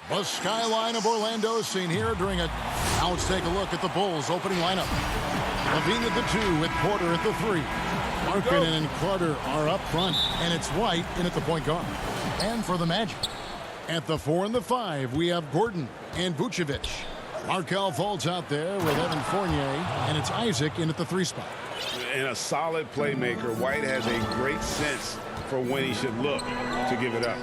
The skyline of Orlando seen here during it. Now let's take a look at the Bulls opening lineup. Levine at the 2 with Porter at the 3. Markkanen and Carter are up front, and it's White in at the point guard. And for the Magic, at the 4 and the 5, we have Gordon and Vucevic. Markelle Fultz out there with Evan Fournier, and it's Isaac in at the 3 spot. And a solid playmaker, White has a great sense for when he should look to give it up.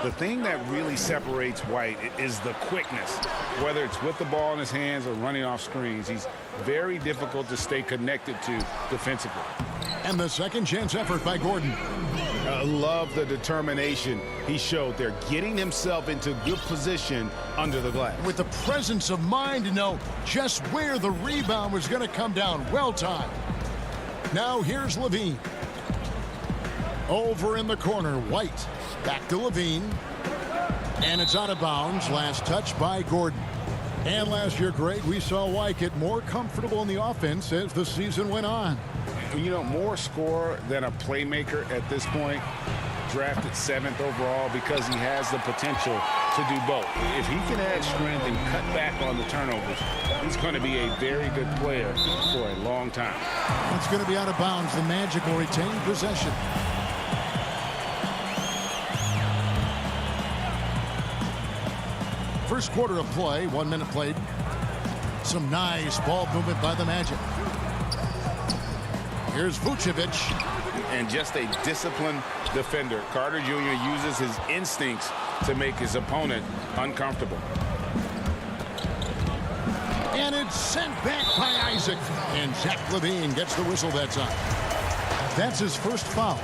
The thing that really separates White is the quickness. Whether it's with the ball in his hands or running off screens, he's very difficult to stay connected to defensively. And the second chance effort by Gordon. I love the determination he showed there, getting himself into good position under the glass. With the presence of mind to know just where the rebound was going to come down. Well timed. Now here's Levine. Over in the corner, White. Back to Levine. And it's out of bounds. Last touch by Gordon. And last year, Greg, we saw White get more comfortable in the offense as the season went on. You know, more scorer than a playmaker at this point. Drafted 7th overall because he has the potential to do both. If he can add strength and cut back on the turnovers, he's going to be a very good player for a long time. It's going to be out of bounds. The Magic will retain possession. First quarter of play, 1 minute played. Some nice ball movement by the Magic. Here's Vucevic. And just a disciplined defender. Carter Jr. uses his instincts to make his opponent uncomfortable. And it's sent back by Isaac. And Zach LaVine gets the whistle that time. That's his first foul.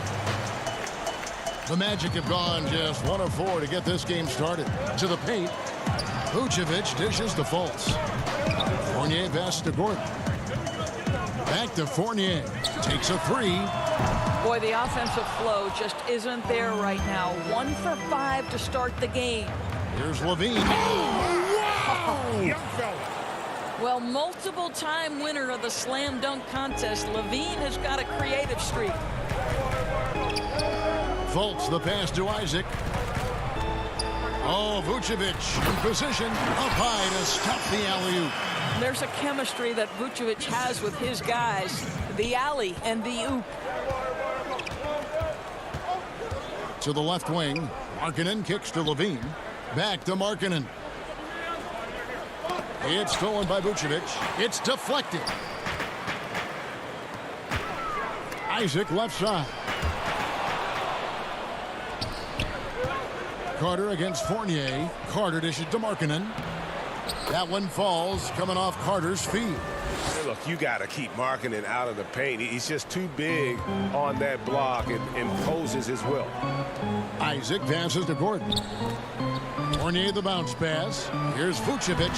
The Magic have gone just 1 of 4 to get this game started. To the paint. Vucevic dishes to Fultz. Fournier pass to Gordon. Back to Fournier. Takes a 3. Boy, the offensive flow just isn't there right now. 1 for 5 to start the game. Here's Levine. Oh, young fella. Well, multiple-time winner of the slam dunk contest, Levine has got a creative streak. Fultz the pass to Isaac. Oh, Vucevic in position up high to stop the alley-oop. There's a chemistry that Vucevic has with his guys. The alley and the oop. To the left wing. Markkanen kicks to Levine. Back to Markkanen. It's stolen by Vucevic. It's deflected. Isaac left side. Carter against Fournier. Carter dishes to Markkanen. That one falls, coming off Carter's feet. Hey, look, you got to keep Markkanen out of the paint. He's just too big on that block and imposes his will. Isaac passes to Gordon. Fournier the bounce pass. Here's Vucevic.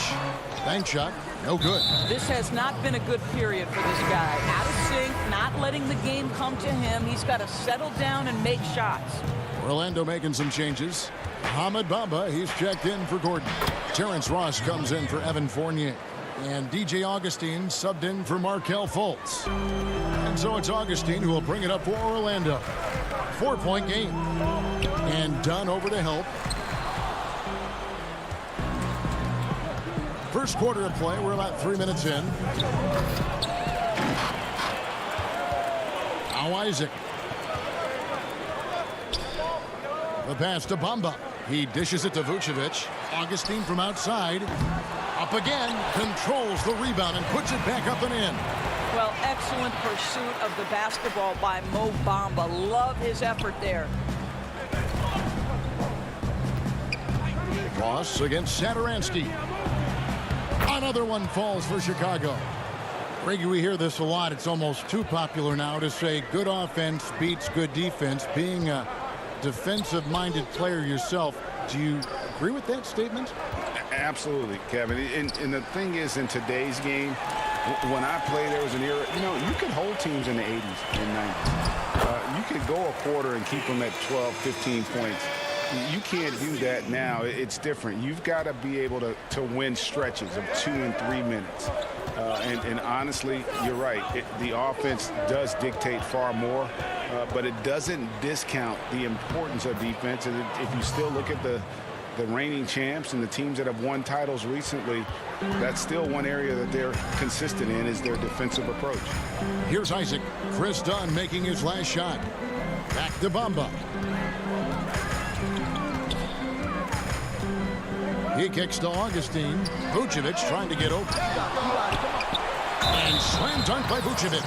Bank shot. No good. This has not been a good period for this guy. Out of sync, not letting the game come to him. He's got to settle down and make shots. Orlando making some changes. Hamid Bamba, he's checked in for Gordon. Terrence Ross comes in for Evan Fournier. And DJ Augustine subbed in for Markelle Fultz. And so it's Augustine who will bring it up for Orlando. 4-point game. And Dunn over to help. First quarter of play, we're about 3 minutes in. Now Isaac. The pass to Bamba. He dishes it to Vucevic. Augustine from outside. Up again. Controls the rebound and puts it back up and in. Well, excellent pursuit of the basketball by Mo Bamba. Love his effort there. Ross against Satoransky. Another one falls for Chicago. Greg, we hear this a lot. It's almost too popular now to say good offense beats good defense. Being a defensive-minded player yourself, do you agree with that statement? Absolutely, Kevin. And the thing is, in today's game, when I played, there was an era, you know, you could hold teams in the 80s and 90s. You could go a quarter and keep them at 12, 15 points. You can't do that now. It's different. You've got to be able to win stretches of 2 and 3 minutes. And honestly, you're right. The offense does dictate far more, but it doesn't discount the importance of defense. And if you still look at the the reigning champs and the teams that have won titles recently, that's still one area that they're consistent in, is their defensive approach. Here's Isaac. Chris Dunn making his last shot. Back to Bamba. He kicks to Augustine. Vucevic trying to get open. And slam dunk by Vucevic.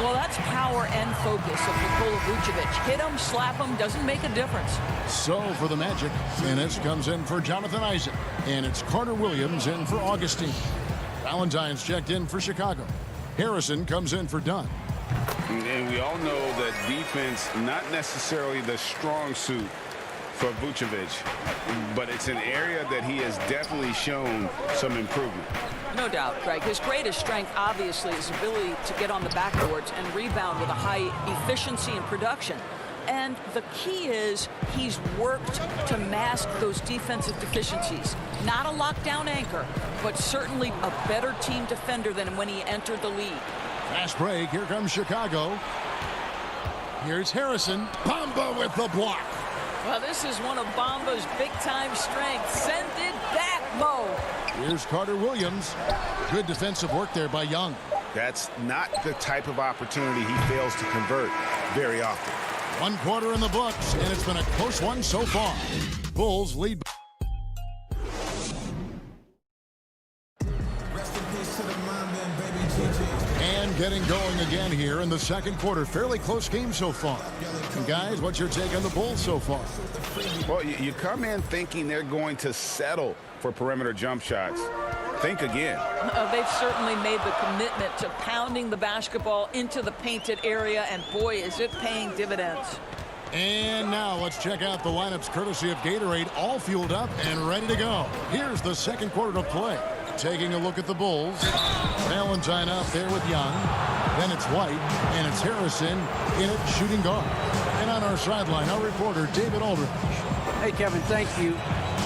Well, that's power and focus of Nikola Vucevic. Hit him, slap him, doesn't make a difference. So for the Magic, Ennis comes in for Jonathan Isaac. And it's Carter Williams in for Augustine. Valentine's checked in for Chicago. Harrison comes in for Dunn. And we all know that defense, not necessarily the strong suit for Vucevic, but it's an area that he has definitely shown some improvement. No doubt, Greg. His greatest strength, obviously, is his ability to get on the backboards and rebound with a high efficiency and production. And the key is he's worked to mask those defensive deficiencies. Not a lockdown anchor, but certainly a better team defender than when he entered the league. Fast break. Here comes Chicago. Here's Harrison. Bamba with the block. Well, this is one of Bamba's big-time strengths. Send it back, Mo. Here's Carter Williams. Good defensive work there by Young. That's not the type of opportunity he fails to convert very often. 1 quarter in the books, and it's been a close one so far. Bulls lead. And getting going again here in the second quarter. Fairly close game so far. And guys, what's your take on the Bulls so far? Well, you come in thinking they're going to settle for perimeter jump shots. Think again. They've certainly made the commitment to pounding the basketball into the painted area, and boy, is it paying dividends. And now let's check out the lineups courtesy of Gatorade, all fueled up and ready to go. Here's the second quarter to play. Taking a look at the Bulls. Valentine out there with Young. Then it's White, and it's Harrison in at shooting guard. And on our sideline, our reporter, David Aldridge. Hey, Kevin, thank you.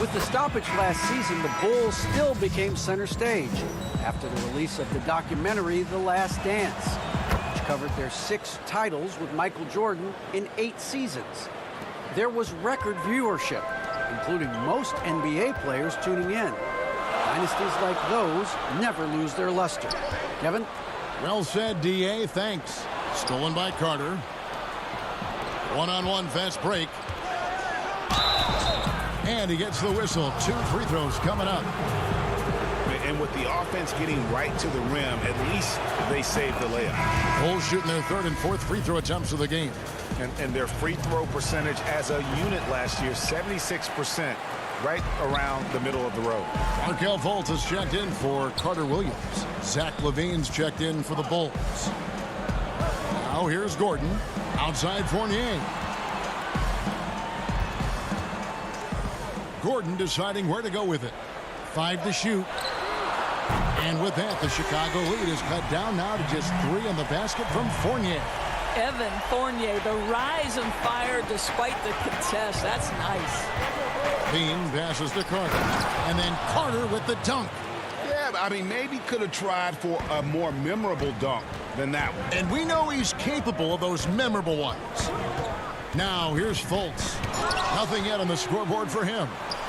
With the stoppage last season, the Bulls still became center stage after the release of the documentary The Last Dance, which covered their 6 titles with Michael Jordan in 8 seasons. There was record viewership, including most NBA players tuning in. Dynasties like those never lose their luster. Kevin? Well said, D.A. Thanks. Stolen by Carter. One-on-one fast break. And he gets the whistle. 2 free throws coming up. And with the offense getting right to the rim, at least they saved the layup. Bulls shooting their 3rd and 4th free throw attempts of the game. And their free throw percentage as a unit last year, 76%, right around the middle of the road. Markelle Fultz has checked in for Carter Williams. Zach LaVine's checked in for the Bulls. Now here's Gordon. Outside Fournier. Gordon deciding where to go with it. 5 to shoot. And with that, the Chicago lead is cut down now to just 3 on the basket from Fournier. Evan Fournier, the rise and fire despite the contest. That's nice. Bean passes to Carter. And then Carter with the dunk. Yeah, I mean, maybe could have tried for a more memorable dunk than that one. And we know he's capable of those memorable ones. Now, here's Fultz. Nothing yet on the scoreboard for him.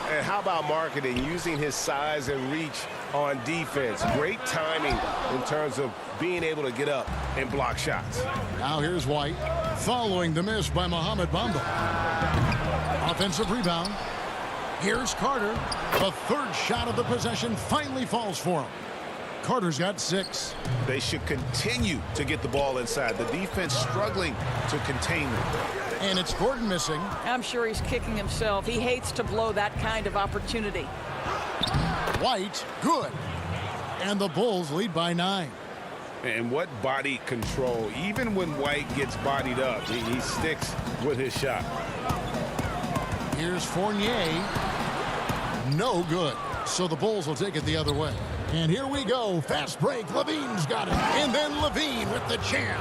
And how about marketing, using his size and reach on defense? Great timing in terms of being able to get up and block shots. Now here's White, following the miss by Mohamed Bamba. Offensive rebound. Here's Carter. The 3rd shot of the possession finally falls for him. Carter's got 6. They should continue to get the ball inside. The defense struggling to contain them. And it's Gordon missing. I'm sure he's kicking himself. He hates to blow that kind of opportunity. White, good. And the Bulls lead by 9. And what body control. Even when White gets bodied up, he sticks with his shot. Here's Fournier. No good. So the Bulls will take it the other way. And here we go. Fast break. Levine's got it. And then Levine with the jam.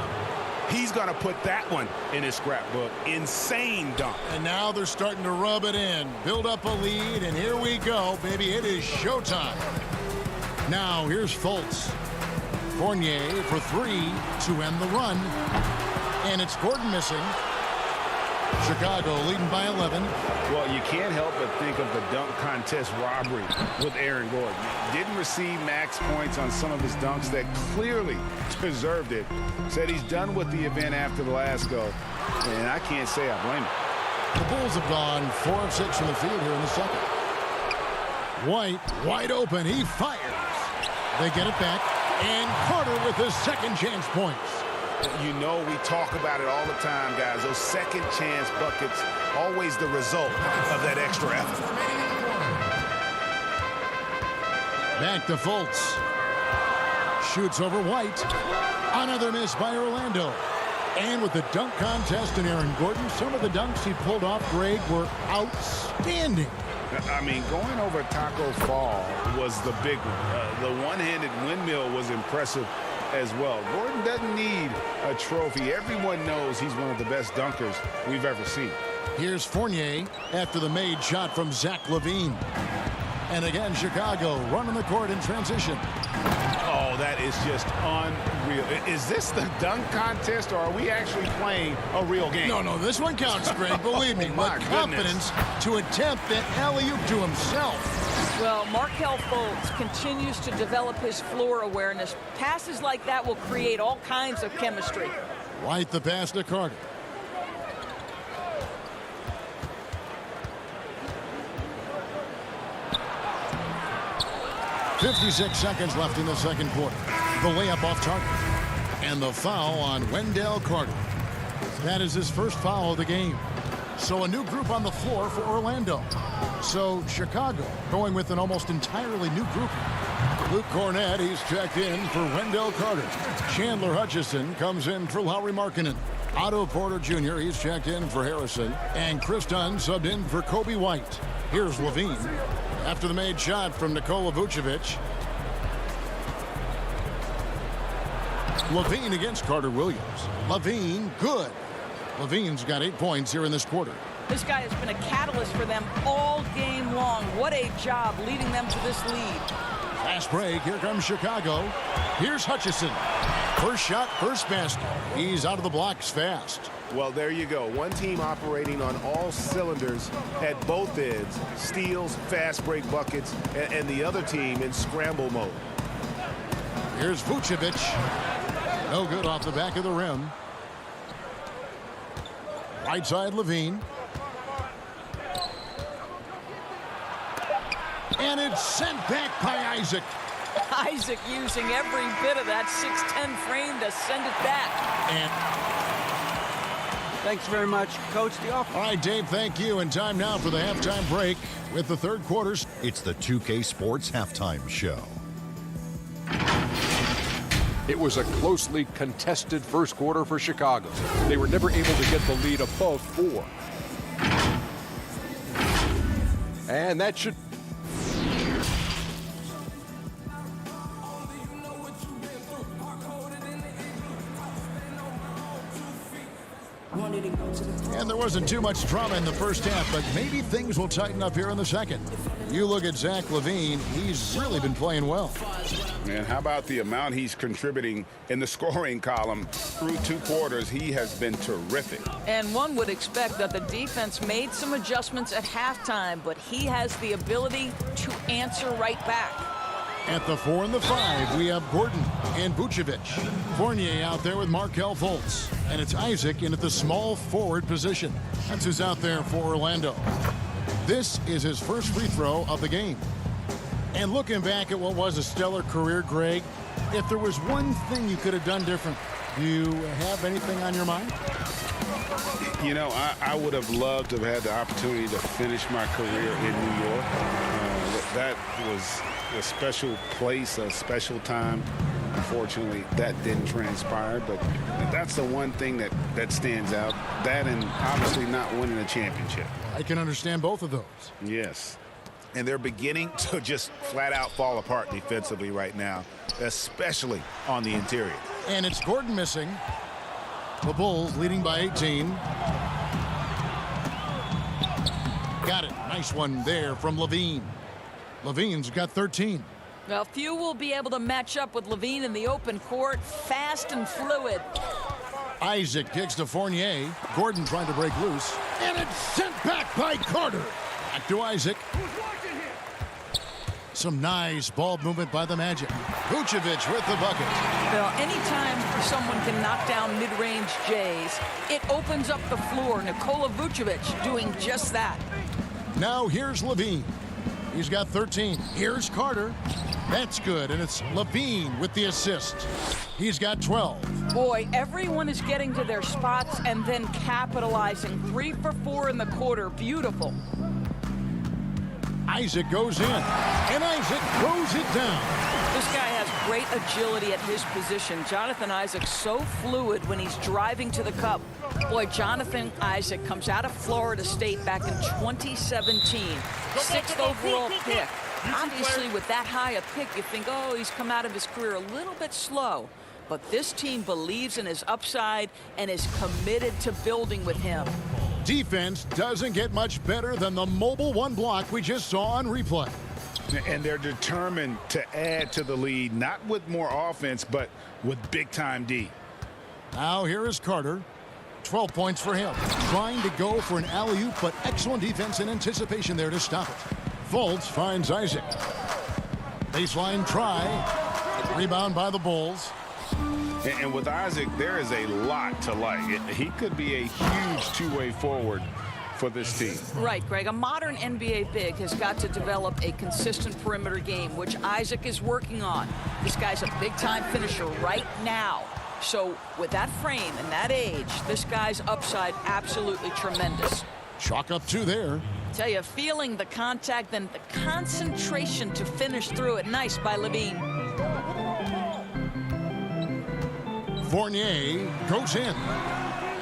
He's going to put that one in his scrapbook. Insane dunk. And now they're starting to rub it in. Build up a lead, and here we go, baby. It is showtime. Now here's Fultz. Fournier for 3 to end the run. And it's Gordon missing. Chicago leading by 11. Well, you can't help but think of the dunk contest robbery with Aaron Gordon. Didn't receive max points on some of his dunks that clearly deserved it. Said he's done with the event after the last go, and I can't say I blame him. The Bulls have gone 4 of 6 from the field here in the second. White, wide open. He fires. They get it back, and Carter with his second chance points. You know, we talk about it all the time, guys. Those second chance buckets, always the result of that extra effort. Back to Fultz. Shoots over White. Another miss by Orlando. And with the dunk contest and Aaron Gordon, some of the dunks he pulled off, Greg, were outstanding. I mean, going over Taco Fall was the big one. The one-handed windmill was impressive as well. Gordon doesn't need a trophy. Everyone knows he's one of the best dunkers we've ever seen. Here's Fournier after the made shot from Zach LaVine. And again, Chicago running the court in transition. Oh, that is just unreal. Is this the dunk contest, or are we actually playing a real game? No, this one counts, Greg. Believe me. My With confidence to attempt that alley-oop to himself. Well, Markelle Fultz continues to develop his floor awareness. Passes like that will create all kinds of chemistry. White the pass to Carter. .56 seconds left in the second quarter. The layup off target. And the foul on Wendell Carter. That is his first foul of the game. So a new group on the floor for Orlando. So Chicago going with an almost entirely new group. Luke Cornett, he's checked in for Wendell Carter. Chandler Hutchison comes in for Lauri Markkanen. Otto Porter Jr., he's checked in for Harrison. And Chris Dunn subbed in for Kobe White. Here's LaVine. After the made shot from Nikola Vucevic. LaVine against Carter Williams. LaVine, good. LaVine's got 8 points here in this quarter. This guy has been a catalyst for them all game long. What a job leading them to this lead. Fast break. Here comes Chicago. Here's Hutchison. First shot, first basket. He's out of the blocks fast. Well, there you go. One team operating on all cylinders at both ends. Steals, fast break buckets, and the other team in scramble mode. Here's Vucevic. No good off the back of the rim. Right side, LaVine. And it's sent back by Isaac. Isaac using every bit of that 6'10 frame to send it back. And Thanks very much, Coach. all right, Dave, thank you. And time now for the halftime break with the third quarters. It's the 2K Sports Halftime Show. It was a closely contested first quarter for Chicago. They were never able to get the lead above 4. And that should... And there wasn't too much drama in the first half, but maybe things will tighten up here in the second. You look at Zach LaVine, he's really been playing well. Man, how about the amount he's contributing in the scoring column through 2 quarters? He has been terrific. And one would expect that the defense made some adjustments at halftime, but he has the ability to answer right back. At the 4 and the 5, we have Gordon and Vucevic. Fournier out there with Markelle Fultz. And it's Isaac in at the small forward position. That's who's out there for Orlando. This is his first free throw of the game. And looking back at what was a stellar career, Greg, if there was one thing you could have done different, do you have anything on your mind? You know, I would have loved to have had the opportunity to finish my career in New York. That was a special place, a special time. Unfortunately, that didn't transpire, but that's the one thing that stands out. That and obviously not winning a championship. I can understand both of those. Yes. And they're beginning to just flat out fall apart defensively right now, especially on the interior. And it's Gordon missing. The Bulls leading by 18. Got it. Nice one there from LaVine. LaVine's got 13. Well, few will be able to match up with LaVine in the open court. Fast and fluid. Isaac kicks to Fournier. Gordon trying to break loose. And it's sent back by Carter. Back to Isaac. Some nice ball movement by the Magic. Vucevic with the bucket. Well, anytime someone can knock down mid-range Jays, it opens up the floor. Nikola Vucevic doing just that. Now here's Levine. He's got 13. Here's Carter. That's good, and it's Levine with the assist. He's got 12. Boy, everyone is getting to their spots and then capitalizing. 3 for 4 in the quarter. Beautiful. Isaac goes in, and Isaac throws it down. This guy has great agility at his position. Jonathan Isaac's so fluid when he's driving to the cup. Boy, Jonathan Isaac comes out of Florida State back in 2017. 6th overall pick. Obviously, with that high a pick, you think, oh, he's come out of his career a little bit slow. But this team believes in his upside and is committed to building with him. Defense doesn't get much better than the mobile one block we just saw on replay. And they're determined to add to the lead, not with more offense, but with big-time D. Now here is Carter. 12 points for him. Trying to go for an alley-oop, but excellent defense and anticipation there to stop it. Fultz finds Isaac. Baseline try. Rebound by the Bulls. And with Isaac, there is a lot to like. He could be a huge two-way forward for this team. Right, Greg. A modern NBA big has got to develop a consistent perimeter game, which Isaac is working on. This guy's a big-time finisher right now. So with that frame and that age, this guy's upside absolutely tremendous. Chalk up 2 there. Tell you, feeling the contact and the concentration to finish through it. Nice by Levine. Fournier goes in.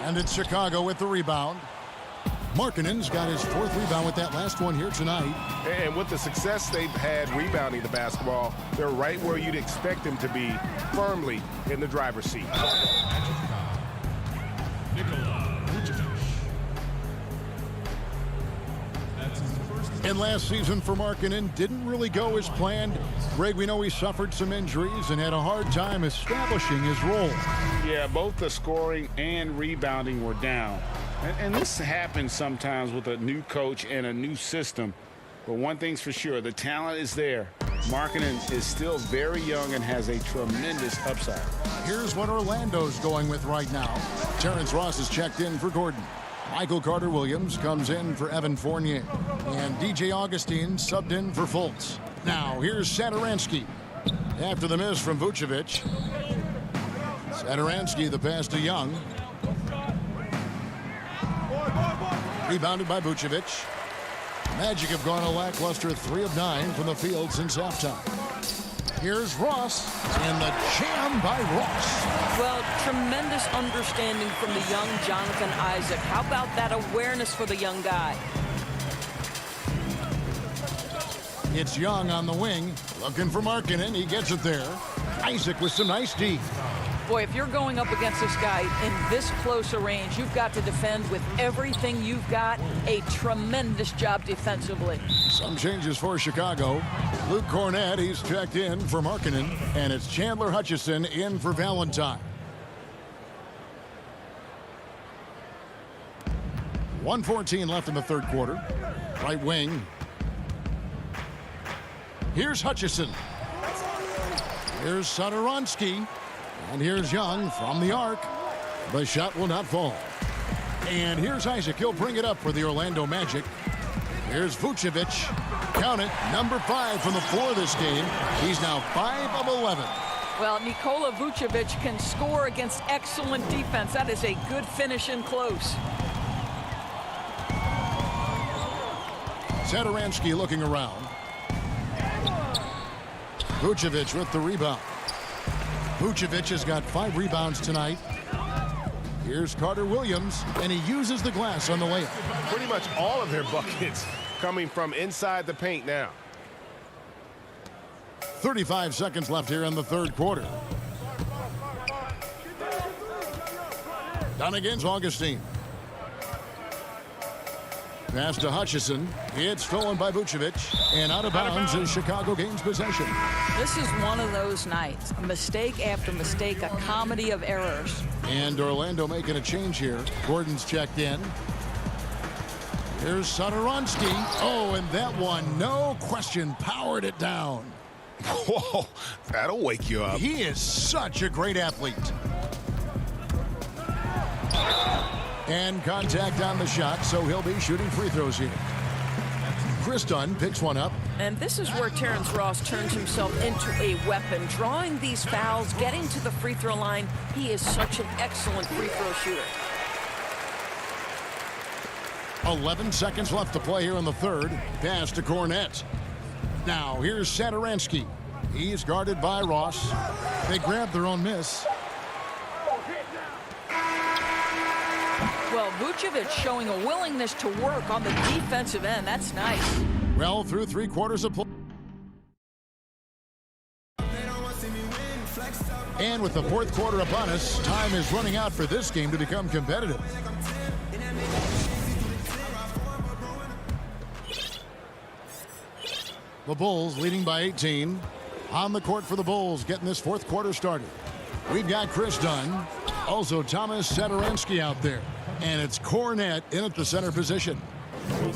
And it's Chicago with the rebound. Markkanen's got his 4th rebound with that last one here tonight. And with the success they've had rebounding the basketball, they're right where you'd expect them to be, firmly in the driver's seat. And last season for Markkanen didn't really go as planned. Greg, we know he suffered some injuries and had a hard time establishing his role. Yeah, both the scoring and rebounding were down. And this happens sometimes with a new coach and a new system. But one thing's for sure, the talent is there. Markkanen is still very young and has a tremendous upside. Here's what Orlando's going with right now. Terrence Ross is checked in for Gordon. Michael Carter-Williams comes in for Evan Fournier. And DJ Augustine subbed in for Fultz. Now, here's Satoransky. After the miss from Vucevic. Satoransky, the pass to Young. Rebounded by Vucevic. Magic have gone a lackluster 3 of 9 from the field since halftime. Here's Ross, and the jam by Ross. Well, tremendous understanding from the young Jonathan Isaac. How about that awareness for the young guy? It's Young on the wing, looking for Markkanen. He gets it there. Isaac with some nice D. Boy, if you're going up against this guy in this close a range, you've got to defend with everything you've got. A tremendous job defensively. Some changes for Chicago. Luke Cornett, he's checked in for Markkanen, and it's Chandler Hutchison in for Valentine. 1:14 left in the 3rd quarter. Right wing. Here's Hutchison. Here's Satoransky. And here's Young from the arc. The shot will not fall. And here's Isaac. He'll bring it up for the Orlando Magic. Here's Vucevic. Count it. Number 5 from the floor this game. He's now 5 of 11. Well, Nikola Vucevic can score against excellent defense. That is a good finish in close. Satoransky looking around. Vucevic with the rebound. Vucevic has got 5 rebounds tonight. Here's Carter-Williams, and he uses the glass on the layup. Pretty much all of their buckets coming from inside the paint now. 35 seconds left here in the 3rd quarter. Down against Augustine. Pass to Hutchison. It's stolen by Vucevic. And out of bounds as Chicago gains possession. This is one of those nights. Mistake after mistake, a comedy of errors. And Orlando making a change here. Gordon's checked in. Here's Satoransky. Oh, and that one, no question, powered it down. Whoa, that'll wake you up. He is such a great athlete. And contact on the shot, so he'll be shooting free throws here. Chris Dunn picks one up. And this is where Terrence Ross turns himself into a weapon, drawing these fouls, getting to the free throw line. He is such an excellent free throw shooter. 11 seconds left to play here in the third. Pass to Cornette. Now here's Satoransky. He's guarded by Ross. They grab their own miss. Well, Vucevic showing a willingness to work on the defensive end. That's nice. Well, through 3/4 of play. And with the fourth quarter upon us, time is running out for this game to become competitive. The Bulls leading by 18. On the court for the Bulls, getting this fourth quarter started. We've got Chris Dunn. Also Thomas Satoransky out there. And it's Cornette in at the center position.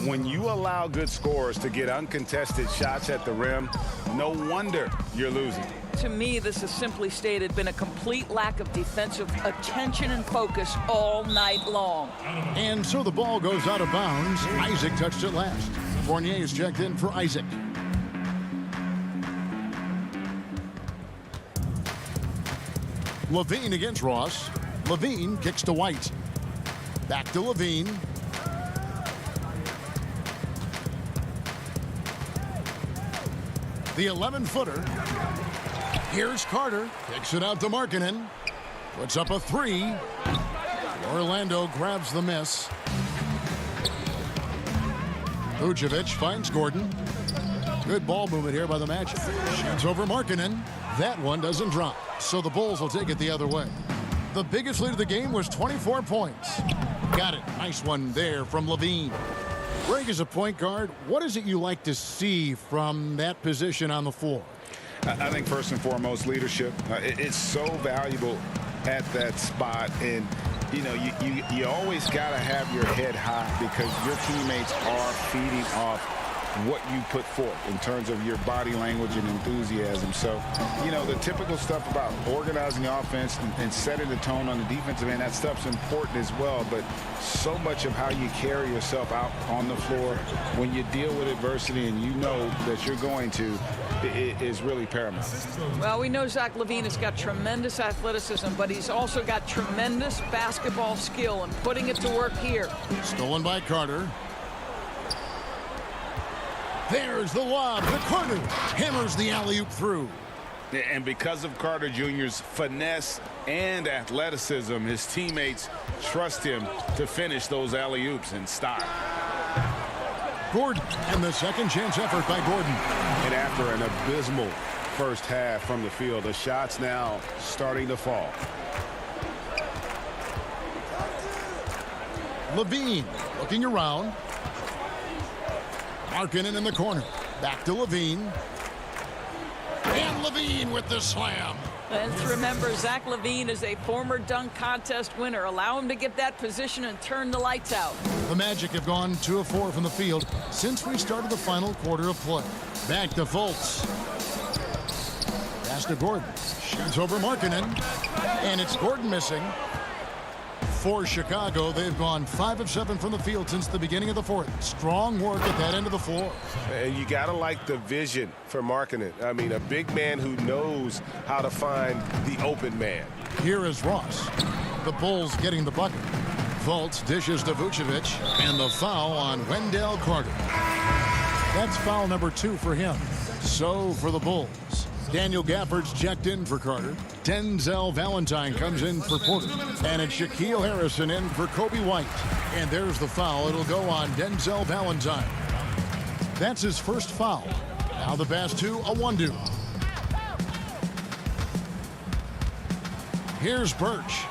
When you allow good scorers to get uncontested shots at the rim, no wonder you're losing. To me, this has simply stated been a complete lack of defensive attention and focus all night long. And so the ball goes out of bounds. Isaac touched it last. Fournier's checked in for Isaac. Levine against Ross. Levine kicks to White. Back to Levine. The 11-footer. Here's Carter. Kicks it out to Markkanen. Puts up a three. Orlando grabs the miss. Vucevic finds Gordon. Good ball movement here by the Magic. Shoots over Markkanen. That one doesn't drop. So the Bulls will take it the other way. The biggest lead of the game was 24 points. Got it. Nice one there from Levine. Greg, as a point guard, what is it you like to see from that position on the floor? I think first and foremost, leadership. It's so valuable at that spot. And, you know, you always got to have your head high because your teammates are feeding off what you put forth in terms of your body language and enthusiasm. So, you know, the typical stuff about organizing offense and setting the tone on the defensive end, that stuff's important as well. But so much of how you carry yourself out on the floor when you deal with adversity and you know that you're going to, it is really paramount. Well, we know Zach LaVine has got tremendous athleticism, but he's also got tremendous basketball skill and putting it to work here. Stolen by Carter. There's the lob to Carter. Hammers the alley-oop through. And because of Carter Jr.'s finesse and athleticism, his teammates trust him to finish those alley-oops in style. Gordon, and the second chance effort by Gordon. And after an abysmal first half from the field, the shots now starting to fall. Levine looking around. Markkanen in the corner. Back to Levine. And Levine with the slam. Let's remember, Zach LaVine is a former dunk contest winner. Allow him to get that position and turn the lights out. The Magic have gone 2 of 4 from the field since we started the final quarter of play. Back to Fultz. Pass to Gordon. Shoots over Markkanen. And it's Gordon missing. For Chicago, they've gone 5 of 7 from the field since the beginning of the fourth. Strong work at that end of the floor. And you got to like the vision for Markkanen. I mean, a big man who knows how to find the open man. Here is Ross. The Bulls getting the bucket. Fultz dishes to Vucevic, and the foul on Wendell Carter. That's foul number 2 for him. So for the Bulls, Daniel Gafford's checked in for Carter. Denzel Valentine comes in for Porter. And it's Shaquille Harrison in for Kobe White. And there's the foul. It'll go on Denzel Valentine. That's his first foul. Now the pass to Awandu. Here's Birch.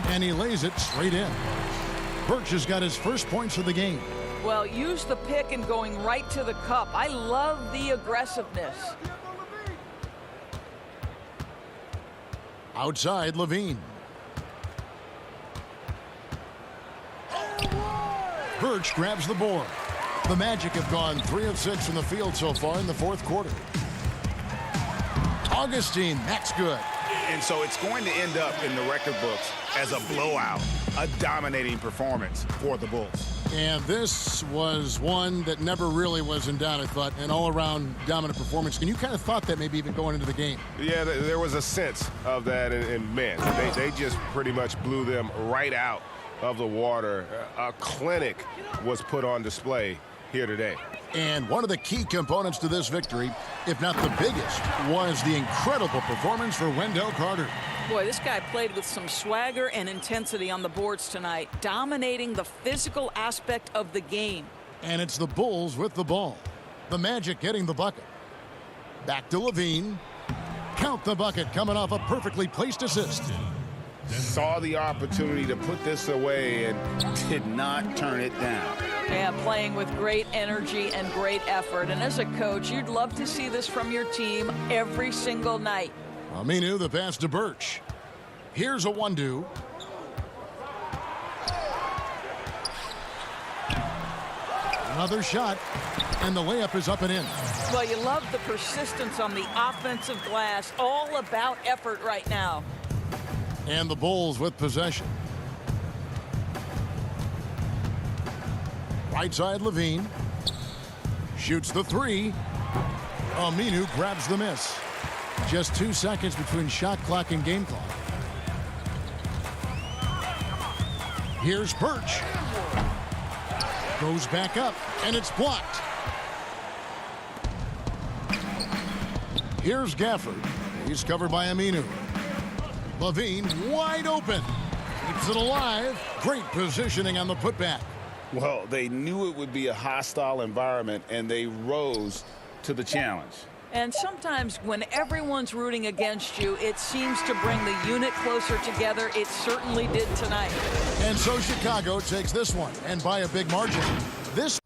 And he lays it straight in. Birch has got his first points of the game. Well, use the pick and going right to the cup. I love the aggressiveness. Outside, Levine. Birch grabs the board. The Magic have gone 3 of 6 from the field so far in the fourth quarter. Augustine, that's good. And so it's going to end up in the record books as a blowout, a dominating performance for the Bulls. And this was one that never really was in doubt, I thought, an all-around dominant performance. And you kind of thought that maybe even going into the game. Yeah, there was a sense of that, and man, they just pretty much blew them right out of the water. A clinic was put on display here today. And one of the key components to this victory, if not the biggest, was the incredible performance for Wendell Carter. Boy, this guy played with some swagger and intensity on the boards tonight, dominating the physical aspect of the game. And it's the Bulls with the ball. The Magic getting the bucket. Back to Levine. Count the bucket coming off a perfectly placed assist. Saw the opportunity to put this away and did not turn it down. Yeah, playing with great energy and great effort. And as a coach, you'd love to see this from your team every single night. Aminu, the pass to Birch. Here's a 1-2. Another shot, and the layup is up and in. Well, you love the persistence on the offensive glass. All about effort right now. And the Bulls with possession. Right side, Levine. Shoots the 3. Aminu grabs the miss. Just 2 seconds between shot clock and game clock. Here's Birch. Goes back up, and it's blocked. Here's Gafford. He's covered by Aminu. Levine wide open. Keeps it alive. Great positioning on the putback. Well, they knew it would be a hostile environment, and they rose to the challenge. And sometimes when everyone's rooting against you, it seems to bring the unit closer together. It certainly did tonight. And so Chicago takes this one, and by a big margin. This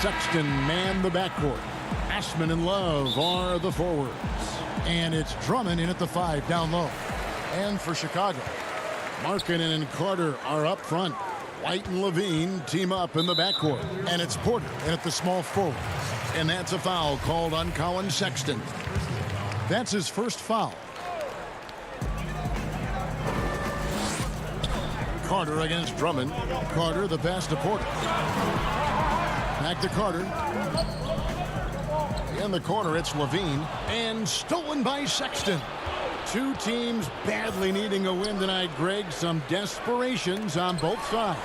Sexton man the backcourt. Ashman and Love are the forwards. And it's Drummond in at the 5 down low. And for Chicago, Markkanen and Carter are up front. White and Levine team up in the backcourt. And it's Porter in at the small forward. And that's a foul called on Colin Sexton. That's his first foul. Carter against Drummond. Carter the pass to Porter. Back to Carter. In the corner, it's Levine. And stolen by Sexton. Two teams badly needing a win tonight, Greg. Some desperations on both sides.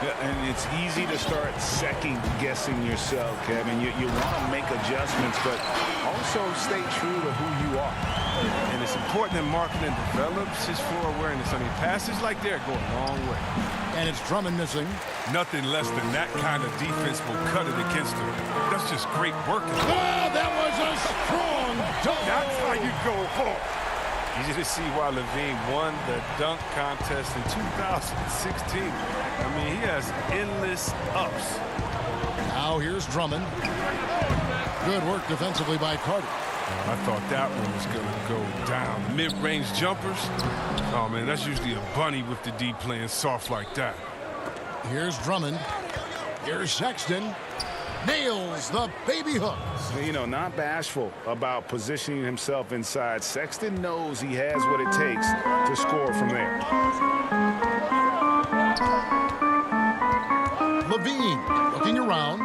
Yeah, and it's easy to start second-guessing yourself, Kevin. You want to make adjustments, but also stay true to who you are. And it's important that Markkanen develops his floor awareness. I mean, passes like that go a long way. And it's Drummond missing. Nothing less than that kind of defense will cut it against him. That's just great work. Oh, that was a strong dunk. That's how you go home. Easy to see why Levine won the dunk contest in 2016. I mean, he has endless ups. Now here's Drummond. Good work defensively by Carter. I thought that one was going to go down. Mid-range jumpers. Oh, man, that's usually a bunny with the D playing soft like that. Here's Drummond. Here's Sexton. Nails the baby hook. You know, not bashful about positioning himself inside. Sexton knows he has what it takes to score from there. Levine looking around.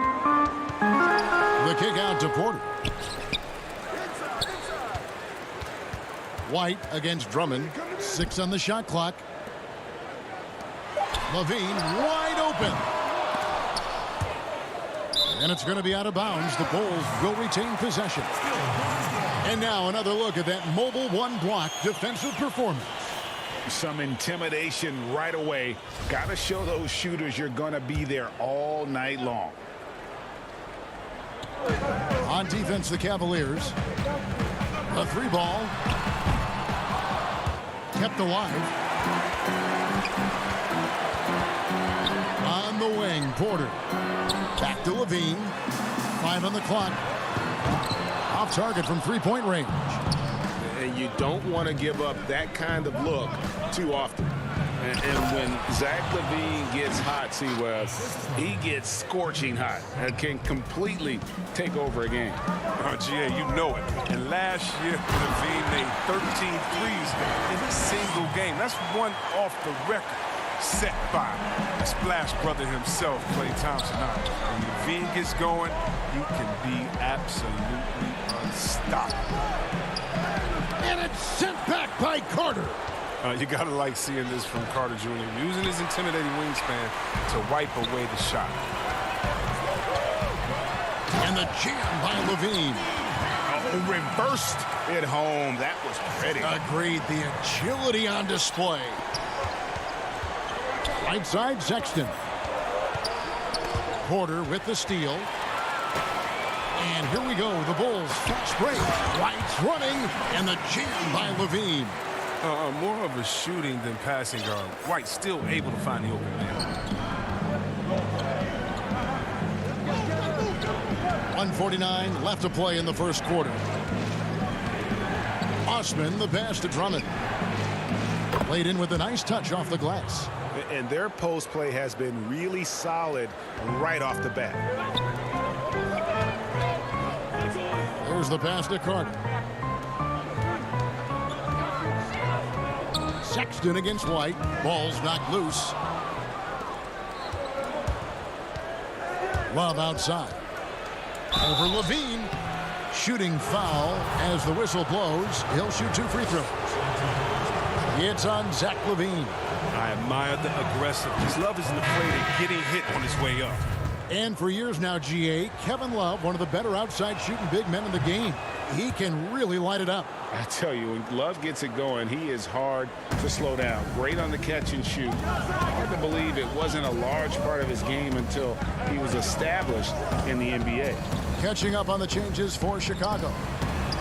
The kick out to Porter. White against Drummond. 6 on the shot clock. Levine wide open. And it's going to be out of bounds. The Bulls will retain possession. And now another look at that mobile one-block defensive performance. Some intimidation right away. Got to show those shooters you're going to be there all night long. On defense, the Cavaliers. A 3-ball. Kept alive. On the wing, Porter. Back to Levine. 5 on the clock. Off target from three-point range. And you don't want to give up that kind of look too often. And when Zach LaVine gets hot, he gets scorching hot and can completely take over a game. Oh, GA, you know it. And last year, LaVine made 13 threes in a single game. That's one off the record set by the Splash Brother himself, Klay Thompson. When LaVine gets going, you can be absolutely unstoppable. And it's sent back by Carter. You got to like seeing this from Carter Jr. using his intimidating wingspan to wipe away the shot. And the jam by Levine. Oh, reversed it home. That was pretty. Agreed. The agility on display. Right side, Sexton. Porter with the steal. And here we go. The Bulls fast break. White's running. And the jam by Levine. More of a shooting than passing guard. White still able to find the open man. 1:49 left to play in the first quarter. Osman, the pass to Drummond. Played in with a nice touch off the glass. And their post play has been really solid right off the bat. There's the pass to Carter. Sexton against White. Ball's knocked loose. Love outside. Over Levine. Shooting foul as the whistle blows. He'll shoot 2 free throws. It's on Zach LaVine. I admire the aggressiveness. Love isn't afraid of getting hit on his way up. And for years now, GA, Kevin Love, one of the better outside shooting big men in the game. He can really light it up. I tell you, when Love gets it going, he is hard to slow down. Great on the catch and shoot. Hard to believe it wasn't a large part of his game until he was established in the NBA. Catching up on the changes for Chicago.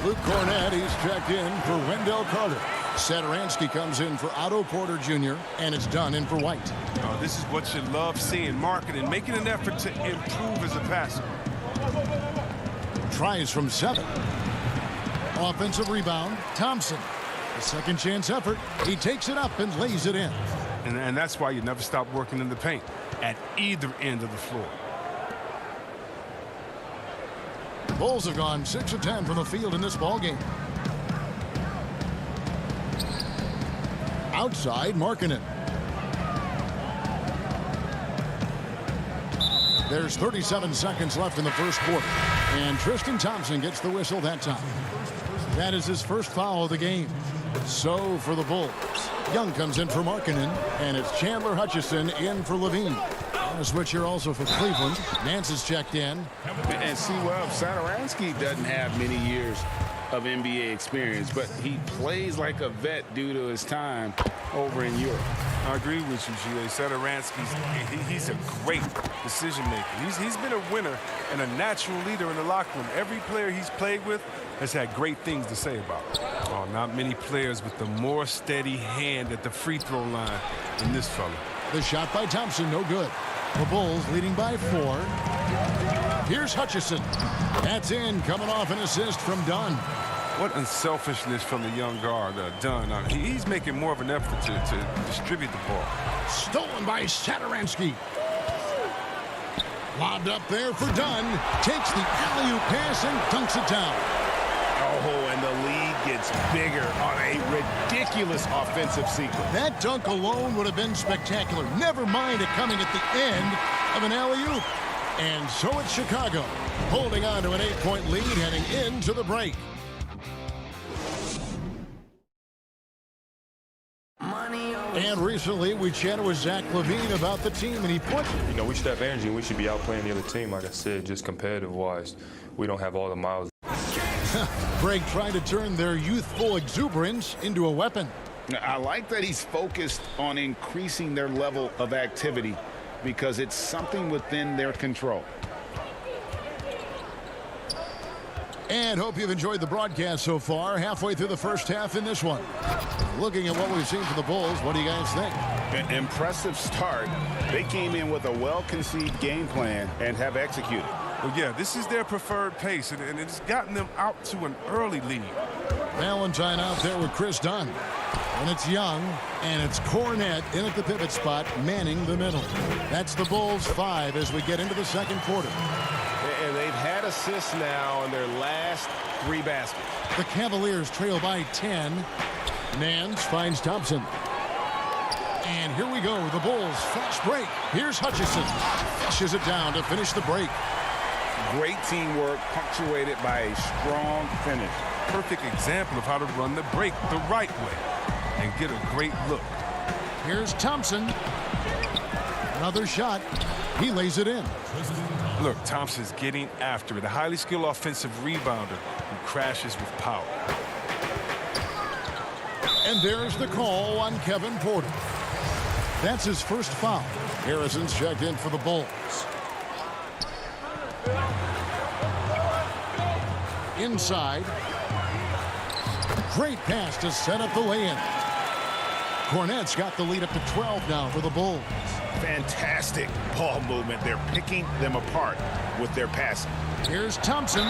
Luke Cornett, he's checked in for Wendell Carter. Sadaransky comes in for Otto Porter Jr., and it's done in for White. This is what you love seeing, marketing, making an effort to improve as a passer. Tries from 7. Offensive rebound, Thompson. A second chance effort. He takes it up and lays it in. And that's why you never stop working in the paint at either end of the floor. Bulls have gone 6 of 10 from the field in this ballgame. Outside, Markkanen. There's 37 seconds left in the first quarter. And Tristan Thompson gets the whistle that time. That is his first foul of the game. So for the Bulls, Young comes in for Markkanen, and it's Chandler Hutchison in for Levine. A switch here also for Cleveland. Nance is checked in. And see, well, Sadaransky doesn't have many years of NBA experience, but he plays like a vet due to his time over in Europe. I agree with you, G.A. Sadaransky's he's a great decision maker. He's been a winner and a natural leader in the locker room. Every player he's played with has had great things to say about him. Oh, not many players with the more steady hand at the free throw line than this fella. The shot by Thompson, no good. The Bulls leading by 4. Here's Hutchison. That's in, coming off an assist from Dunn. What unselfishness from the young guard, Dunn. He's making more of an effort to distribute the ball. Stolen by Sadaransky. Lobbed up there for Dunn. Takes the alley-oop pass and dunks it down. Oh, and the lead gets bigger on a ridiculous offensive sequence. That dunk alone would have been spectacular. Never mind it coming at the end of an alley-oop. And so it's Chicago, holding on to an 8-point lead heading into the break. And recently, we chatted with Zach LaVine about the team, and he put... we should have energy, and we should be outplaying the other team. Like I said, just competitive-wise, we don't have all the miles. Greg trying to turn their youthful exuberance into a weapon. I like that he's focused on increasing their level of activity because it's something within their control. And hope you've enjoyed the broadcast so far. Halfway through the first half in this one. Looking at what we've seen from the Bulls, what do you guys think? An impressive start. They came in with a well-conceived game plan and have executed. Well, yeah, this is their preferred pace, and it's gotten them out to an early lead. Valentine out there with Chris Dunn. And it's Young, and it's Cornette in at the pivot spot, manning the middle. That's the Bulls 5 as we get into the second quarter. And they've had assists now in their last 3 baskets. The Cavaliers trail by 10. Nance finds Thompson. And here we go, the Bulls fast break. Here's Hutchison. Flushes it down to finish the break. Great teamwork punctuated by a strong finish. Perfect example of how to run the break the right way and get a great look. Here's Thompson. Another shot. He lays it in. Look, Thompson's getting after it. A highly skilled offensive rebounder who crashes with power. And there's the call on Kevin Porter. That's his first foul. Harrison's checked in for the Bulls. Inside. Great pass to set up the lay-in. Cornette's got the lead up to 12 now for the Bulls. Fantastic ball movement. They're picking them apart with their passing. Here's Thompson,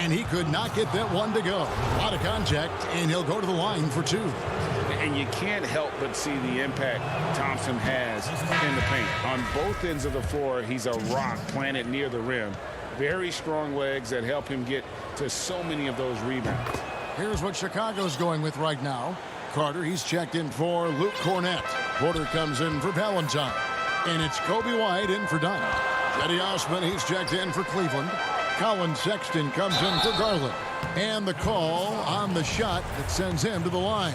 and he could not get that one to go. A lot of contact, and he'll go to the line for 2. And you can't help but see the impact Thompson has in the paint. On both ends of the floor, he's a rock planted near the rim. Very strong legs that help him get to so many of those rebounds. Here's what Chicago's going with right now. Carter, he's checked in for Luke Cornette. Porter comes in for Valentine. And it's Kobe White in for Dunn. Cedi Osman, he's checked in for Cleveland. Colin Sexton comes in for Garland. And the call on the shot that sends him to the line.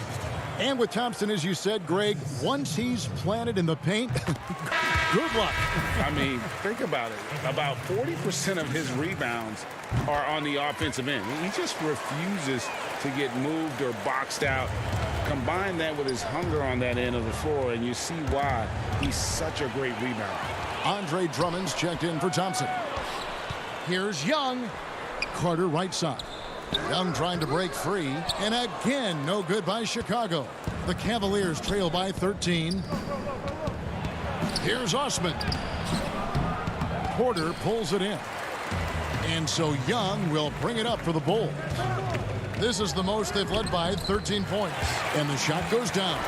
And with Thompson, as you said, Greg, once he's planted in the paint, good luck. I mean, think about it. About 40% of his rebounds are on the offensive end. He just refuses to get moved or boxed out. Combine that with his hunger on that end of the floor, and you see why he's such a great rebounder. Andre Drummond's checked in for Thompson. Here's Young. Carter right side. Young trying to break free. And again, no good by Chicago. The Cavaliers trail by 13. Here's Osman. Porter pulls it in. And so Young will bring it up for the Bulls. This is the most they've led by 13 points. And the shot goes down.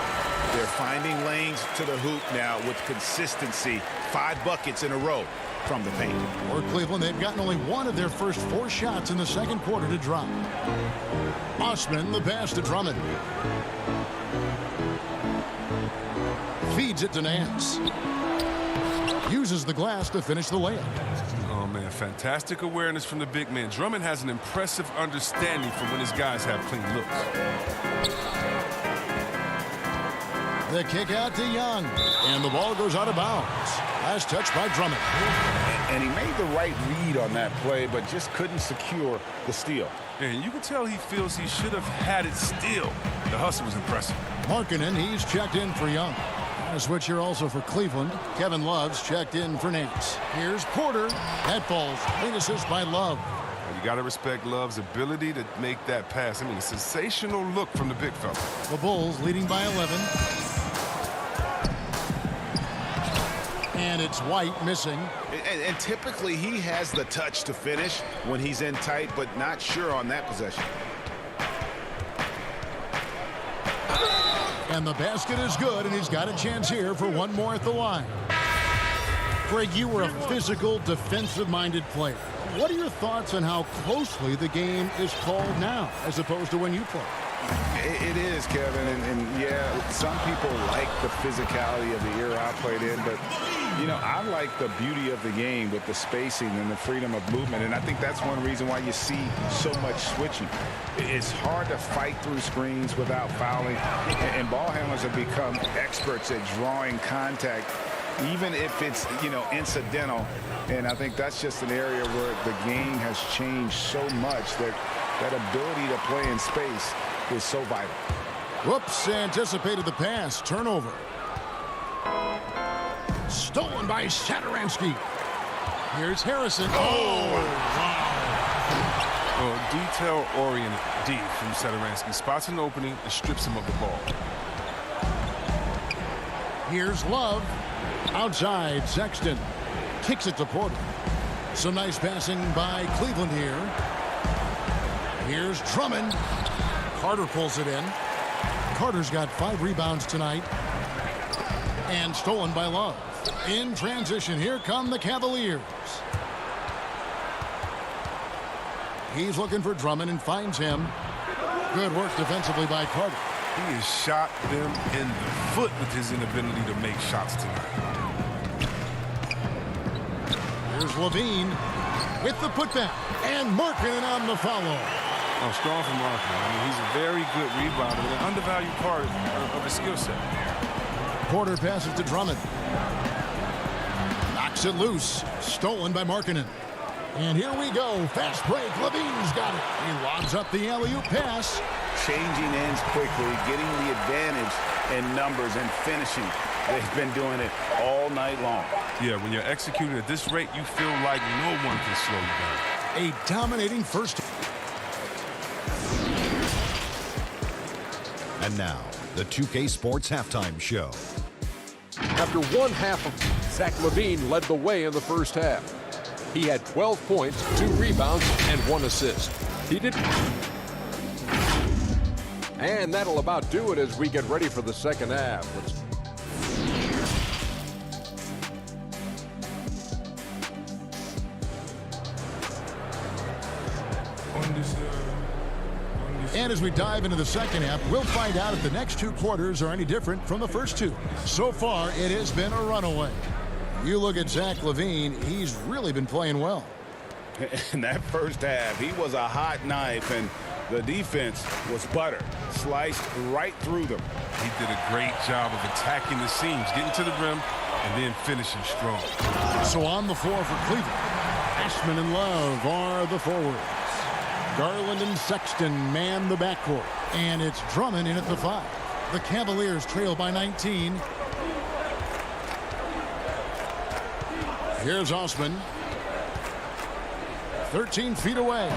They're finding lanes to the hoop now with consistency. 5 buckets in a row from the paint. For Cleveland, they've gotten only one of their first 4 shots in the second quarter to drop. Osman, the pass to Drummond. Feeds it to Nance. Uses the glass to finish the layup. Oh, man, fantastic awareness from the big man. Drummond has an impressive understanding for when his guys have clean looks. The kick out to Young. And the ball goes out of bounds. Last touch by Drummond. And he made the right read on that play, but just couldn't secure the steal. And you can tell he feels he should have had it still. The hustle was impressive. Markkanen, he's checked in for Young. A switch here also for Cleveland. Kevin Love's checked in for Nance. Here's Porter. That falls. Clean assist by Love. You got to respect Love's ability to make that pass. I mean, a sensational look from the big fella. The Bulls leading by 11. And it's White missing. And typically he has the touch to finish when he's in tight, but not sure on that possession. And the basket is good, and he's got a chance here for one more at the line. Greg, you were a physical, defensive-minded player. What are your thoughts on how closely the game is called now, as opposed to when you played? It is, Kevin, and yeah, some people like the physicality of the era I played in, but, you know, I like the beauty of the game with the spacing and the freedom of movement, and I think that's one reason why you see so much switching. It's hard to fight through screens without fouling, and ball handlers have become experts at drawing contact, even if it's, you know, incidental, and I think that's just an area where the game has changed so much that that ability to play in space is so vital. Whoops, anticipated the pass. Turnover. Stolen by Satoransky. Here's Harrison. Oh, wow. Well, detail-oriented D from Satoransky. Spots an opening and strips him of the ball. Here's Love. Outside, Sexton. Kicks it to Porter. Some nice passing by Cleveland here. Here's Drummond. Carter pulls it in. Carter's got 5 rebounds tonight. And stolen by Love. In transition, here come the Cavaliers. He's looking for Drummond and finds him. Good work defensively by Carter. He has shot them in the foot with his inability to make shots tonight. Here's Levine with the putback. And Markkanen on the follow. Oh, strong from Markkanen. I mean, he's a very good rebounder, an undervalued part of his skill set. Porter passes to Drummond. Knocks it loose. Stolen by Markkanen. And here we go. Fast break. Levine's got it. He lobs up the alley-oop pass. Changing ends quickly, getting the advantage in numbers and finishing. They've been doing it all night long. Yeah, when you're executing at this rate, you feel like no one can slow you down. A dominating first. And now, the 2K Sports Halftime Show. After one half of Zach LaVine led the way in the first half. He had 12 points, 2 rebounds, and 1 assist. He did. And that'll about do it as we get ready for the second half. And as we dive into the second half, we'll find out if the next 2 quarters are any different from the first 2. So far, it has been a runaway. You look at Zach LaVine, he's really been playing well. In that first half, he was a hot knife, and the defense was butter, sliced right through them. He did a great job of attacking the seams, getting to the rim, and then finishing strong. So on the floor for Cleveland, Ashman and Love are the forwards. Garland and Sexton man the backcourt. And it's Drummond in at the 5. The Cavaliers trail by 19. Here's Osman. 13 feet away.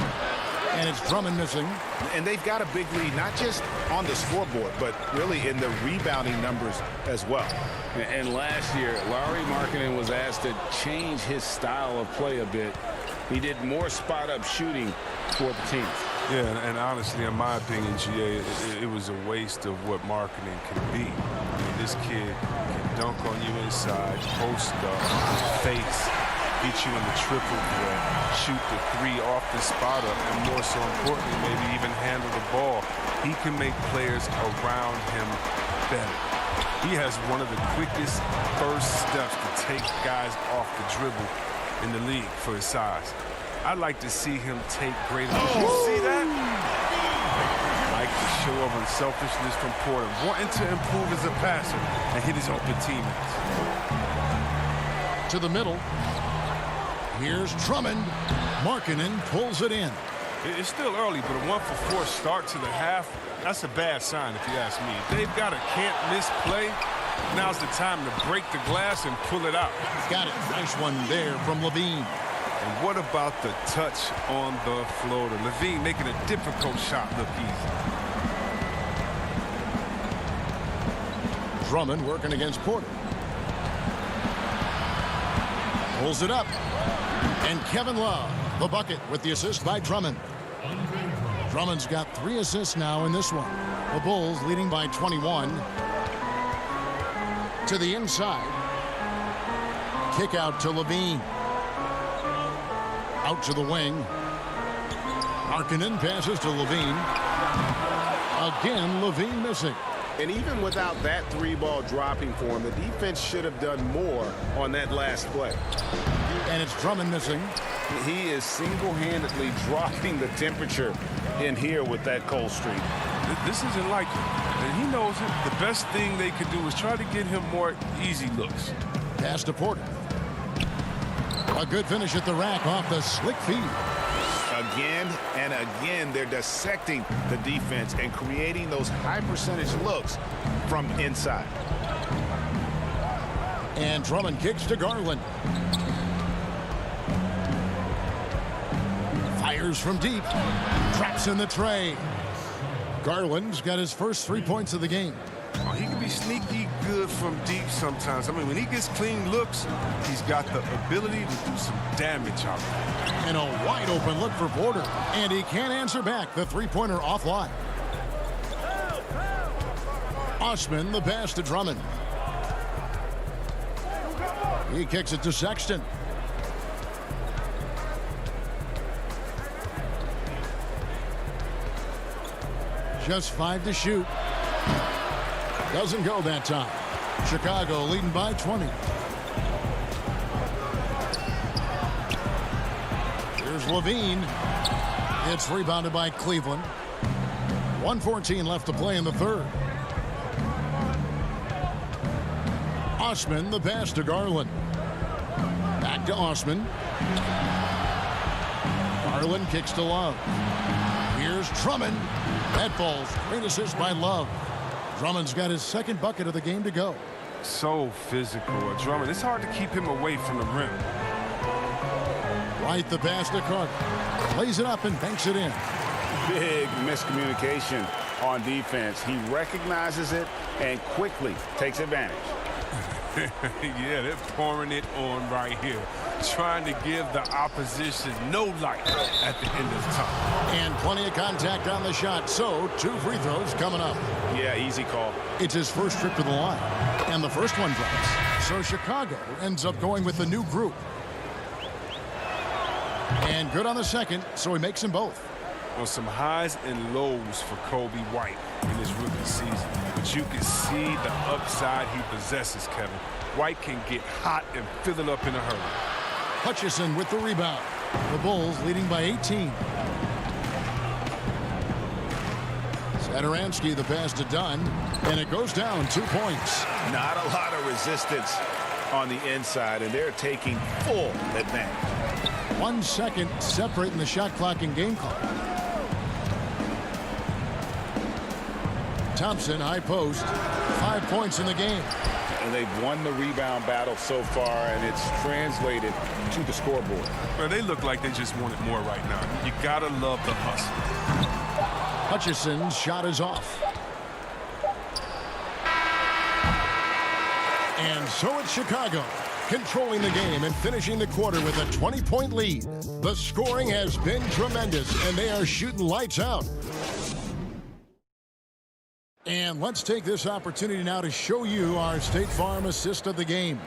And it's Drummond missing. And they've got a big lead, not just on the scoreboard, but really in the rebounding numbers as well. And last year, Lauri Markkanen was asked to change his style of play a bit. He did more spot-up shooting for the team. Yeah, and honestly, in my opinion, GA, it was a waste of what Markkanen can be. I mean, this kid can dunk on you inside, post up, face, beat you in the triple threat, shoot the three off the spot up, and more so importantly, maybe even handle the ball. He can make players around him better. He has one of the quickest first steps to take guys off the dribble in the league for his size. I'd like to see him take greater. You see that? Like to show of unselfishness from Porter, wanting to improve as a passer and hit his open teammates. To the middle. Here's Drummond. Markkanen pulls it in. It's still early, but a 1-for-4 start to the half, that's a bad sign if you ask me. If they've got a can't-miss play, now's the time to break the glass and pull it out. Got it. Nice one there from Levine. And what about the touch on the floater? Levine making a difficult shot look easy. Drummond working against Porter. Pulls it up. And Kevin Love, the bucket with the assist by Drummond. Drummond's got 3 assists now in this one. The Bulls leading by 21. To the inside. Kick out to Levine. Out to the wing. Markkanen passes to Levine. Again, Levine missing. And even without that 3-ball dropping for him, the defense should have done more on that last play. And it's Drummond missing. He is single-handedly dropping the temperature in here with that cold streak. This isn't like him, and he knows it. The best thing they could do is try to get him more easy looks. Pass to Porter. A good finish at the rack off the slick feed. Again and again, they're dissecting the defense and creating those high-percentage looks from inside. And Drummond kicks to Garland. Fires from deep. Traps in the tray. Garland's got his first 3 points of the game. Oh, he can be sneaky good from deep sometimes. I mean, when he gets clean looks, he's got the ability to do some damage out there. And a wide open look for Porter. And he can't answer back. The three-pointer offline. Osman, the pass to Drummond. He kicks it to Sexton. Just 5 to shoot. Doesn't go that time. Chicago leading by 20. Here's Levine. It's rebounded by Cleveland. 1:14 left to play in the third. Osman, the pass to Garland. Back to Osman. Garland kicks to Love. Here's Drummond. That ball's great assist by Love. Drummond's got his second bucket of the game to go. So physical. Drummond, it's hard to keep him away from the rim. Right, the pass to Carter. Plays it up and banks it in. Big miscommunication on defense. He recognizes it and quickly takes advantage. Yeah, they're pouring it on right here. Trying to give the opposition no light at the end of the time. And plenty of contact on the shot. So 2 free throws coming up. Yeah, easy call. It's his first trip to the line. And the first one drops. So Chicago ends up going with the new group. And good on the second, so he makes them both. On some highs and lows for Kobe White in his rookie season. But you can see the upside he possesses, Kevin. White can get hot and fill it up in a hurry. Hutchison with the rebound. The Bulls leading by 18. Satoransky the pass to Dunn. And it goes down 2 points. Not a lot of resistance on the inside, and they're taking full advantage. 1 second separating the shot clock and game clock. Thompson, high post. 5 points in the game. And they've won the rebound battle so far, and it's translated to the scoreboard. Well, they look like they just want it more right now. You gotta love the hustle. Hutchison's shot is off. And so it's Chicago, controlling the game and finishing the quarter with a 20-point lead. The scoring has been tremendous, and they are shooting lights out. And let's take this opportunity now to show you our State Farm assist of the game.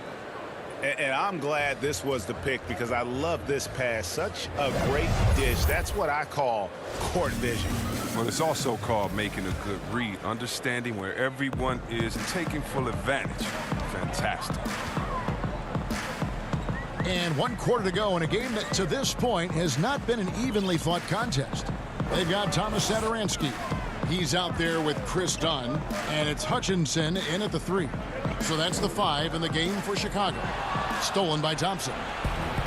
And I'm glad this was the pick because I love this pass. Such a great dish. That's what I call court vision. Well, it's also called making a good read, understanding where everyone is and taking full advantage. Fantastic. And 1 quarter to go in a game that to this point has not been an evenly fought contest. They've got Thomas Satoransky. He's out there with Chris Dunn, and it's Hutchinson in at the 3. So that's the 5 in the game for Chicago. Stolen by Thompson.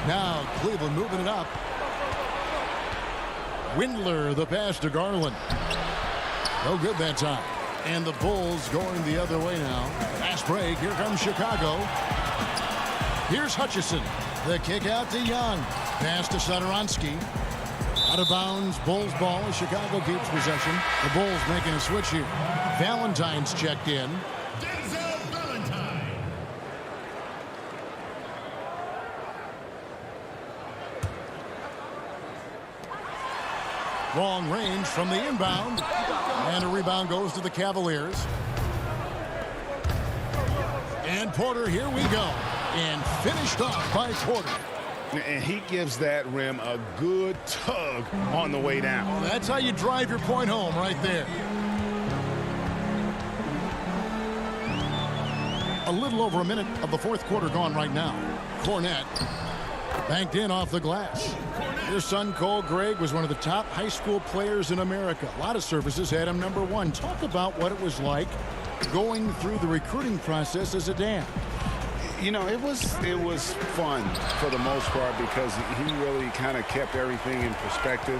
Now Cleveland moving it up. Windler, the pass to Garland. No good that time. And the Bulls going the other way now. Fast break. Here comes Chicago. Here's Hutchison. The kick out to Young. Pass to Satoransky. Out of bounds, Bulls ball as Chicago keeps possession. The Bulls making a switch here. Valentine's checked in. Long range from the inbound. And a rebound goes to the Cavaliers. And Porter, here we go. And finished off by Porter. And he gives that rim a good tug on the way down. Well, that's how you drive your point home right there. A little over a minute of the 4th quarter gone right now. Cornette banked in off the glass. Your son, Cole Gregg, was one of the top high school players in America. A lot of services had him number 1. Talk about what it was like going through the recruiting process as a dad. You know, it was fun for the most part because he really kind of kept everything in perspective.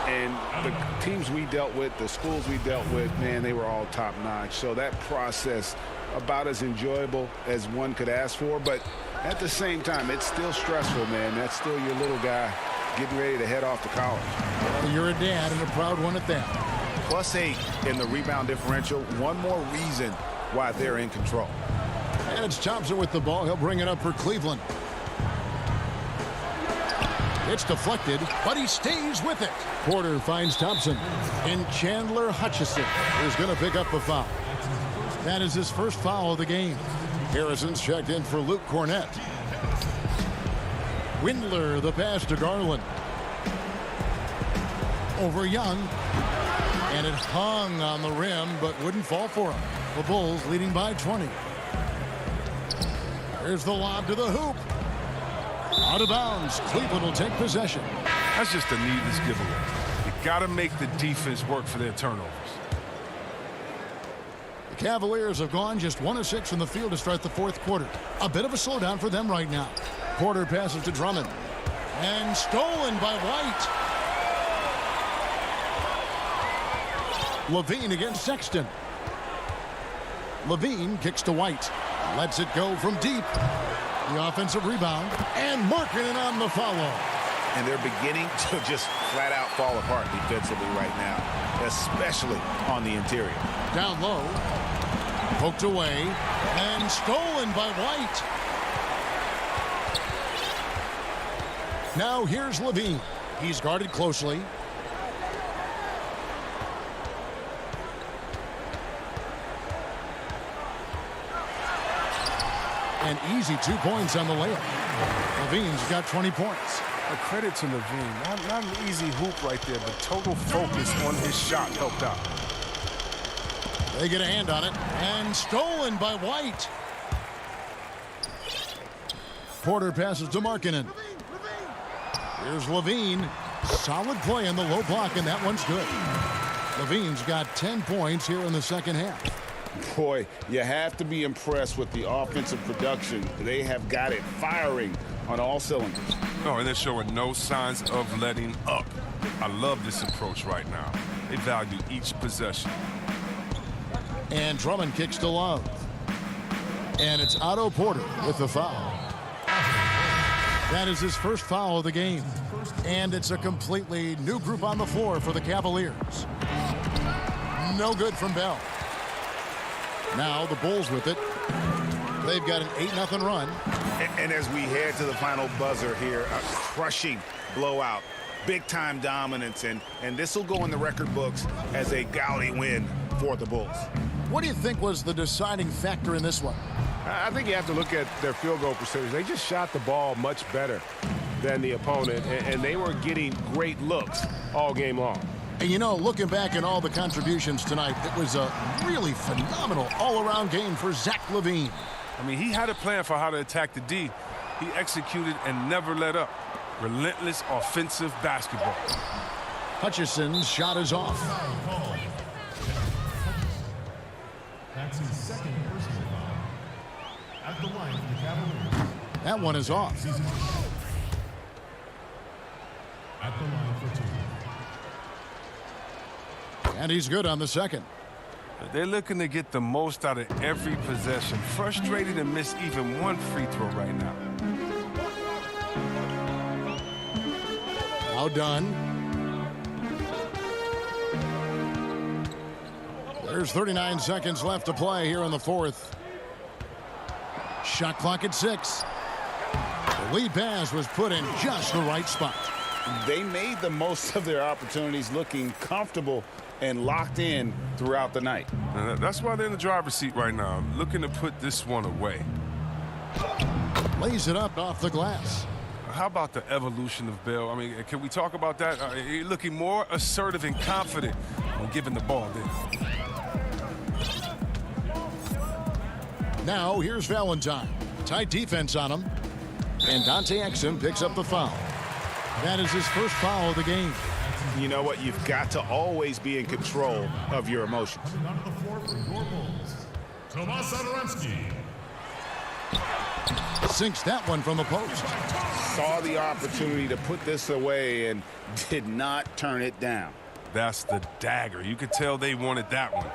And the teams we dealt with, the schools we dealt with, man, they were all top-notch. So that process, about as enjoyable as one could ask for. But at the same time, it's still stressful, man. That's still your little guy getting ready to head off to college. Well, you're a dad and a proud one at that. +8 in the rebound differential. One more reason why they're in control. And it's Thompson with the ball. He'll bring it up for Cleveland. It's deflected, but he stays with it. Porter finds Thompson. And Chandler Hutchison is going to pick up the foul. That is his first foul of the game. Harrison's checked in for Luke Cornette. Windler, the pass to Garland. Over Young. And it hung on the rim, but wouldn't fall for him. The Bulls leading by 20. Here's the lob to the hoop. Out of bounds. Cleveland will take possession. That's just a needless giveaway. You got to make the defense work for their turnovers. The Cavaliers have gone just 1 of 6 from the field to start the 4th quarter. A bit of a slowdown for them right now. Porter passes to Drummond. And stolen by White. Levine against Sexton. Levine kicks to White. Lets it go from deep. The offensive rebound. And Markkanen on the follow. And they're beginning to just flat out fall apart defensively right now, especially on the interior. Down low. Poked away. And stolen by White. Now here's Levine. He's guarded closely. An easy 2 points on the layup. Levine's got 20 points. A credit to Levine. Not an easy hoop right there, but total focus on his shot helped out. They get a hand on it. And stolen by White. Porter passes to Markkanen. Here's Levine. Solid play in the low block, and that one's good. Levine's got 10 points here in the second half. Boy, you have to be impressed with the offensive production. They have got it firing on all cylinders. Oh, and they're showing no signs of letting up. I love this approach right now. They value each possession. And Drummond kicks to Love. And it's Otto Porter with the foul. That is his first foul of the game. And it's a completely new group on the floor for the Cavaliers. No good from Bell. Now the Bulls with it. They've got an 8-0 run. And as we head to the final buzzer here, a crushing blowout. Big-time dominance, and this will go in the record books as a gaudy win for the Bulls. What do you think was the deciding factor in this one? I think you have to look at their field goal percentage. They just shot the ball much better than the opponent, and they were getting great looks all game long. And you know, looking back at all the contributions tonight, it was a really phenomenal all-around game for Zach LaVine. I mean, he had a plan for how to attack the D. He executed and never let up. Relentless offensive basketball. Hutchison's shot is off. That's his second personal foul. At the line for the Cavaliers. That one is off. At the line for 2. And he's good on the second. They're looking to get the most out of every possession. Frustrated to miss even one free throw right now. Now done. There's 39 seconds left to play here in the fourth. Shot clock at 6. The lead pass was put in just the right spot. They made the most of their opportunities, looking comfortable and locked in throughout the night. And that's why they're in the driver's seat right now, looking to put this one away. Lays it up off the glass. How about the evolution of Bell? I mean, can we talk about that? He's looking more assertive and confident when giving the ball there. Now, here's Valentine. Tight defense on him. And Dante Exum picks up the foul. That is his first foul of the game. You know what? You've got to always be in control of your emotions. Coming onto the floor for your Bulls, Tomas Satoransky. Sinks that one from the post. Saw the opportunity to put this away and did not turn it down. That's the dagger. You could tell they wanted that one.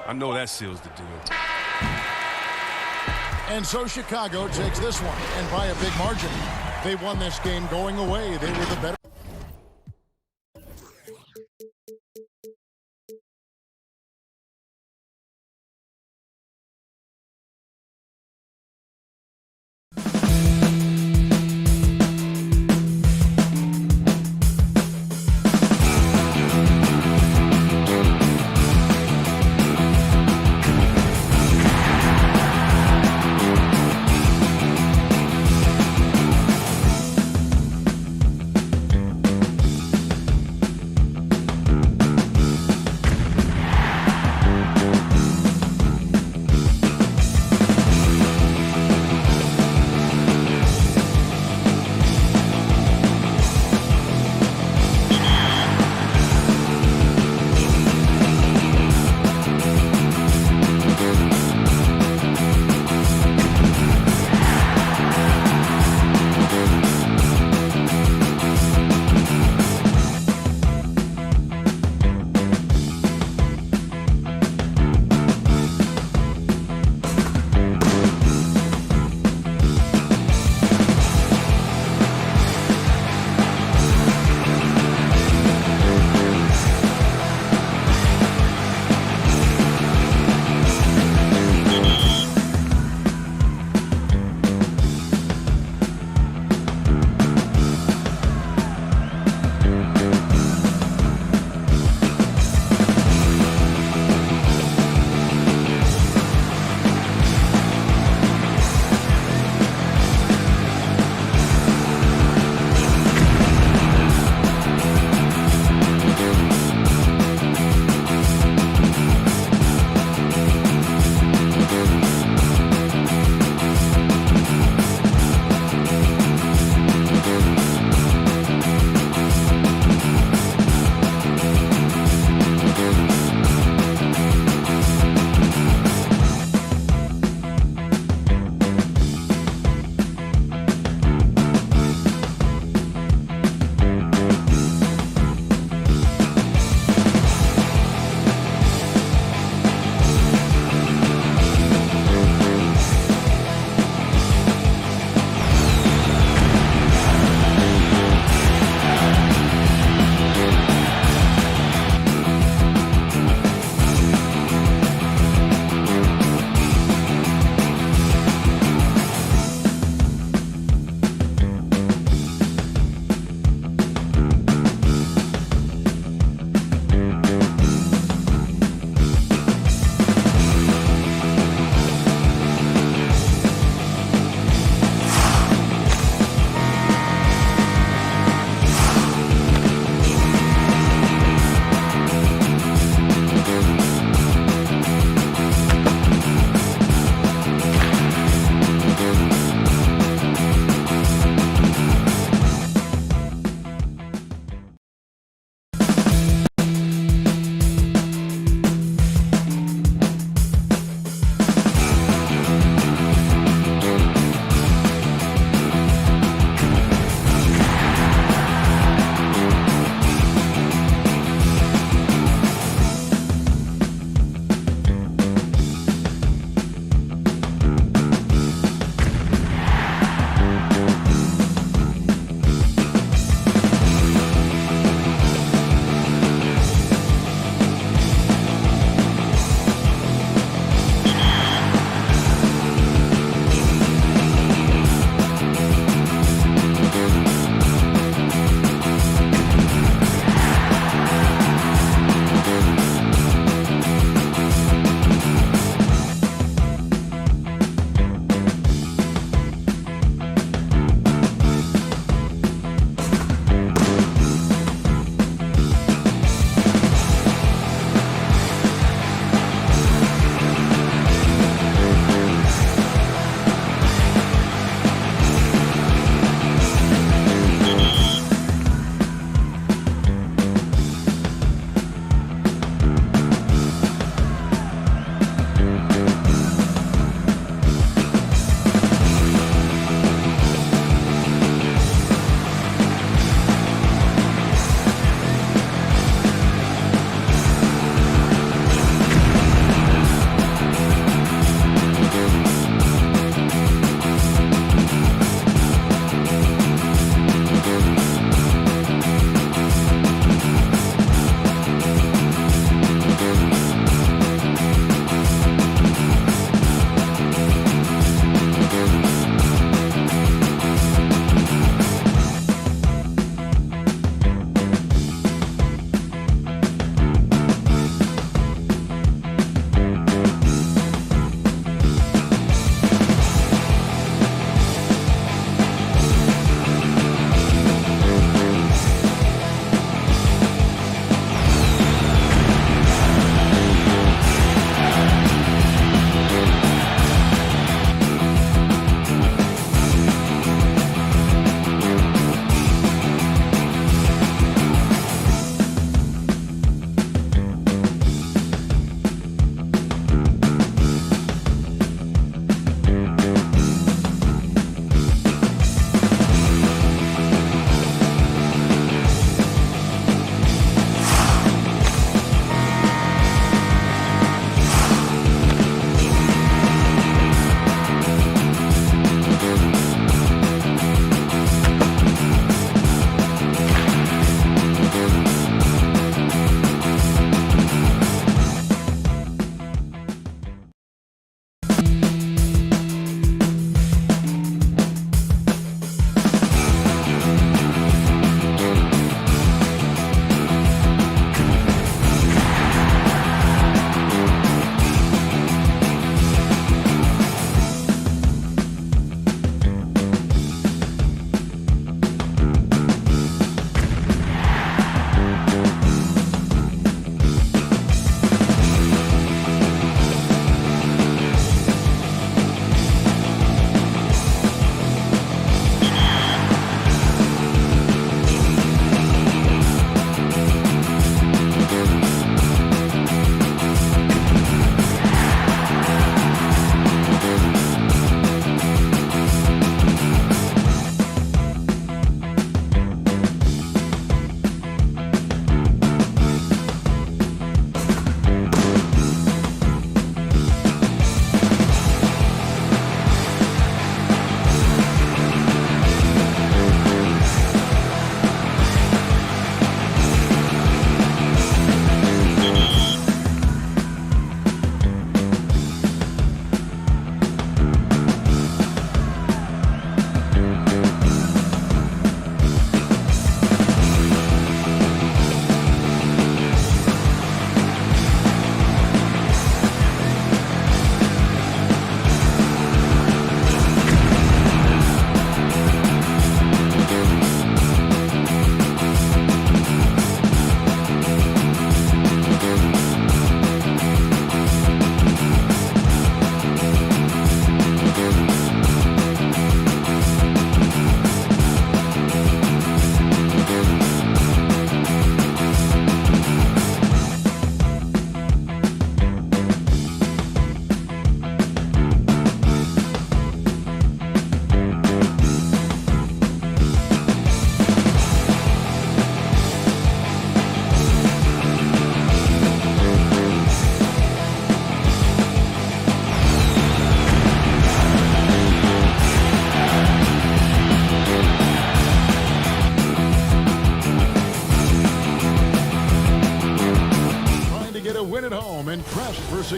I know that seals the deal. And so Chicago takes this one, and by a big margin. They won this game going away. They were the better.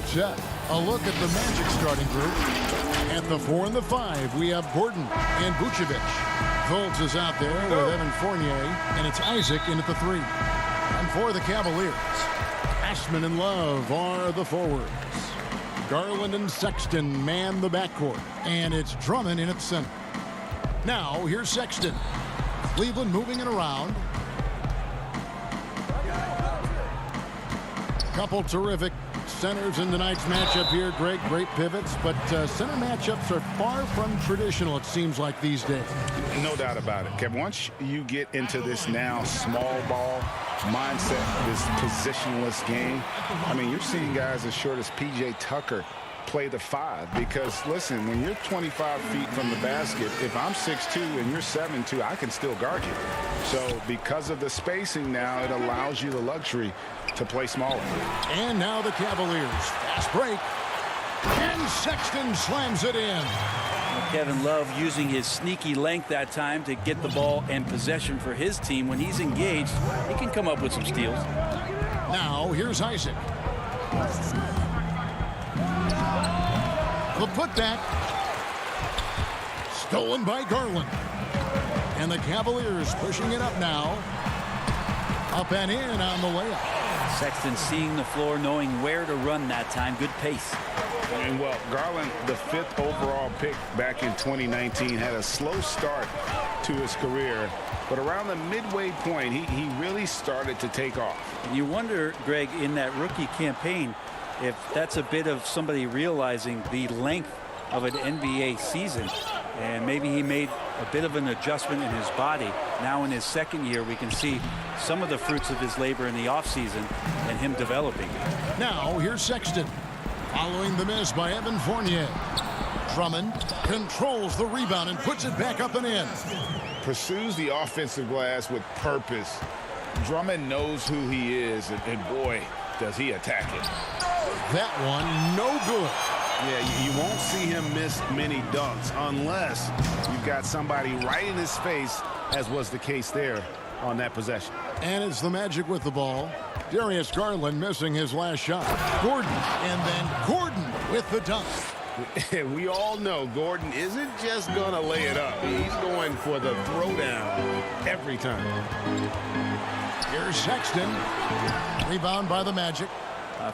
success. A look at the Magic starting group. At the 4 and the 5, we have Gordon and Vucevic. Fultz is out there with Evan Fournier, and it's Isaac in at the 3. And for the Cavaliers, Ashman and Love are the forwards. Garland and Sexton man the backcourt, and it's Drummond in at center. Now, here's Sexton. Cleveland moving it around. Couple terrific centers in tonight's matchup here. Greg, great pivots, but center matchups are far from traditional, it seems like, these days. No doubt about it, Kevin. Once you get into this now small ball mindset, this positionless game, I mean, you're seeing guys as short as P.J. Tucker play the 5, because listen, when you're 25 feet from the basket, if I'm 6'2" and you're 7'2", I can still guard you. So because of the spacing now, it allows you the luxury to play smaller. And now the Cavaliers. Fast break. And Sexton slams it in. Kevin Love using his sneaky length that time to get the ball and possession for his team. When he's engaged, he can come up with some steals. Now here's Isaac. The putback. Stolen by Garland. And the Cavaliers pushing it up now. Up and in on the layup. Sexton seeing the floor, knowing where to run that time. Good pace. And well, Garland, the 5th overall pick back in 2019, had a slow start to his career, but around the midway point, he really started to take off. And you wonder, Greg, in that rookie campaign, if that's a bit of somebody realizing the length of an NBA season, and maybe he made a bit of an adjustment in his body. Now in his second year, we can see some of the fruits of his labor in the offseason and him developing. Now here's Sexton. Following the miss by Evan Fournier. Drummond controls the rebound and puts it back up and in. Pursues the offensive glass with purpose. Drummond knows who he is, and boy, does he attack it. That one, no good. Yeah, you won't see him miss many dunks unless you've got somebody right in his face, as was the case there on that possession. And it's the Magic with the ball. Darius Garland missing his last shot. Gordon, and then Gordon with the dunk. We all know Gordon isn't just going to lay it up. He's going for the throwdown every time. Here's Sexton. Rebound by the Magic.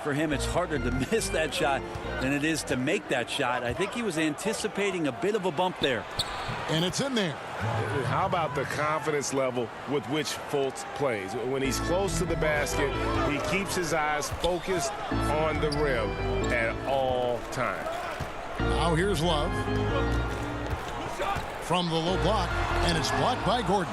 For him, it's harder to miss that shot than it is to make that shot. I think he was anticipating a bit of a bump there. And it's in there. How about the confidence level with which Fultz plays? When he's close to the basket, he keeps his eyes focused on the rim at all times. Now here's Love. From the low block, and it's blocked by Gordon.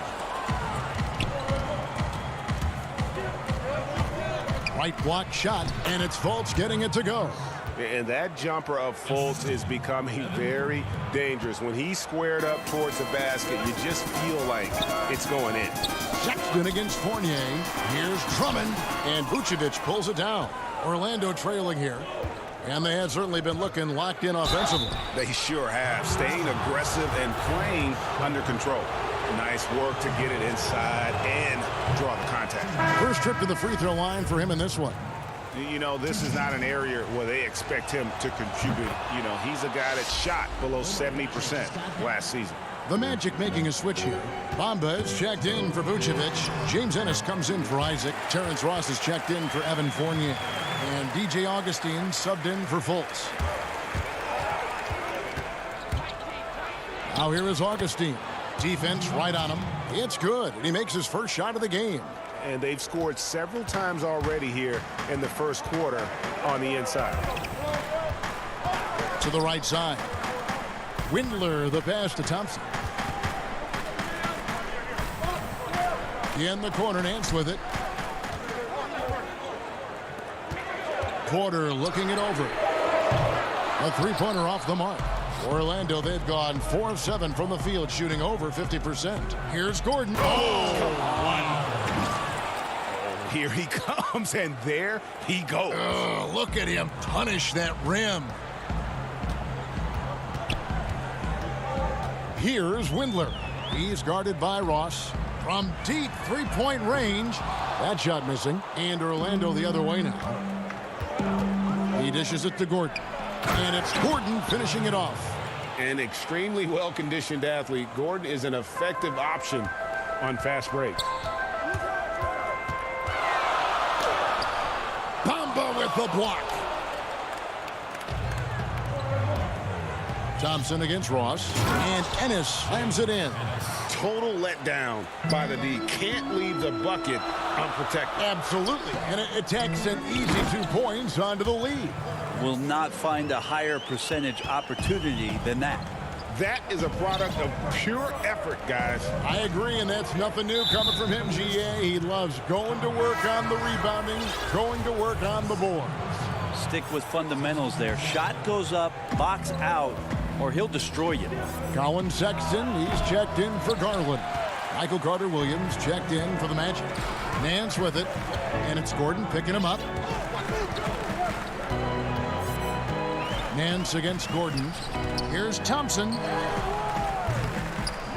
Right block shot, and it's Fultz getting it to go. And that jumper of Fultz is becoming very dangerous. When he's squared up towards the basket, you just feel like it's going in. Sexton against Fournier. Here's Drummond, and Vucevic pulls it down. Orlando trailing here. And they have certainly been looking locked in offensively. They sure have, staying aggressive and playing under control. Nice work to get it inside and draw the contact. First trip to the free throw line for him in this one. You know, this is not an area where they expect him to contribute. You know, he's a guy that shot below 70% last season. The Magic making a switch here. Bamba is checked in for Vucevic. James Ennis comes in for Isaac. Terrence Ross is checked in for Evan Fournier. And DJ Augustine subbed in for Fultz. Now here is Augustine. Defense right on him. It's good. And he makes his first shot of the game. And they've scored several times already here in the first quarter on the inside. To the right side. Windler, the pass to Thompson. In the corner, Nance with it. Porter looking it over. A three-pointer off the mark. Orlando, they've gone 4 of 7 from the field, shooting over 50%. Here's Gordon. Here he comes, and there he goes. Look at him punish that rim. Here's Windler. He's guarded by Ross. From deep three-point range. That shot missing. And Orlando the other way now. He dishes it to Gordon. And it's Gordon finishing it off. An extremely well-conditioned athlete. Gordon is an effective option on fast breaks. Bamba with the block. Thompson against Ross. And Ennis slams it in. Total letdown by the D. Can't leave the bucket unprotected. Absolutely. And it takes an easy 2 points onto the lead. Will not find a higher percentage opportunity than that. That is a product of pure effort, guys. I agree, and that's nothing new coming from him, GA. He loves going to work on the rebounding, going to work on the boards. Stick with fundamentals there. Shot goes up, box out, or he'll destroy you. Colin Sexton, he's checked in for Garland. Michael Carter-Williams checked in for the Magic. Nance with it, and it's Gordon picking him up. Nance against Gordon. Here's Thompson.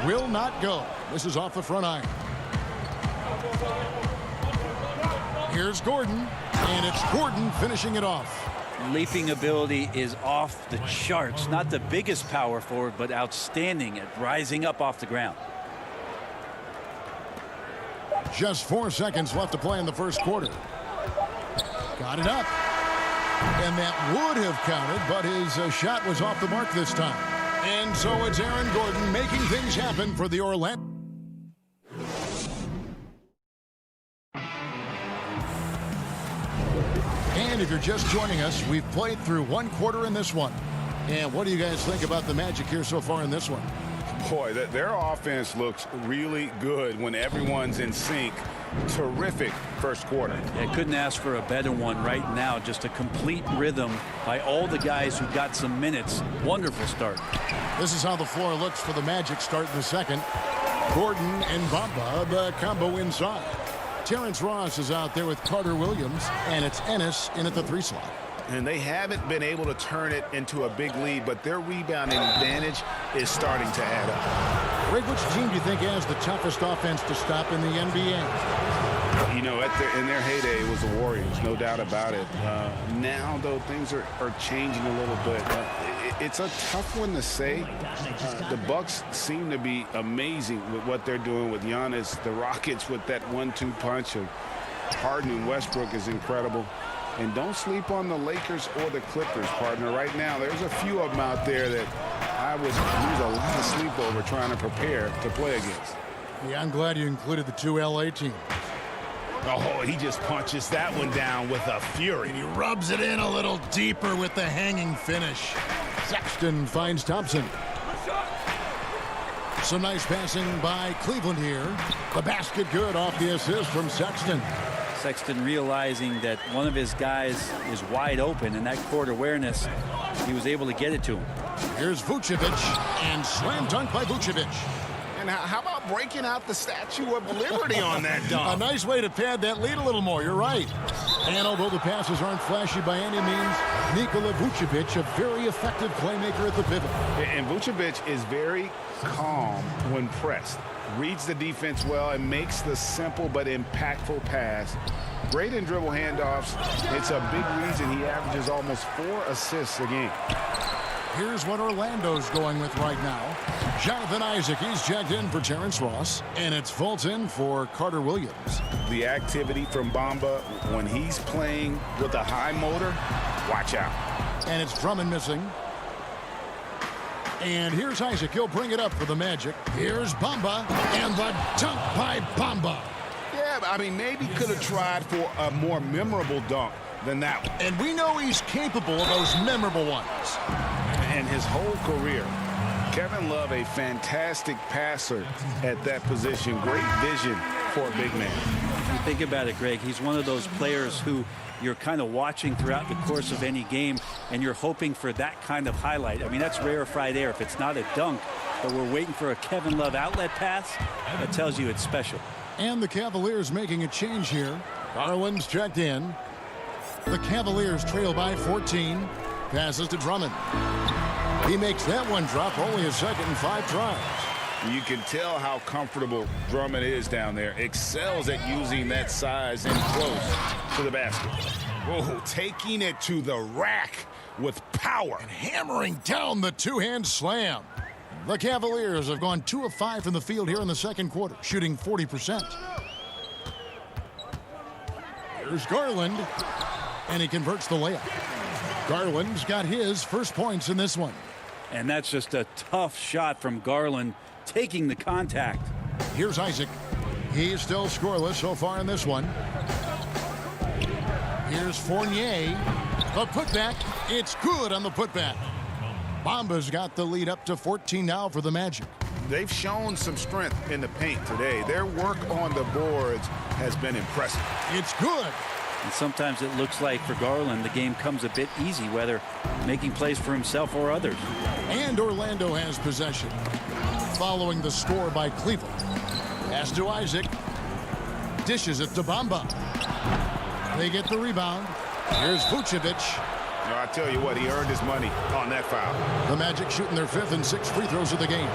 Will not go. This is off the front iron. Here's Gordon, and it's Gordon finishing it off. Leaping ability is off the charts. Not the biggest power forward, but outstanding at rising up off the ground. Just 4 seconds left to play in the first quarter. Got it up. And that would have counted, but his shot was off the mark this time. And so it's Aaron Gordon making things happen for the Orlando. And if you're just joining us, we've played through 1 quarter in this one. And what do you guys think about the Magic here so far in this one? Boy, their offense looks really good when everyone's in sync. Terrific first quarter. Yeah, couldn't ask for a better one right now. Just a complete rhythm by all the guys who got some minutes. Wonderful start. This is how the floor looks for the Magic start in the second. Gordon and Bamba, the combo inside. Terrence Ross is out there with Carter-Williams, and it's Ennis in at the 3 slot. And they haven't been able to turn it into a big lead, but their rebounding advantage is starting to add up. Greg, which team do you think has the toughest offense to stop in the NBA? You know, in their heyday, it was the Warriors, no doubt about it. Now, though, things are changing a little bit. It's a tough one to say. The Bucks seem to be amazing with what they're doing with Giannis. The Rockets with that 1-2 punch of Harden and Westbrook is incredible. And don't sleep on the Lakers or the Clippers, partner. Right now, there's a few of them out there that I would use a lot of sleep over trying to prepare to play against. Yeah, I'm glad you included the 2 LA teams. Oh, he just punches that one down with a fury. And he rubs it in a little deeper with the hanging finish. Sexton finds Thompson. Some nice passing by Cleveland here. The basket good off the assist from Sexton. Sexton realizing that one of his guys is wide open, and that court awareness, he was able to get it to him. Here's Vucevic, and slam dunk by Vucevic. And how about breaking out the Statue of Liberty on that dunk? A nice way to pad that lead a little more. You're right. And although the passes aren't flashy by any means, Nikola Vucevic, a very effective playmaker at the pivot. And Vucevic is very calm when pressed. Reads the defense well and makes the simple but impactful pass. Great in dribble handoffs. It's a big reason he averages almost 4 assists a game. Here's what Orlando's going with right now. Jonathan Isaac, he's checked in for Terrence Ross, and it's Fulton for Carter-Williams. The activity from Bamba when he's playing with a high motor, watch out. And it's Drummond missing. And here's Isaac. He'll bring it up for the Magic. Here's Bamba, and the dunk by Bamba. Yeah, I mean, maybe could have tried for a more memorable dunk than that one. And we know he's capable of those memorable ones. And his whole career, Kevin Love, a fantastic passer at that position. Great vision for a big man. You think about it, Greg, he's one of those players who you're kind of watching throughout the course of any game, and you're hoping for that kind of highlight. I mean, that's rarefied air. If it's not a dunk, but we're waiting for a Kevin Love outlet pass, that tells you it's special. And the Cavaliers making a change here. Garland's checked in. The Cavaliers trail by 14. Passes to Drummond. He makes that one drop, only a second and 5 tries. You can tell how comfortable Drummond is down there. Excels at using that size and close to the basket. Oh, taking it to the rack with power. And hammering down the two-hand slam. The Cavaliers have gone 2 of 5 from the field here in the second quarter, shooting 40%. Here's Garland, and he converts the layup. Garland's got his first points in this one. And that's just a tough shot from Garland, taking the contact. Here's Isaac. He's still scoreless so far in this one. Here's Fournier. The putback. It's good on the putback. Bamba's got the lead up to 14 now for the Magic. They've shown some strength in the paint today. Their work on the boards has been impressive. It's good. And sometimes it looks like for Garland, the game comes a bit easy, whether making plays for himself or others. And Orlando has possession. Following the score by Cleveland. Pass to Isaac. Dishes it to Bamba. They get the rebound. Here's Vucevic. I tell you what, he earned his money on that foul. The Magic shooting their 5th and 6th free throws of the game.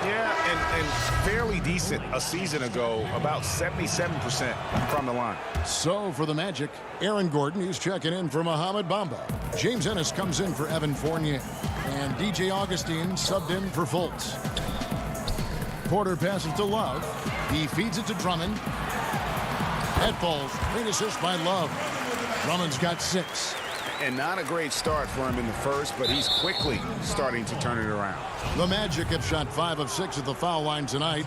Yeah, and fairly decent a season ago, about 77% from the line. So for the Magic, Aaron Gordon, he's checking in for Mohamed Bamba. James Ennis comes in for Evan Fournier. And DJ Augustine subbed in for Fultz. Porter passes to Love. He feeds it to Drummond. That falls. Great assist by Love. Drummond's got 6. And not a great start for him in the first, but he's quickly starting to turn it around. The Magic have shot 5 of 6 at the foul line tonight.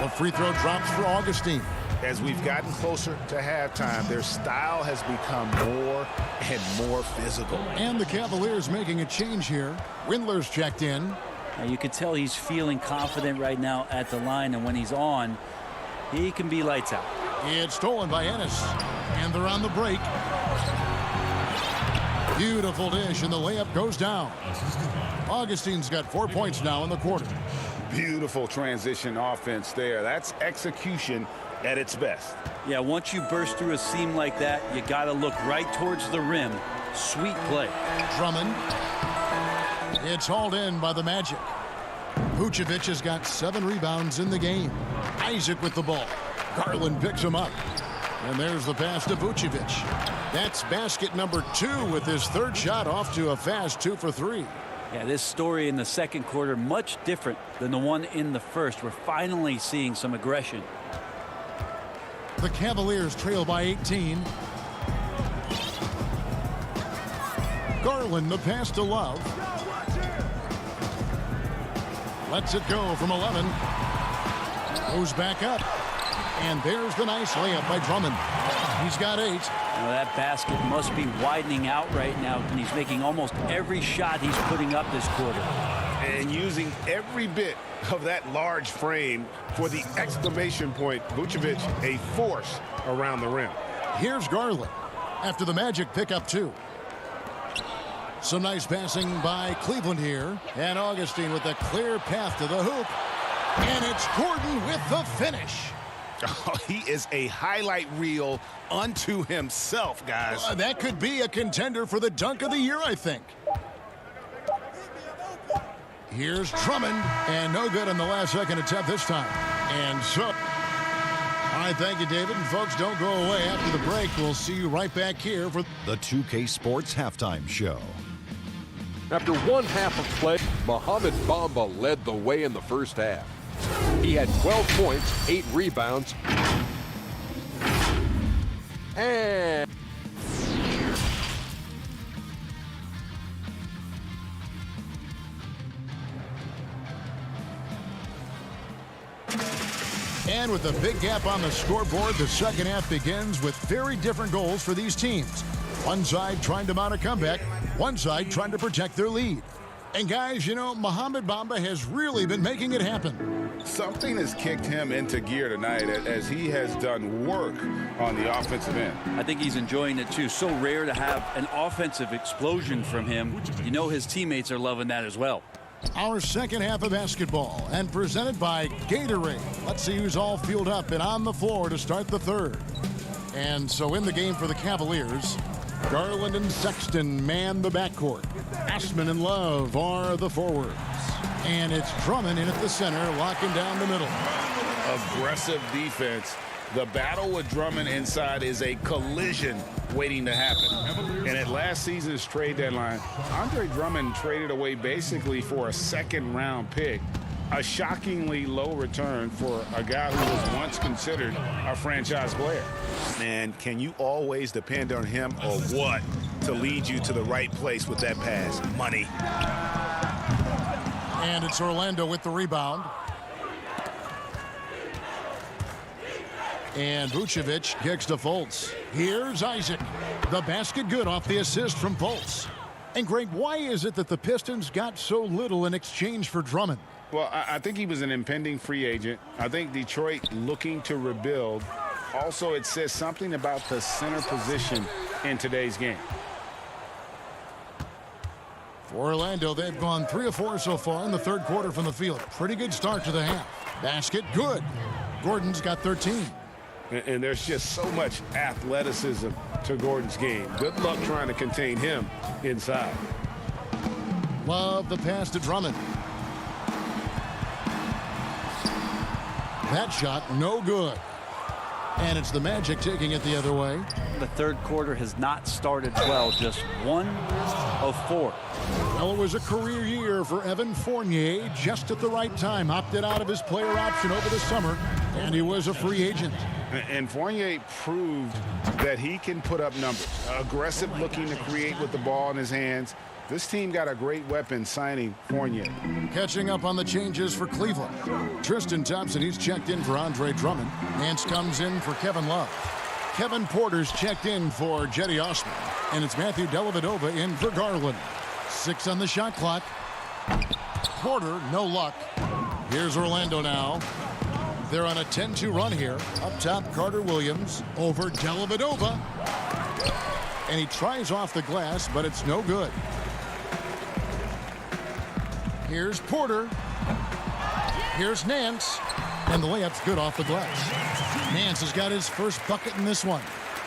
The free throw drops for Augustine. As we've gotten closer to halftime, their style has become more and more physical. And the Cavaliers making a change here. Windler's checked in. Now you can tell he's feeling confident right now at the line, and when he's on, he can be lights out. It's stolen by Ennis. And they're on the break. Beautiful dish, and the layup goes down. Augustine's got 4 points now in the quarter. Beautiful transition offense there. That's execution at its best. Yeah, once you burst through a seam like that, you got to look right towards the rim. Sweet play. Drummond. It's hauled in by the Magic. Vucevic has got 7 rebounds in the game. Isaac with the ball. Garland picks him up. And there's the pass to Vucevic. That's basket number 2 with his 3rd shot off to a fast 2 for 3. Yeah, this story in the second quarter much different than the one in the first. We're finally seeing some aggression. The Cavaliers trail by 18. Garland the pass to Love. Lets it go from 11. Goes back up. And there's the nice layup by Drummond. He's got 8. Now that basket must be widening out right now, and he's making almost every shot he's putting up this quarter. And using every bit of that large frame for the exclamation point. Vucevic, a force around the rim. Here's Garland after the Magic pick up 2. Some nice passing by Cleveland here. And Augustine with a clear path to the hoop. And it's Gordon with the finish. Oh, he is a highlight reel unto himself, guys. That could be a contender for the dunk of the year, I think. Here's Drummond, and no good on the last second attempt this time. And so, all right, thank you, David. And folks, don't go away after the break. We'll see you right back here for the 2K Sports Halftime Show. After one half of play, Mohamed Bamba led the way in the first half. He had 12 points, 8 rebounds, and with a big gap on the scoreboard, the second half begins with very different goals for these teams. One side trying to mount a comeback, one side trying to protect their lead. And guys, you know, Mohamed Bamba has really been making it happen. Something has kicked him into gear tonight as he has done work on the offensive end. I think he's enjoying it too. So rare to have an offensive explosion from him. You know his teammates are loving that as well. Our second half of basketball, and presented by Gatorade. Let's see who's all fueled up and on the floor to start the third. And so in the game for the Cavaliers, Garland and Sexton man the backcourt. Ashman and Love are the forwards. And it's Drummond in at the center, locking down the middle. Aggressive defense The battle with Drummond inside is a collision waiting to happen. And at last season's trade deadline, Andre Drummond traded away basically for a second-round pick, a shockingly low return for a guy who was once considered a franchise player. Man, can you always depend on him or what to lead you to the right place with that pass? Money. And it's Orlando with the rebound. And Vucevic kicks to Fultz. Here's Isaac. The basket good off the assist from Fultz. And Greg, why is it that the Pistons got so little in exchange for Drummond? Well, I think he was an impending free agent. I think Detroit looking to rebuild. Also, it says something about the center position in today's game. For Orlando, they've gone 3 of 4 so far in the third quarter from the field. Pretty good start to the half. Basket good. Gordon's got 13. And there's just so much athleticism to Gordon's game. Good luck trying to contain him inside. Love the pass to Drummond. That shot, no good. And it's the Magic taking it the other way. The third quarter has not started well, just 1 of 4. Well, it was a career year for Evan Fournier, just at the right time. Opted out of his player option over the summer, and he was a free agent. And Fournier proved that he can put up numbers. Aggressive looking to create with the ball in his hands. This team got a great weapon signing Fournier. Catching up on the changes for Cleveland. Tristan Thompson, he's checked in for Andre Drummond. Nance comes in for Kevin Love. Kevin Porter's checked in for Jetty Osman. And it's Matthew Dellavedova in for Garland. 6 on the shot clock. Porter, no luck. Here's Orlando now. They're on a 10-2 run here. Up top, Carter Williams over Dellavedova. And he tries off the glass, but it's no good. Here's Porter. Here's Nance. And the layup's good off the glass. Nance has got his first bucket in this one.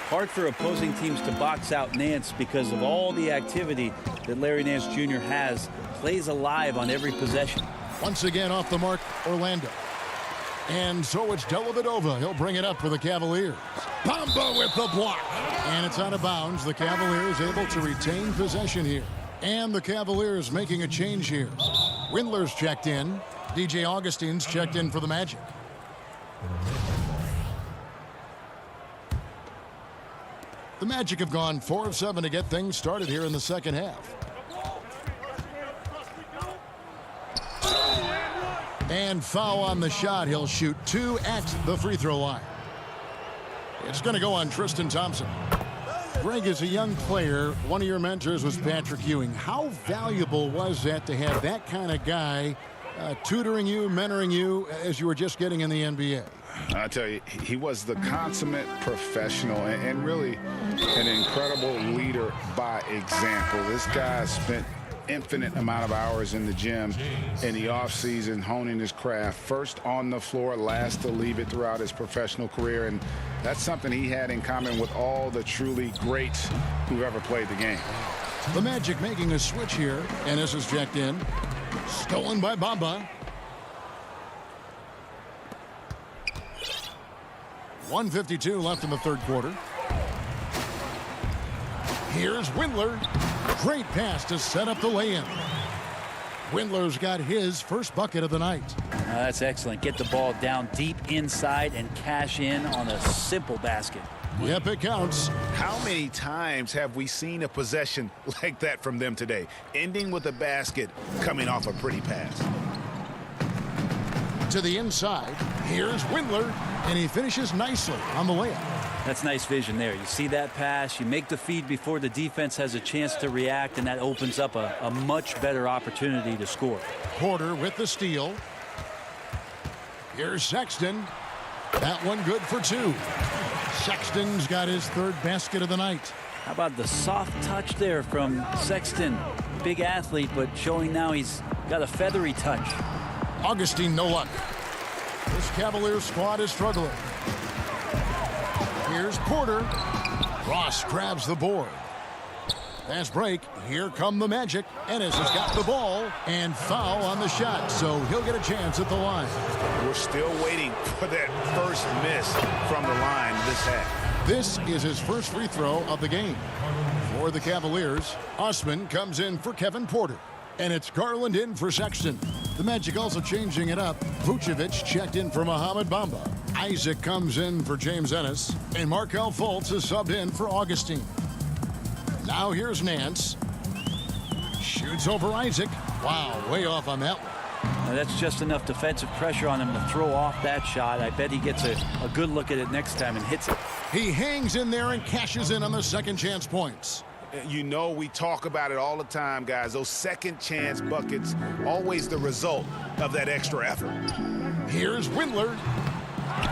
Hard for opposing teams to box out Nance because of all the activity that Larry Nance Jr. has. Plays alive on every possession. Once again off the mark, Orlando. And so it's Dellavedova. He'll bring it up for the Cavaliers. Bamba with the block. And it's out of bounds. The Cavaliers able to retain possession here. And the Cavaliers making a change here. Windler's checked in. DJ Augustine's checked in for the Magic. The Magic have gone 4 of 7 to get things started here in the second half. And foul on the shot. He'll shoot 2 at the free throw line. It's going to go on Tristan Thompson. Greg, as a young player, one of your mentors was Patrick Ewing. How valuable was that to have that kind of guy tutoring you, mentoring you as you were just getting in the NBA? I tell you, he was the consummate professional and really an incredible leader by example. This guy spent infinite amount of hours in the gym in the offseason honing his craft, first on the floor, last to leave it throughout his professional career, and that's something he had in common with all the truly greats who've ever played the game. The Magic making a switch here, and this is checked in. Stolen by Bamba. 1:52 left in the third quarter. Here's Windler. Great pass to set up the lay-in. Windler's got his first bucket of the night. That's excellent. Get the ball down deep inside and cash in on a simple basket. Yep, it counts. How many times have we seen a possession like that from them today? Ending with a basket, coming off a pretty pass. To the inside. Here's Windler, and he finishes nicely on the layup. That's nice vision there. You see that pass, you make the feed before the defense has a chance to react, and that opens up a much better opportunity to score. Porter with the steal. Here's Sexton. That one good for 2. Sexton's got his third basket of the night. How about the soft touch there from Sexton? Big athlete, but showing now he's got a feathery touch. Augustine, no luck. This Cavaliers squad is struggling. Here's Porter. Ross grabs the board. Fast break. Here come the Magic. Ennis has got the ball and foul on the shot, so he'll get a chance at the line. We're still waiting for that first miss from the line this half. This is his first free throw of the game. For the Cavaliers, Osman comes in for Kevin Porter. And it's Garland in for Sexton. The Magic also changing it up. Vucevic checked in for Mohamed Bamba. Isaac comes in for James Ennis. And Markelle Fultz is subbed in for Augustine. Now here's Nance. Shoots over Isaac. Wow, way off on that one. Now that's just enough defensive pressure on him to throw off that shot. I bet he gets a good look at it next time and hits it. He hangs in there and cashes in on the second chance points. You know, we talk about it all the time, guys. Those second chance buckets, always the result of that extra effort. Here's Windler.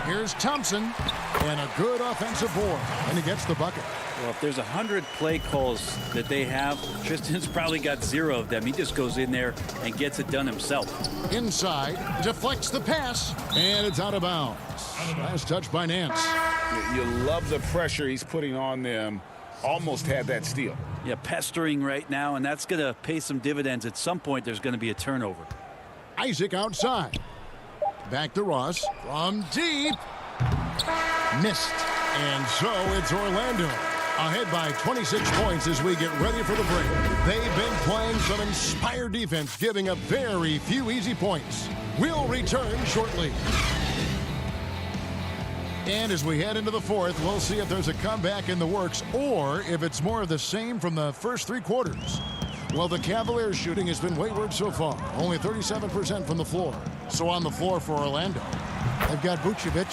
Here's Thompson. And a good offensive board. And he gets the bucket. Well, if there's 100 play calls that they have, Tristan's probably got 0 of them. He just goes in there and gets it done himself. Inside, deflects the pass, and it's out of bounds. Last touch by Nance. You love the pressure he's putting on them. Almost had that steal. Yeah, pestering right now, and that's going to pay some dividends. At some point, there's going to be a turnover. Isaac outside. Back to Ross from deep. Missed. And so it's Orlando ahead by 26 points as we get ready for the break. They've been playing some inspired defense, giving up very few easy points. We'll return shortly. And as we head into the fourth, we'll see if there's a comeback in the works or if it's more of the same from the first 3 quarters. Well, the Cavaliers shooting has been wayward so far, only 37% from the floor. So on the floor for Orlando, they've got Vucevic.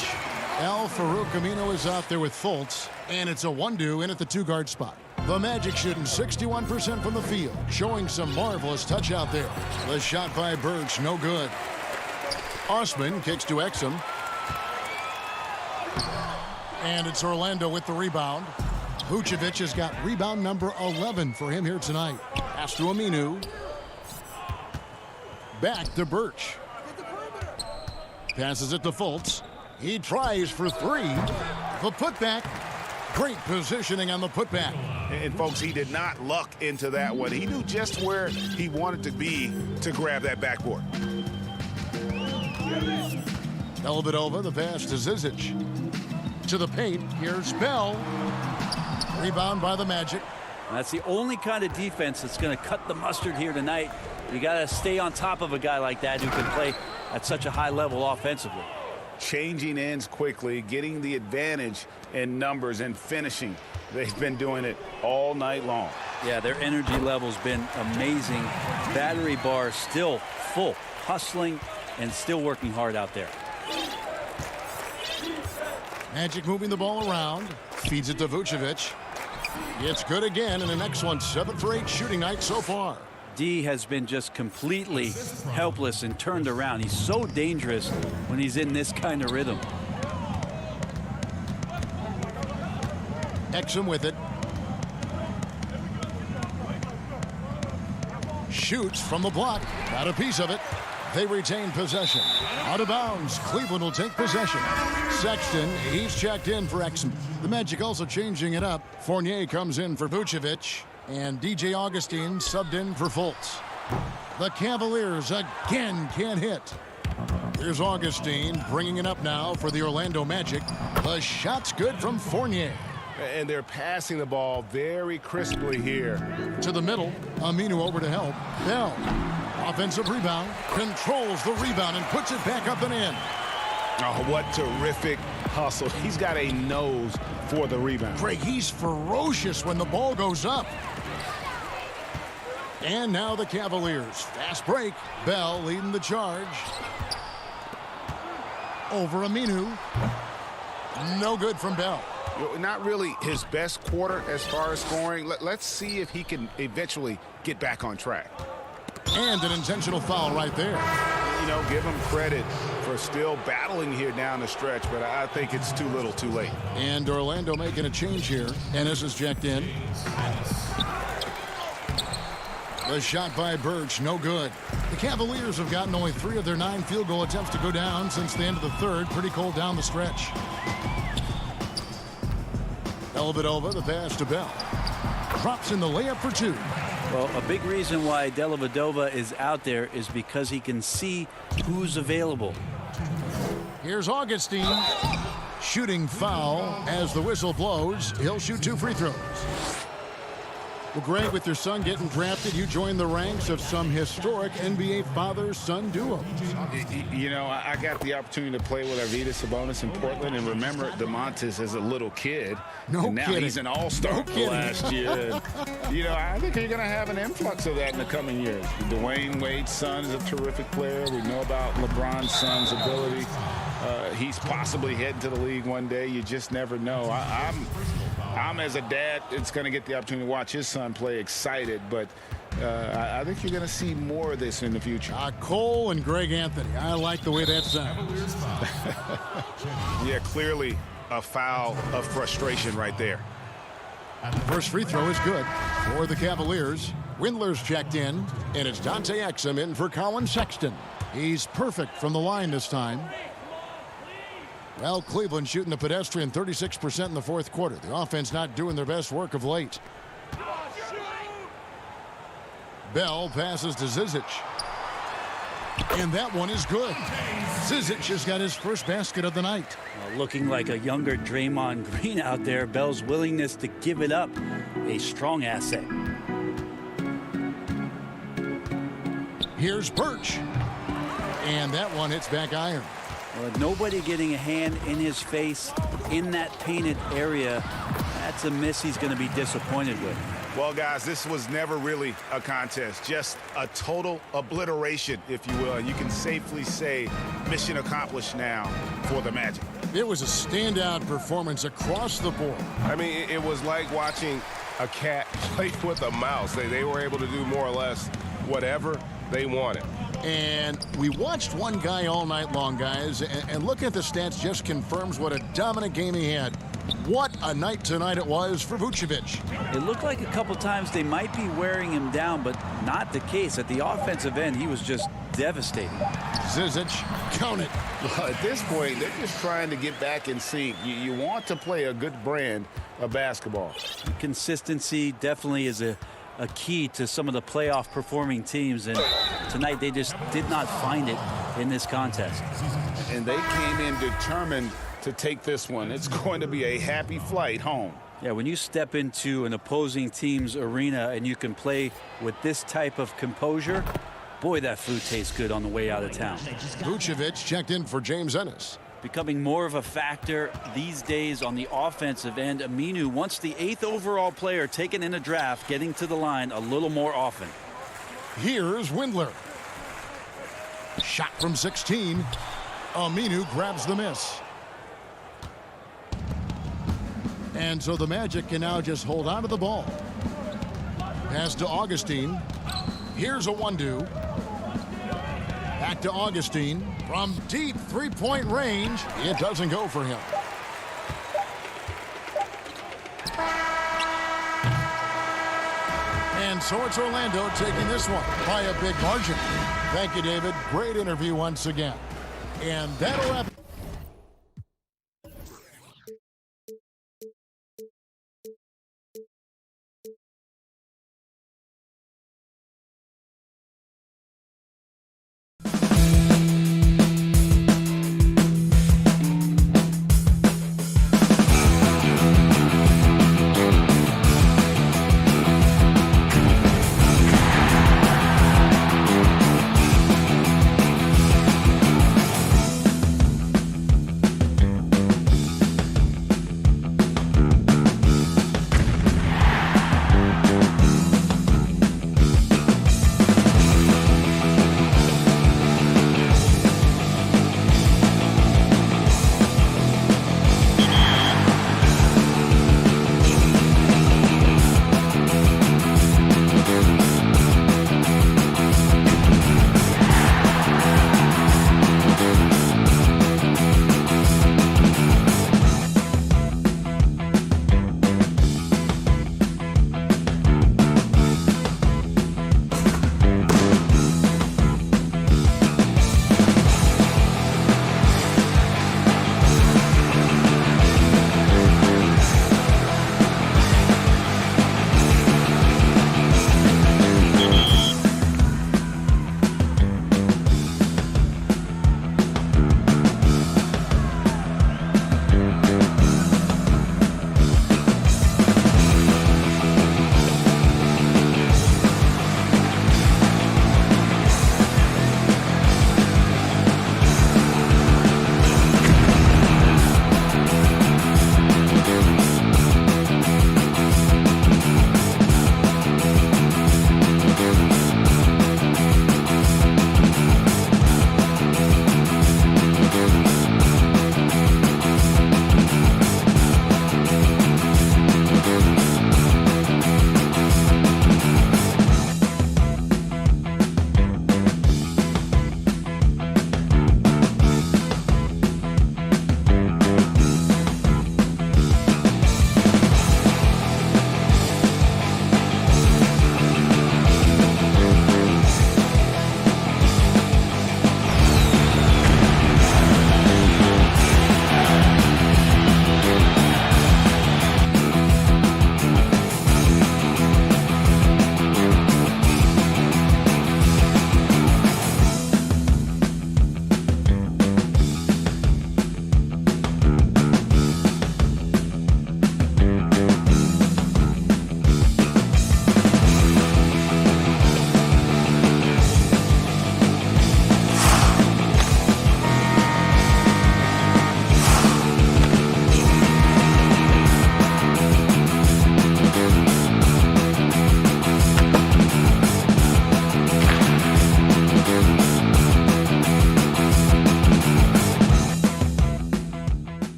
Al-Farouq Aminu is out there with Fultz, and it's a one-do in at the 2-guard spot. The Magic shooting 61% from the field, showing some marvelous touch out there. The shot by Birch, no good. Osman kicks to Exum. And it's Orlando with the rebound. Vucevic has got rebound number 11 for him here tonight. Pass to Aminu. Back to Birch. Passes it to Fultz. He tries for 3. The putback. Great positioning on the putback. And folks, he did not luck into that one. He knew just where he wanted to be to grab that backboard. Dellavedova, the pass to Zizic. To the paint, here's Bell. Rebound by the Magic. That's the only kind of defense that's going to cut the mustard here tonight. You got to stay on top of a guy like that who can play at such a high level offensively. Changing ends quickly, getting the advantage in numbers and finishing. They've been doing it all night long. Yeah, their energy level's been amazing. Battery bar still full, hustling and still working hard out there. Magic moving the ball around. Feeds it to Vucevic. It's good again, and the next one 7 for 8 shooting night so far. D has been just completely helpless and turned around. He's so dangerous when he's in this kind of rhythm. Exum with it. Shoots from the block. Got a piece of it. They retain possession. Out of bounds. Cleveland will take possession. Sexton, he's checked in for Exum. The Magic also changing it up. Fournier comes in for Vucevic. And DJ Augustine subbed in for Fultz. The Cavaliers again can't hit. Here's Augustine bringing it up now for the Orlando Magic. The shot's good from Fournier. And they're passing the ball very crisply here. To the middle. Aminu over to help. Bell. Offensive rebound. Controls the rebound and puts it back up and in. Oh, what terrific hustle. He's got a nose for the rebound. Craig, he's ferocious when the ball goes up. And now the Cavaliers. Fast break. Bell leading the charge. Over Aminu. No good from Bell. Not really his best quarter as far as scoring. Let's see if he can eventually get back on track. And an intentional foul right there. You know, give him credit for still battling here down the stretch, but I think it's too little too late. And Orlando making a change here. Ennis is checked in. The shot by Birch, no good. The Cavaliers have gotten only 3 of their 9 field goal attempts to go down since the end of the third. Pretty cold down the stretch. Dellavedova, the pass to Bell. drops in the layup for 2. Well, a big reason why Dellavedova is out there is because he can see who's available. Here's Augustine. Shooting foul as the whistle blows. He'll shoot 2 free throws. Well, Greg, with your son getting drafted, you joined the ranks of some historic NBA father-son duos. You know, I got the opportunity to play with Arvydas Sabonis in Portland, and remember DeMontis as a little kid. And now he's an all-star last year. And, you know, I think you're going to have an influx of that in the coming years. Dwayne Wade's son is a terrific player. We know about LeBron's son's ability. He's possibly heading to the league one day. You just never know. I'm as a dad, it's going to get the opportunity to watch his son play, excited, but I think you're going to see more of this in the future. Cole and Greg Anthony. I like the way that sounds. Yeah, clearly a foul of frustration right there. First free throw is good for the Cavaliers. Windler's checked in, and it's Dante Exum in for Colin Sexton. He's perfect from the line this time. Well, Cleveland shooting a pedestrian 36% in the fourth quarter. The offense not doing their best work of late. Bell passes to Zizic. And that one is good. Zizic has got his first basket of the night. Looking like a younger Draymond Green out there. Bell's willingness to give it up, a strong asset. Here's Birch. And that one hits back iron. Well, nobody getting a hand in his face in that painted area. That's a miss he's going to be disappointed with. Well, guys, this was never really a contest, just a total obliteration, if you will. And you can safely say mission accomplished now for the Magic. It was a standout performance across the board. I mean, it was like watching a cat play with a mouse. They were able to do more or less whatever they wanted. And we watched one guy all night long, guys, and looking at the stats just confirms what a dominant game he had. What a night tonight it was for Vucevic. It looked like a couple times they might be wearing him down, but not the case. At the offensive end, he was just devastating. Zizic, count it. Well, at this point, they're just trying to get back in sync. You want to play a good brand of basketball. Consistency definitely is a key to some of the playoff performing teams, and tonight they just did not find it in this contest. And they came in determined to take this one. It's going to be a happy flight home. Yeah, when you step into an opposing team's arena and you can play with this type of composure, boy, that food tastes good on the way out of town. Vucevic checked in for James Ennis. Becoming more of a factor these days on the offensive end. Aminu, once the 8th overall player taken in a draft, getting to the line a little more often. Here's Windler. Shot from 16. Aminu grabs the miss. And so the Magic can now just hold on to the ball. Pass to Augustine. Here's a 1-2. Back to Augustine. From deep three-point range, it doesn't go for him. And so it's Orlando taking this one by a big margin. Thank you, David. Great interview once again. And that'll wrap it.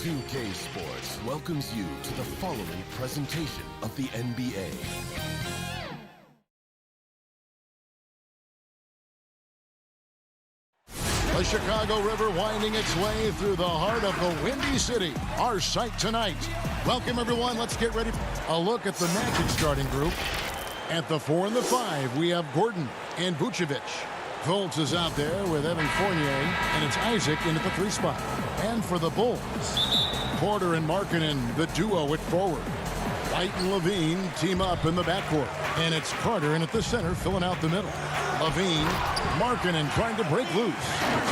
2K Sports welcomes you to the following presentation of the NBA. The Chicago River winding its way through the heart of the Windy City, our site tonight. Welcome, everyone. Let's get ready. A look at the Magic starting group. At the 4 and the 5, we have Gordon and Vucevic. Fultz is out there with Evan Fournier, and it's Isaac in at the 3 spot. And for the Bulls, Porter and Markkanen, the duo at forward. White and Levine team up in the backcourt. And it's Carter in at the center, filling out the middle. Levine, Markkanen trying to break loose.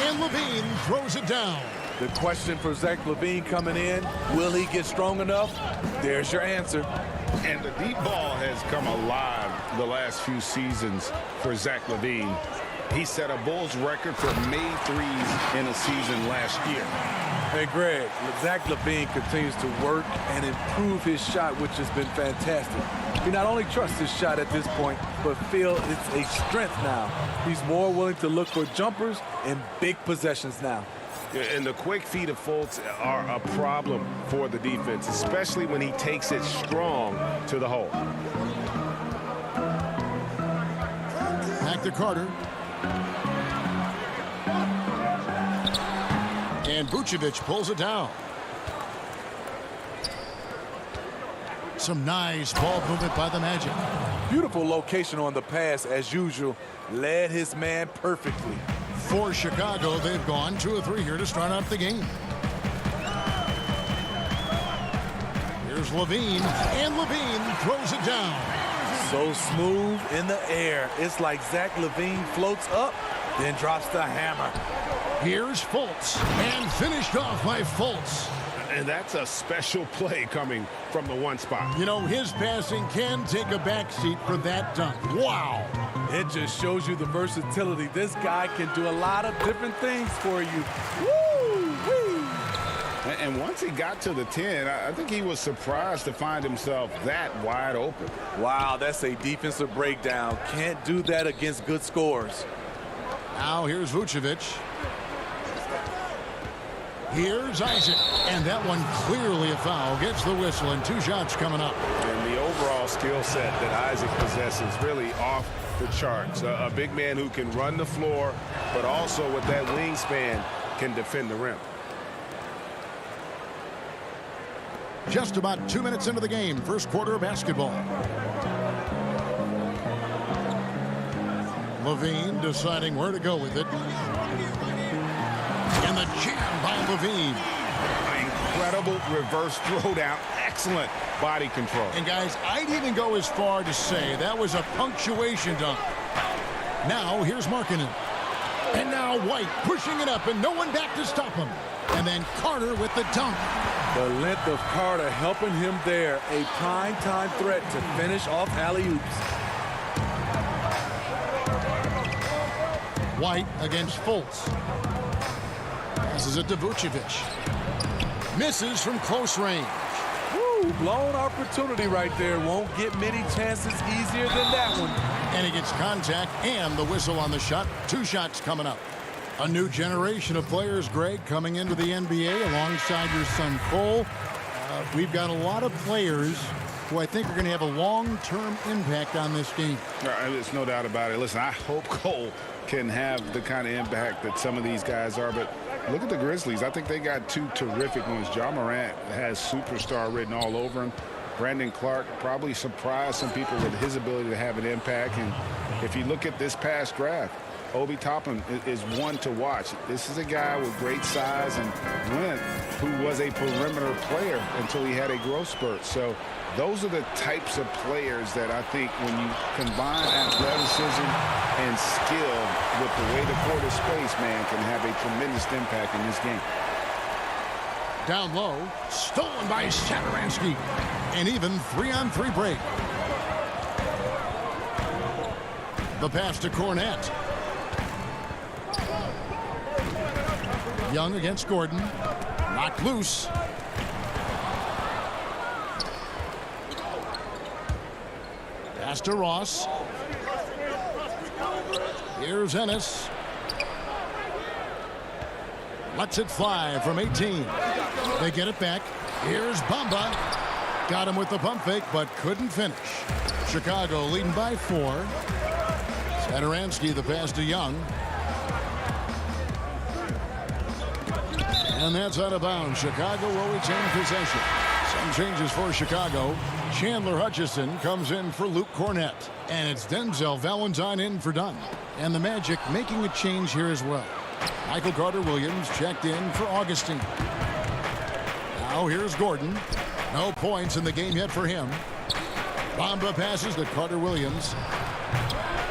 And Levine throws it down. The question for Zach LaVine coming in, will he get strong enough? There's your answer. And the deep ball has come alive the last few seasons for Zach LaVine. He set a Bulls record for made threes in a season last year. Hey, Greg, Zach LaVine continues to work and improve his shot, which has been fantastic. He not only trusts his shot at this point, but feels it's a strength now. He's more willing to look for jumpers and big possessions now. And the quick feet of Fultz are a problem for the defense, especially when he takes it strong to the hole. Back to Carter. And Vucevic pulls it down. Some nice ball movement by the Magic. Beautiful location on the pass as usual. Led his man perfectly. For Chicago, they've gone 2 of 3 here to start out the game. Here's Levine, and Levine throws it down. So smooth in the air. It's like Zach LaVine floats up, then drops the hammer. Here's Fultz, and finished off by Fultz. And that's a special play coming from the 1 spot. You know, his passing can take a backseat for that dunk. Wow. It just shows you the versatility. This guy can do a lot of different things for you. Woo-wee. And once he got to the 10, I think he was surprised to find himself that wide open. Wow, that's a defensive breakdown. Can't do that against good scores. Now here's Vucevic. Here's Isaac, and that one clearly a foul. Gets the whistle, and 2 shots coming up. And the overall skill set that Isaac possesses really off the charts. A big man who can run the floor, but also with that wingspan can defend the rim. Just about 2 minutes into the game, first quarter of basketball. Levine deciding where to go with it. And the jam by Levine. Incredible reverse throwdown. Excellent body control. And guys, I'd even go as far to say that was a punctuation dunk. Now here's Markkanen. And now White pushing it up and no one back to stop him. And then Carter with the dunk. The length of Carter helping him there. A prime-time threat to finish off alley-oops. White against Fultz. Passes it to Vucevic. Misses from close range. Woo, blown opportunity right there. Won't get many chances easier than that one. And he gets contact and the whistle on the shot. 2 shots coming up. A new generation of players, Greg, coming into the NBA alongside your son Cole. We've got a lot of players who I think are going to have a long-term impact on this game. There's no doubt about it. Listen, I hope Cole can have the kind of impact that some of these guys are, but look at the Grizzlies. I think they got 2 terrific ones. Ja Morant has superstar written all over him. Brandon Clark probably surprised some people with his ability to have an impact. And if you look at this past draft, Obi Toppin is one to watch. This is a guy with great size and length who was a perimeter player until he had a growth spurt. So those are the types of players that I think when you combine athleticism and skill with the way the court is spaced, man, can have a tremendous impact in this game. Down low, stolen by Satoransky. And even 3-on-3 break. The pass to Cornette. Young against Gordon. Knocked loose. Pass to Ross. Here's Ennis. Lets it fly from 18. They get it back. Here's Bamba. Got him with the pump fake, but couldn't finish. Chicago leading by 4. Satoransky the pass to Young. And that's out of bounds. Chicago will retain possession. Some changes for Chicago. Chandler Hutchison comes in for Luke Cornett. And it's Denzel Valentine in for Dunn. And the Magic making a change here as well. Michael Carter-Williams checked in for Augustine. Now here's Gordon. No points in the game yet for him. Bamba passes to Carter-Williams.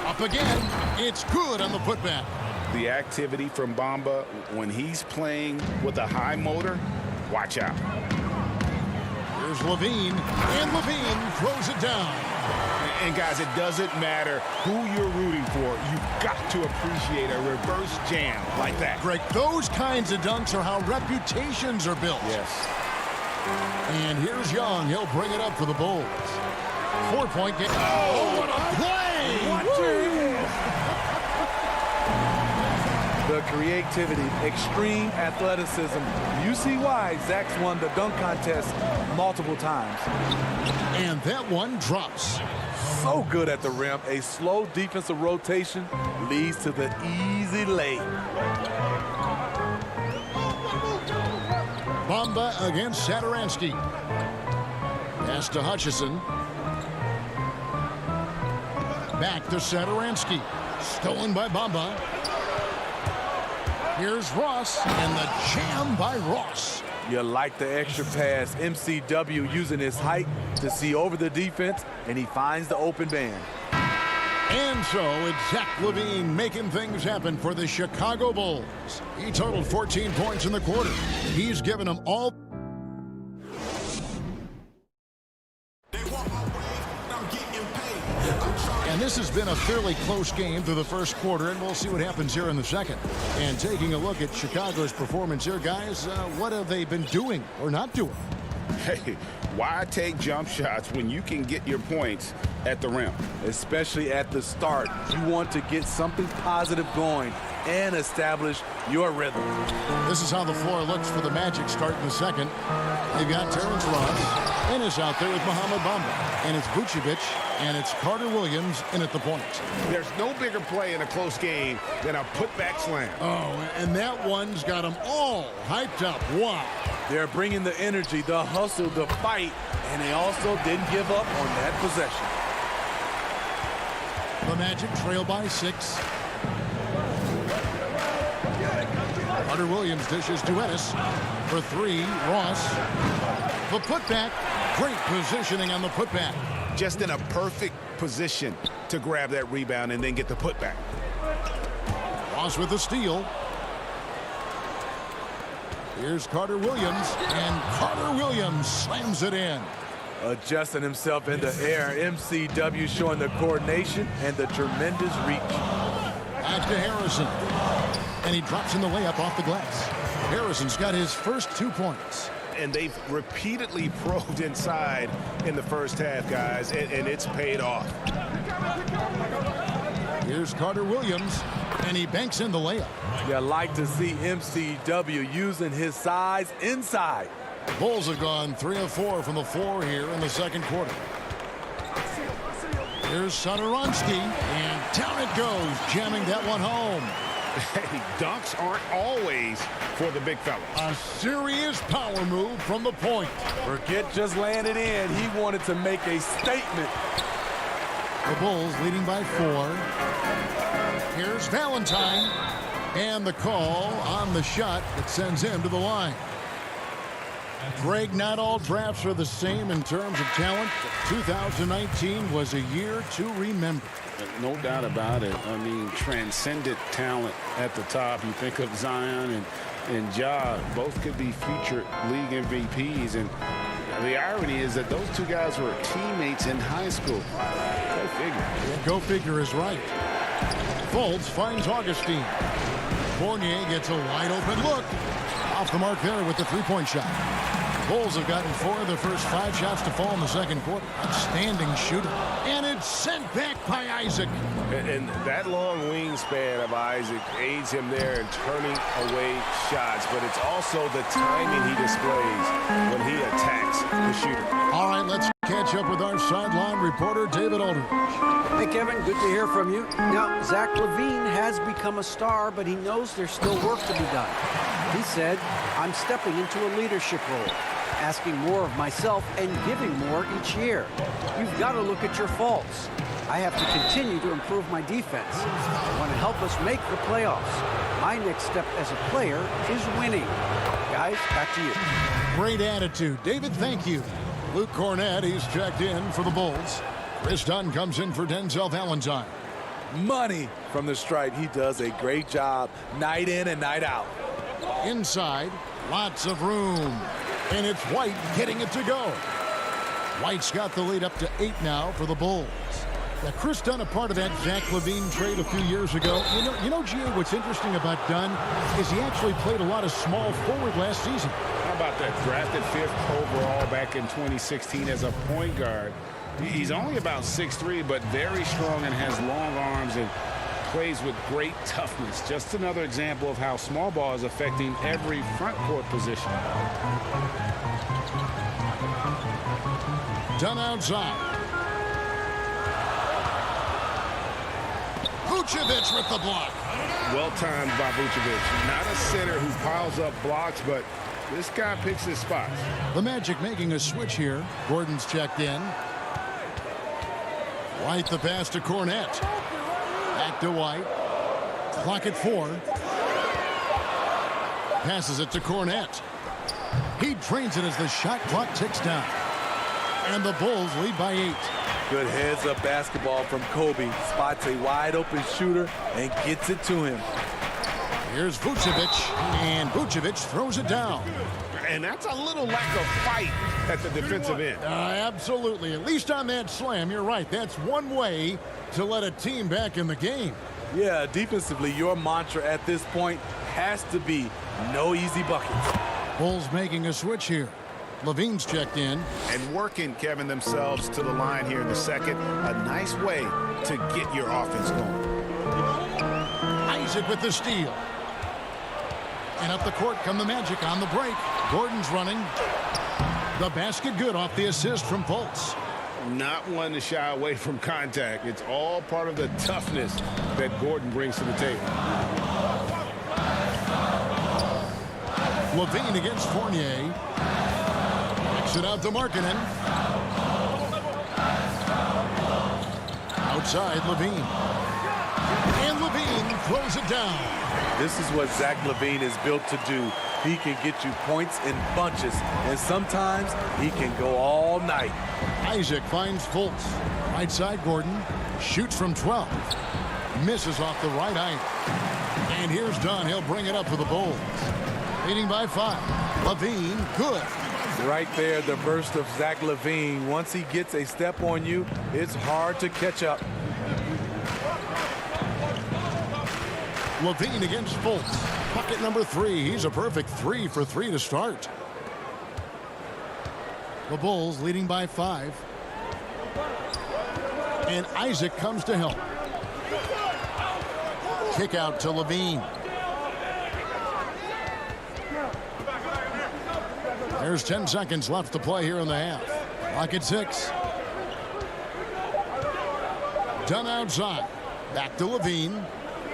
Up again. It's good on the putback. The activity from Bamba when he's playing with a high motor, watch out. Here's Levine, and Levine throws it down. And guys, it doesn't matter who you're rooting for. You've got to appreciate a reverse jam like that. Greg, those kinds of dunks are how reputations are built. Yes. And here's Young. He'll bring it up for the Bulls. 4-point game. Oh, what a play! The creativity, extreme athleticism. You see why Zach's won the dunk contest multiple times. And that one drops. So good at the rim. A slow defensive rotation leads to the easy lay. Bamba against Satoransky. Pass to Hutchison. Back to Satoransky. Stolen by Bamba. Here's Ross, and the jam by Ross. You like the extra pass. MCW using his height to see over the defense, and he finds the open man. And so it's Zach LaVine making things happen for the Chicago Bulls. He totaled 14 points in the quarter. He's given them all. And this has been a fairly close game through the first quarter, and we'll see what happens here in the second. And taking a look at Chicago's performance here, guys, what have they been doing or not doing? Hey, why take jump shots when you can get your points at the rim? Especially at the start. You want to get something positive going and establish your rhythm. This is how the floor looks for the Magic start in the second. They've got Terrence Ross. Ennis out there with Mohamed Bamba. And it's Vucevic, and it's Carter-Williams in at the point. There's no bigger play in a close game than a putback slam. Oh, and that one's got them all hyped up. Wow. They're bringing the energy, the hustle, the fight, and they also didn't give up on that possession. The Magic trail by 6. Carter-Williams dishes to Ennis for 3. Ross. The putback. Great positioning on the putback. Just in a perfect position to grab that rebound and then get the putback. Ross with the steal. Here's Carter-Williams, and Carter-Williams slams it in. Adjusting himself in the air, MCW showing the coordination and the tremendous reach. Back to Harrison, and he drops in the layup off the glass. Harrison's got his first 2 points. And they've repeatedly probed inside in the first half, guys, and it's paid off. Here's Carter-Williams, and he banks in the layup. You like to see MCW using his size inside. The Bulls have gone 3 of 4 from the floor here in the second quarter. Here's Satoransky, and down it goes, jamming that one home. Hey, dunks aren't always for the big fellas. A serious power move from the point. Forget just laying it in. He wanted to make a statement. The Bulls leading by 4. Here's Valentine. And the call on the shot that sends him to the line. Greg, not all drafts are the same in terms of talent. 2019 was a year to remember. No doubt about it. I mean, transcendent talent at the top. You think of Zion and Ja, both could be future league MVPs. And the irony is that those two guys were teammates in high school. Go figure. Yeah, go figure is right. Fultz finds Augustine. Fournier gets a wide open look. Off the mark there with the 3-point shot. Bulls have gotten 4 of their first 5 shots to fall in the second quarter. Outstanding shooting. And it's sent back by Isaac. And that long wingspan of Isaac aids him there in turning away shots, but it's also the timing he displays when he attacks the shooter. All right, let's catch up with our sideline reporter, David Aldridge. Hey, Kevin, good to hear from you. Now, Zach LaVine has become a star, but he knows there's still work to be done. He said, I'm stepping into a leadership role, asking more of myself and giving more each year. You've got to look at your faults. I have to continue to improve my defense. I want to help us make the playoffs. My next step as a player is winning. Guys, back to you. Great attitude. David, thank you. Luke Cornett, he's checked in for the Bulls. Chris Dunn comes in for Denzel Valentine. Money from the stripe. He does a great job night in and night out. Inside, lots of room. And it's White getting it to go. White's got the lead up to 8 now for the Bulls. Now, Chris Dunn, a part of that Zach LaVine trade a few years ago. You know, G.A., what's interesting about Dunn is he actually played a lot of small forward last season. How about that? Drafted 5th overall back in 2016 as a point guard. He's only about 6'3", but very strong and has long arms and plays with great toughness. Just another example of how small ball is affecting every front court position. Dunn outside. Vucevic with the block. Well timed by Vucevic. Not a center who piles up blocks, but this guy picks his spots. The Magic making a switch here. Gordon's checked in. White the pass to Cornett. Back to White. Clock at 4. Passes it to Cornett. He drains it as the shot clock ticks down. And the Bulls lead by 8. Good heads-up basketball from Kobe. Spots a wide-open shooter and gets it to him. Here's Vucevic, and Vucevic throws it down. And that's a little lack of fight at the defensive end. Absolutely. At least on that slam, you're right. That's one way to let a team back in the game. Yeah, defensively, your mantra at this point has to be no easy buckets. Bulls making a switch here. LaVine's checked in. And working, Kevin, themselves to the line here in the second. A nice way to get your offense going. Isaac with the steal. And up the court come the Magic on the break. Gordon's running. The basket good off the assist from Fultz. Not one to shy away from contact. It's all part of the toughness that Gordon brings to the table. LaVine against Fournier. Kicks it out to Markkanen. Outside, LaVine. And LaVine throws it down. This is what Zach LaVine is built to do. He can get you points in bunches, and sometimes he can go all night. Isaac finds Fultz. Right side, Gordon. Shoots from 12. Misses off the right eye. And here's Dunn. He'll bring it up for the Bulls. Leading by 5. LaVine, good. Right there, the burst of Zach LaVine. Once he gets a step on you, it's hard to catch up. LaVine against Fultz. Bucket number 3. He's a perfect 3 for 3 to start. The Bulls leading by 5. And Isaac comes to help. Kick out to LaVine. There's 10 seconds left to play here in the half. Clock at 6. Dunn outside. Back to LaVine.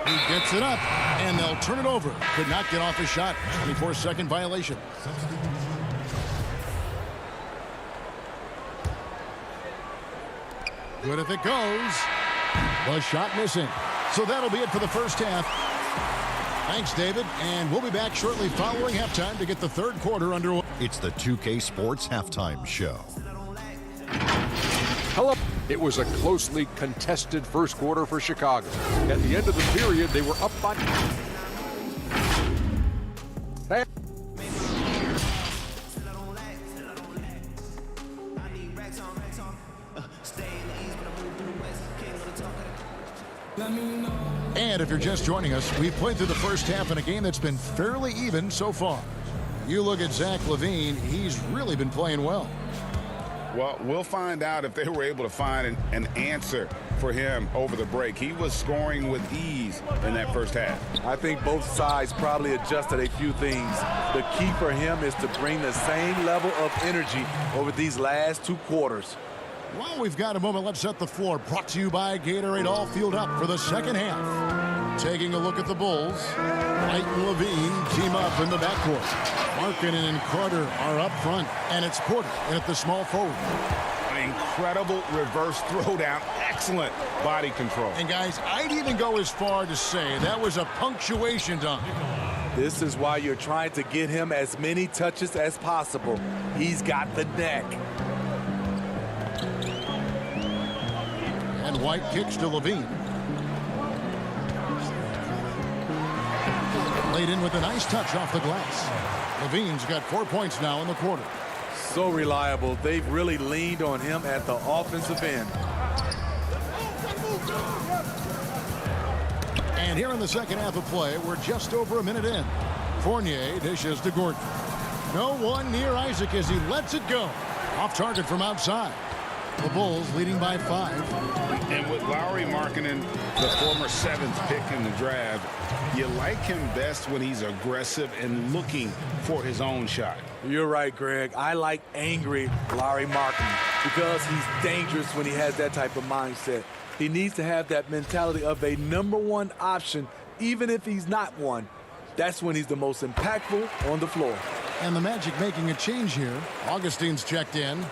He gets it up, and they'll turn it over. Could not get off his shot. 24-second violation. Good if it goes. The shot missing. So that'll be it for the first half. Thanks, David. And we'll be back shortly following halftime to get the third quarter underway. It's the 2K Sports Halftime Show. Hello. It was a closely contested first quarter for Chicago. At the end of the period, they were up by... And if you're just joining us, we've played through the first half in a game that's been fairly even so far. You look at Zach LaVine, he's really been playing well. Well, we'll find out if they were able to find an answer for him over the break. He was scoring with ease in that first half. I think both sides probably adjusted a few things. The key for him is to bring the same level of energy over these last 2 quarters. Well, we've got a moment. Let's set the floor. Brought to you by Gatorade. All fueled up for the second half. Taking a look at the Bulls. White and LaVine team up in the backcourt. Markkanen and Carter are up front, and it's Porter in at the small forward. An incredible reverse throwdown. Excellent body control. And guys, I'd even go as far to say that was a punctuation dunk. This is why you're trying to get him as many touches as possible. He's got the neck. And White kicks to LaVine. Laid in with a nice touch off the glass. LaVine's got 4 points now in the quarter. So reliable. They've really leaned on him at the offensive end. And here in the second half of play, we're just over a minute in. Fournier dishes to Gordon. No one near Isaac as he lets it go. Off target from outside. The Bulls leading by 5. And with Lauri Markkanen, the former 7th pick in the draft, you like him best when he's aggressive and looking for his own shot. You're right, Greg. I like angry Lauri Markkanen because he's dangerous when he has that type of mindset. He needs to have that mentality of a #1 option, even if he's not one. That's when he's the most impactful on the floor. And the Magic making a change here. Augustine's checked in.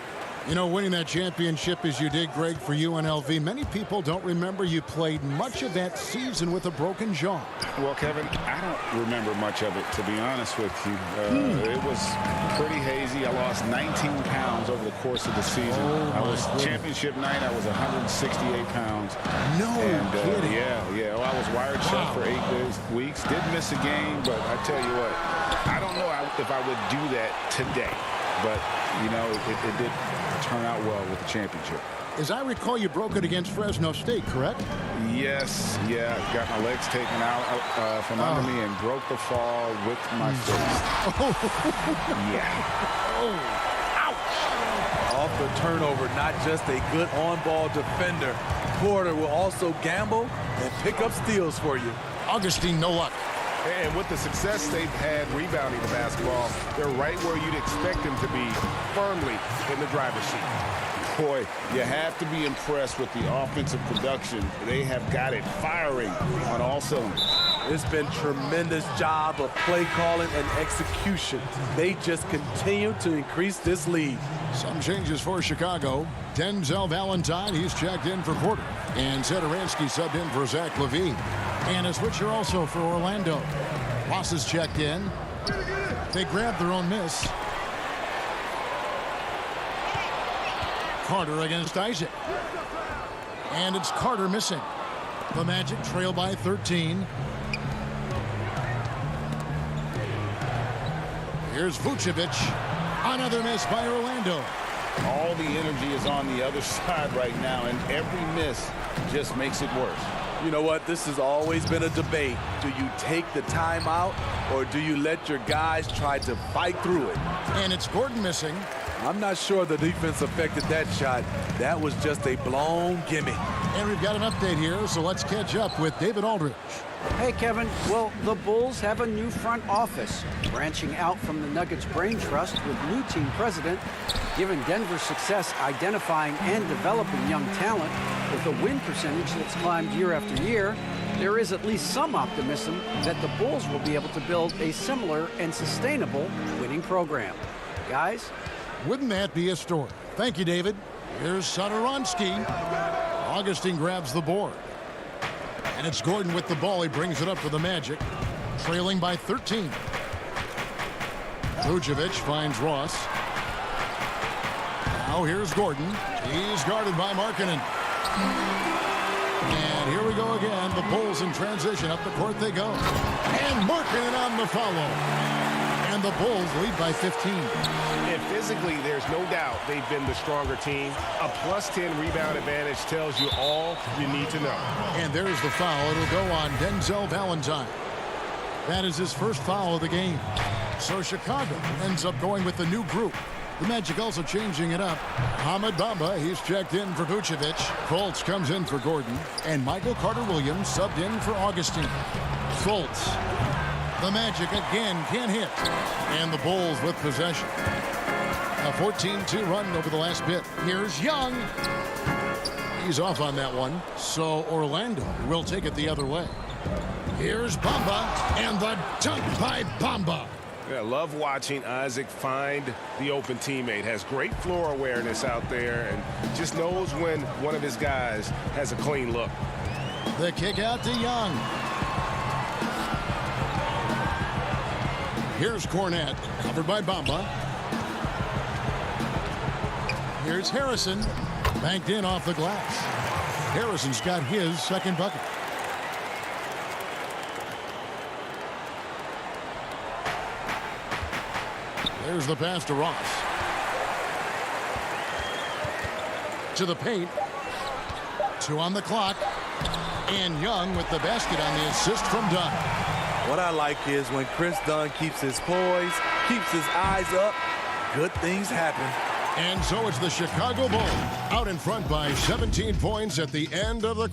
You know, winning that championship as you did, Greg, for UNLV, many people don't remember you played much of that season with a broken jaw. Well, Kevin, I don't remember much of it, to be honest with you. It was pretty hazy. I lost 19 pounds over the course of the season. Championship night, I was 168 pounds. No kidding. Yeah. Well, I was wired shut for 8 weeks. Did miss a game, but I tell you what, I don't know if I would do that today. But, you know, it did turn out well with the championship. As I recall, you broke it against Fresno State, correct? Yes, yeah. Got my legs taken out from under me and broke the fall with my fist. Yeah. Ouch. Off the turnover, not just a good on-ball defender. Porter will also gamble and pick up steals for you. Augustine, no luck. And with the success they've had rebounding the basketball, they're right where you'd expect them to be, firmly in the driver's seat. Boy, you have to be impressed with the offensive production. They have got it firing on all cylinders. It's been tremendous job of play calling and execution. They just continue to increase this lead. Some changes for Chicago. Denzel Valentine, he's checked in for Porter. And Satoransky subbed in for Zach LaVine. And a switcher also for Orlando. Ross is checked in. They grabbed their own miss. Carter against Isaac. And it's Carter missing. The Magic trail by 13. Here's Vucevic. Another miss by Orlando. All the energy is on the other side right now, and every miss just makes it worse. You know what? This has always been a debate. Do you take the timeout, or do you let your guys try to fight through it? And it's Gordon missing. I'm not sure the defense affected that shot. That was just a blown gimme. And we've got an update here, so let's catch up with David Aldridge. Hey, Kevin. Well, the Bulls have a new front office, branching out from the Nuggets Brain Trust with new team president. Given Denver's success identifying and developing young talent with a win percentage that's climbed year after year, there is at least some optimism that the Bulls will be able to build a similar and sustainable winning program. Guys? Wouldn't that be a story? Thank you, David. Here's Satoransky. Augustine grabs the board. And it's Gordon with the ball. He brings it up for the Magic. Trailing by 13. Vucevic finds Ross. Now here's Gordon. He's guarded by Markkanen. And here we go again. The Bulls in transition. Up the court they go. And Markkanen on the follow. And the Bulls lead by 15. And physically, there's no doubt they've been the stronger team. A +10 rebound advantage tells you all you need to know. And there's the foul. It'll go on Denzel Valentine. That is his first foul of the game. So Chicago ends up going with the new group. The Magic also changing it up. Hamid Bamba, he's checked in for Vucevic. Fultz comes in for Gordon. And Michael Carter-Williams subbed in for Augustine. Fultz. The Magic again can't hit. And the Bulls with possession. A 14-2 run over the last bit. Here's Young. He's off on that one. So Orlando will take it the other way. Here's Bamba. And the dunk by Bamba. Yeah, love watching Isaac find the open teammate. Has great floor awareness out there and just knows when one of his guys has a clean look. The kick out to Young. Here's Cornette, covered by Bamba. Here's Harrison, banked in off the glass. Harrison's got his second bucket. There's the pass to Ross. To the paint. 2 on the clock. And Young with the basket on the assist from Dunn. What I like is when Chris Dunn keeps his poise, keeps his eyes up, good things happen. And so it's the Chicago Bulls out in front by 17 points at the end of the...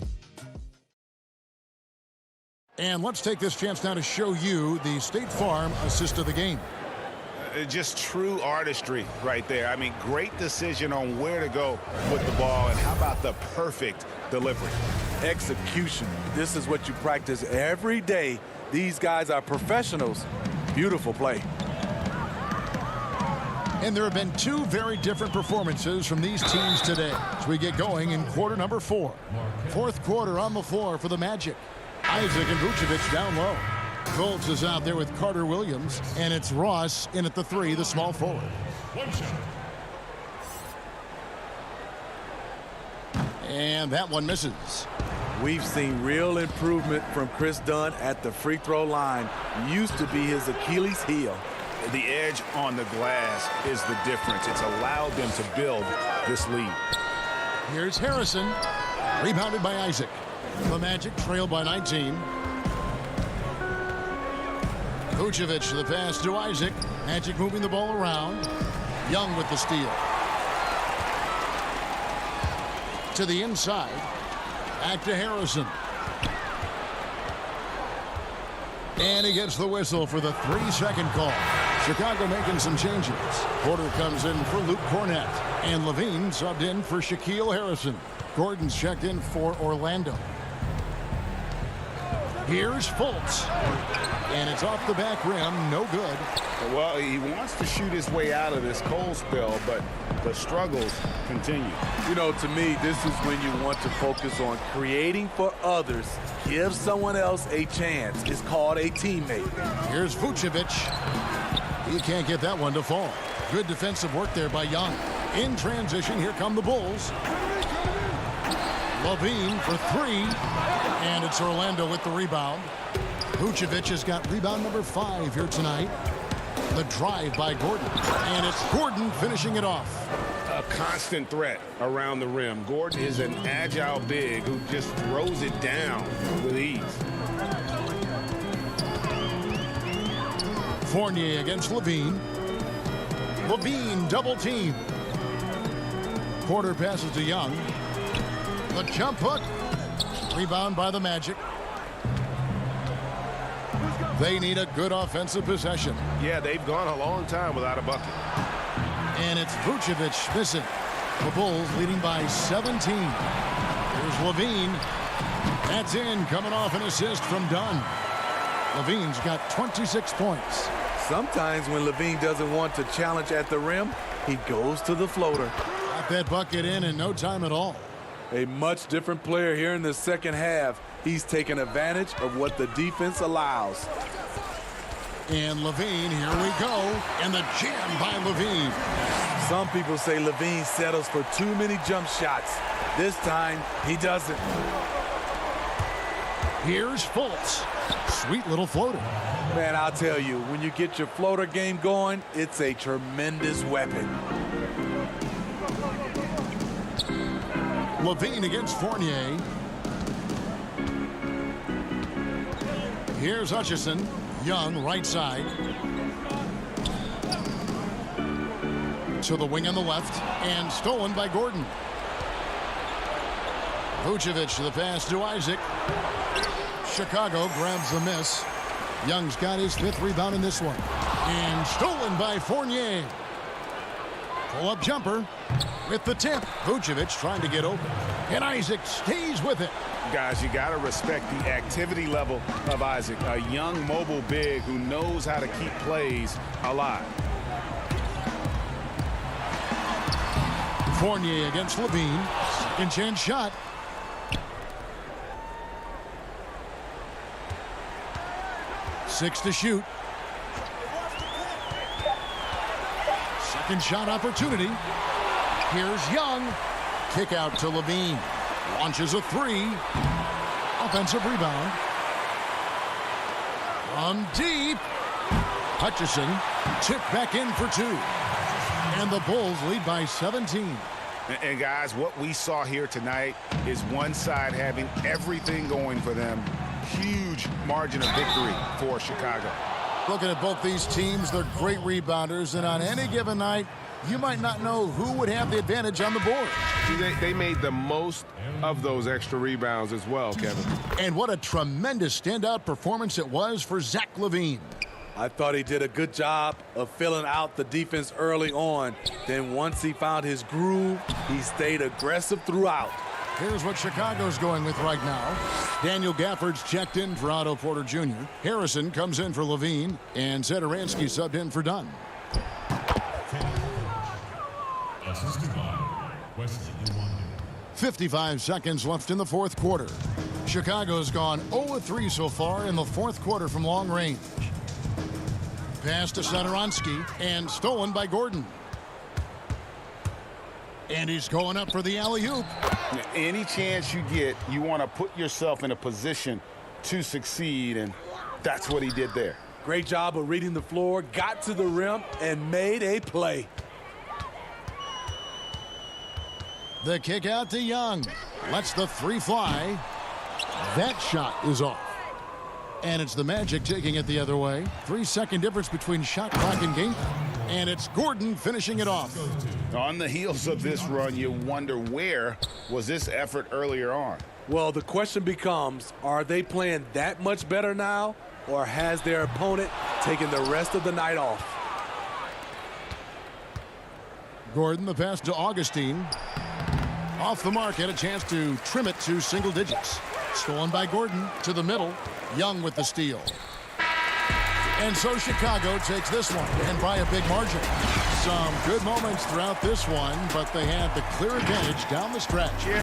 And let's take this chance now to show you the State Farm assist of the game. Just true artistry right there. I mean, great decision on where to go with the ball, and how about the perfect delivery? Execution. This is what you practice every day. These guys are professionals. Beautiful play. And there have been 2 very different performances from these teams today as we get going in quarter number 4. Fourth quarter on the floor for the Magic. Isaac and Vucevic down low. Fultz is out there with Carter-Williams, and it's Ross in at the 3, the small forward. And that one misses. We've seen real improvement from Chris Dunn at the free throw line. Used to be his Achilles heel. The edge on the glass is the difference. It's allowed them to build this lead. Here's Harrison, rebounded by Isaac. The Magic trail by 19. Vucevic, the pass to Isaac. Magic moving the ball around. Young with the steal. To the inside. Back to Harrison. And he gets the whistle for the 3-second call. Chicago making some changes. Porter comes in for Luke Cornette. And Levine subbed in for Shaquille Harrison. Gordon's checked in for Orlando. Here's Fultz. And it's off the back rim, no good. Well, he wants to shoot his way out of this cold spell, but the struggles continue. You know, to me, this is when you want to focus on creating for others. Give someone else a chance. It's called a teammate. Here's Vucevic. He can't get that one to fall. Good defensive work there by Young. In transition, here come the Bulls. Levine for 3. And it's Orlando with the rebound. Vucevic has got rebound number 5 here tonight. The drive by Gordon. And it's Gordon finishing it off. A constant threat around the rim. Gordon is an agile big who just throws it down with ease. Fournier against Levine. Levine double team. Porter passes to Young. The jump hook. Rebound by the Magic. They need a good offensive possession. Yeah, they've gone a long time without a bucket. And it's Vucevic missing. The Bulls leading by 17. Here's Levine. That's in, coming off an assist from Dunn. Levine's got 26 points. Sometimes when Levine doesn't want to challenge at the rim, he goes to the floater. Got that bucket in no time at all. A much different player here in the second half. He's taken advantage of what the defense allows. And Levine, here we go. And the jam by Levine. Some people say Levine settles for too many jump shots. This time, he doesn't. Here's Fultz. Sweet little floater. Man, I'll tell you, when you get your floater game going, it's a tremendous weapon. Levine against Fournier. Here's Hutchison. Young, right side. To the wing on the left, and stolen by Gordon. Vucevic to the pass to Isaac. Chicago grabs the miss. Young's got his 5th rebound in this one. And stolen by Fournier. Pull-up jumper with the tip. Vucevic trying to get open. And Isaac stays with it. Guys, you got to respect the activity level of Isaac. A young, mobile big who knows how to keep plays alive. Fournier against Levine. Second chance shot. Six to shoot. Second shot opportunity. Here's Young. Kick out to Levine. Launches a 3. Offensive rebound. From deep. Hutchison tipped back in for 2. And the Bulls lead by 17. And guys, what we saw here tonight is one side having everything going for them. Huge margin of victory for Chicago. Looking at both these teams, they're great rebounders, and on any given night, you might not know who would have the advantage on the board. They made the most of those extra rebounds as well, Kevin. And what a tremendous standout performance it was for Zach LaVine. I thought he did a good job of filling out the defense early on. Then once he found his groove, he stayed aggressive throughout. Here's what Chicago's going with right now. Daniel Gafford's checked in for Otto Porter Jr. Harrison comes in for Levine, and Zedaransky subbed in for Dunn. Assisted by Wesley Iwundu. 55 seconds left in the 4th quarter. Chicago's gone 0-3 so far in the 4th quarter from long range. Pass to Zedaransky, and stolen by Gordon. And he's going up for the alley-oop. Any chance you get, you want to put yourself in a position to succeed, and that's what he did there. Great job of reading the floor, got to the rim, and made a play. The kick out to Young. Lets the 3 fly. That shot is off. And it's the Magic taking it the other way. 3-second difference between shot clock and game. And it's Gordon finishing it off. On the heels of this run, you wonder where was this effort earlier on? Well, the question becomes, are they playing that much better now, or has their opponent taken the rest of the night off? Gordon, the pass to Augustine. Off the mark, had a chance to trim it to single digits. Stolen by Gordon to the middle. Young with the steal. And so Chicago takes this one, and by a big margin. Some good moments throughout this one, but they had the clear advantage down the stretch.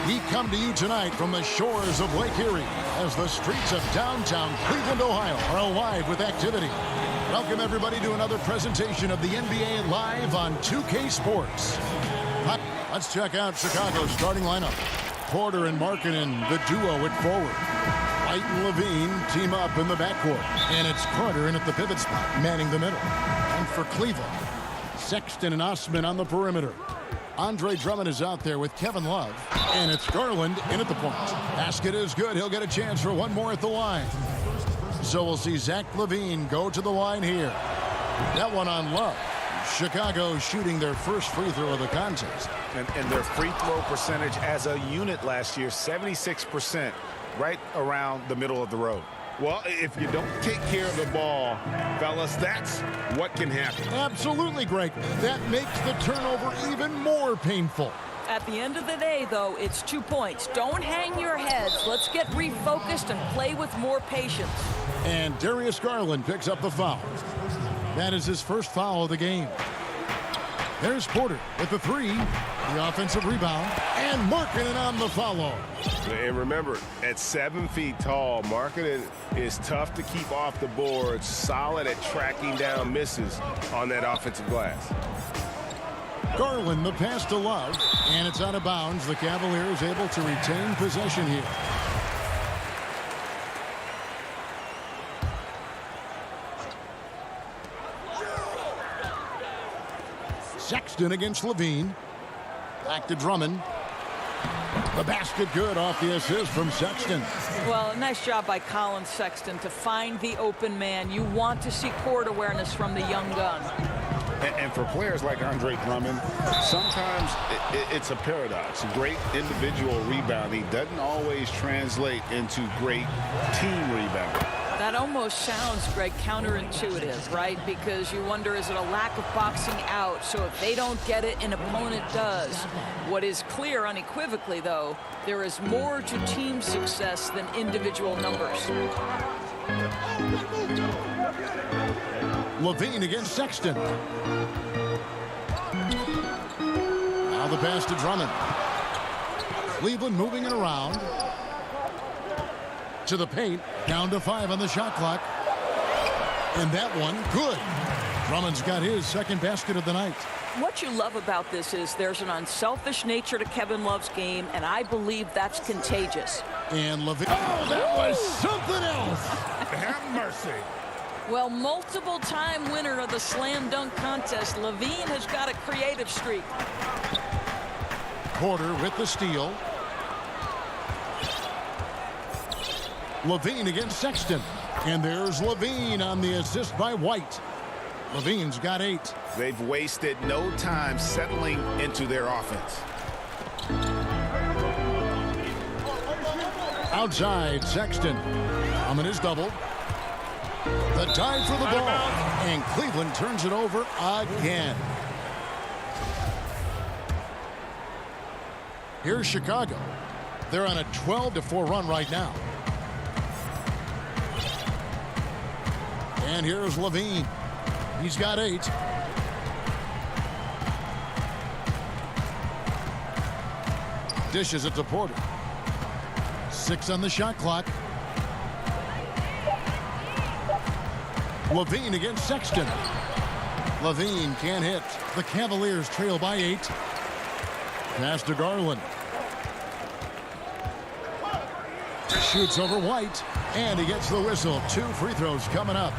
We come to you tonight from the shores of Lake Erie as the streets of downtown Cleveland, Ohio are alive with activity. Welcome everybody to another presentation of the NBA Live on 2K Sports. Let's check out Chicago's starting lineup. Porter and Markkanen, the duo at forward. White and Levine team up in the backcourt. And it's Carter in at the pivot spot, manning the middle. And for Cleveland, Sexton and Osman on the perimeter. Andre Drummond is out there with Kevin Love. And it's Garland in at the point. Basket is good. He'll get a chance for one more at the line. So we'll see Zach LaVine go to the line here. That one on Love. Chicago shooting their first free throw of the contest. And their free throw percentage as a unit last year, 76%, right around the middle of the road. Well, if you don't take care of the ball, fellas, that's what can happen. Absolutely, Greg. That makes the turnover even more painful. At the end of the day, though, it's 2 points. Don't hang your heads. Let's get refocused and play with more patience. And Darius Garland picks up the foul. That is his first foul of the game. There's Porter with the three, the offensive rebound, and Markkanen on the follow. And remember, at 7 feet tall, Markkanen is tough to keep off the board, solid at tracking down misses on that offensive glass. Garland, the pass to Love, and it's out of bounds. The Cavaliers able to retain possession here. Sexton against Levine. Back to Drummond. The basket good off the assist from Sexton. Well, nice job by Colin Sexton to find the open man. You want to see court awareness from the young gun. And for players like Andre Drummond, sometimes it's a paradox. Great individual rebounding doesn't always translate into great team rebounding. That almost sounds, Greg, counterintuitive, right? Because you wonder, is it a lack of boxing out? So if they don't get it, an opponent does. What is clear unequivocally, though, there is more to team success than individual numbers. Levine against Sexton. Now the pass to Drummond. Cleveland moving it around. To the paint, down to 5 on the shot clock. And that one, good. Drummond's got his second basket of the night. What you love about this is there's an unselfish nature to Kevin Love's game, and I believe that's contagious. And Levine, oh, that was something else. Have mercy. Well, multiple-time winner of the slam dunk contest, Levine has got a creative streak. Porter with the steal. Levine against Sexton. And there's Levine on the assist by White. Levine's got 8. They've wasted no time settling into their offense. Outside, Sexton. Drummond is doubled. The dive for the ball. And Cleveland turns it over again. Here's Chicago. They're on a 12-4 run right now. And here's Levine. He's got 8. Dishes it to Porter. 6 on the shot clock. Levine against Sexton. Levine can't hit. The Cavaliers trail by 8. Pass to Garland. Shoots over White. And he gets the whistle. 2 free throws coming up.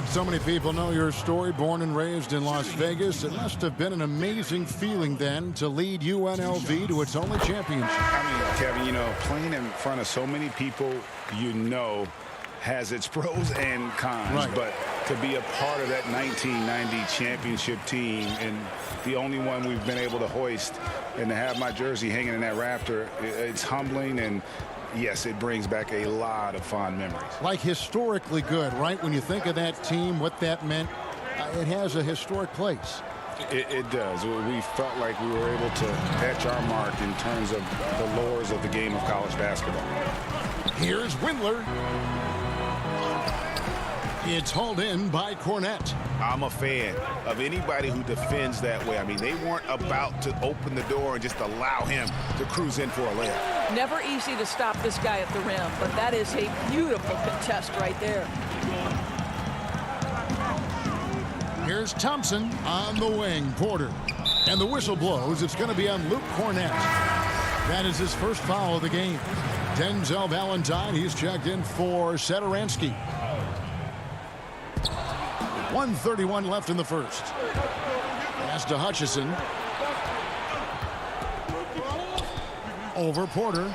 So many people know your story. Born and raised in Las Vegas. It must have been an amazing feeling then to lead UNLV to its only championship. I mean, Kevin, you know, playing in front of so many people, you know, has its pros and cons. Right. But to be a part of that 1990 championship team and the only one we've been able to hoist and to have my jersey hanging in that rafter, it's humbling, and yes, it brings back a lot of fond memories. Like historically good, right? When you think of that team, what that meant, it has a historic place. It does. We felt like we were able to etch our mark in terms of the lores of the game of college basketball. Here's Windler. It's hauled in by Cornette. I'm a fan of anybody who defends that way. I mean, they weren't about to open the door and just allow him to cruise in for a layup. Never easy to stop this guy at the rim, but that is a beautiful contest right there. Here's Thompson on the wing. Porter. And the whistle blows. It's going to be on Luke Cornette. That is his first foul of the game. Denzel Valentine, he's checked in for Satoransky. 1:31 left in the first. Pass to Hutchison. Over Porter.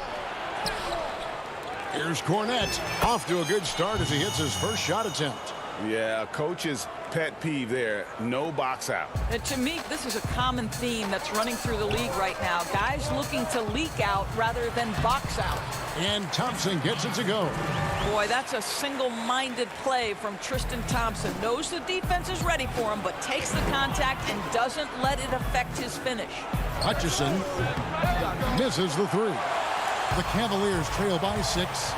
Here's Cornette. Off to a good start as he hits his first shot attempt. Yeah, coach's pet peeve there. No box out. And to me, this is a common theme that's running through the league right now. Guys looking to leak out rather than box out. And Thompson gets it to go. Boy, that's a single-minded play from Tristan Thompson. Knows the defense is ready for him, but takes the contact and doesn't let it affect his finish. Hutchison misses the three. The Cavaliers trail by 6.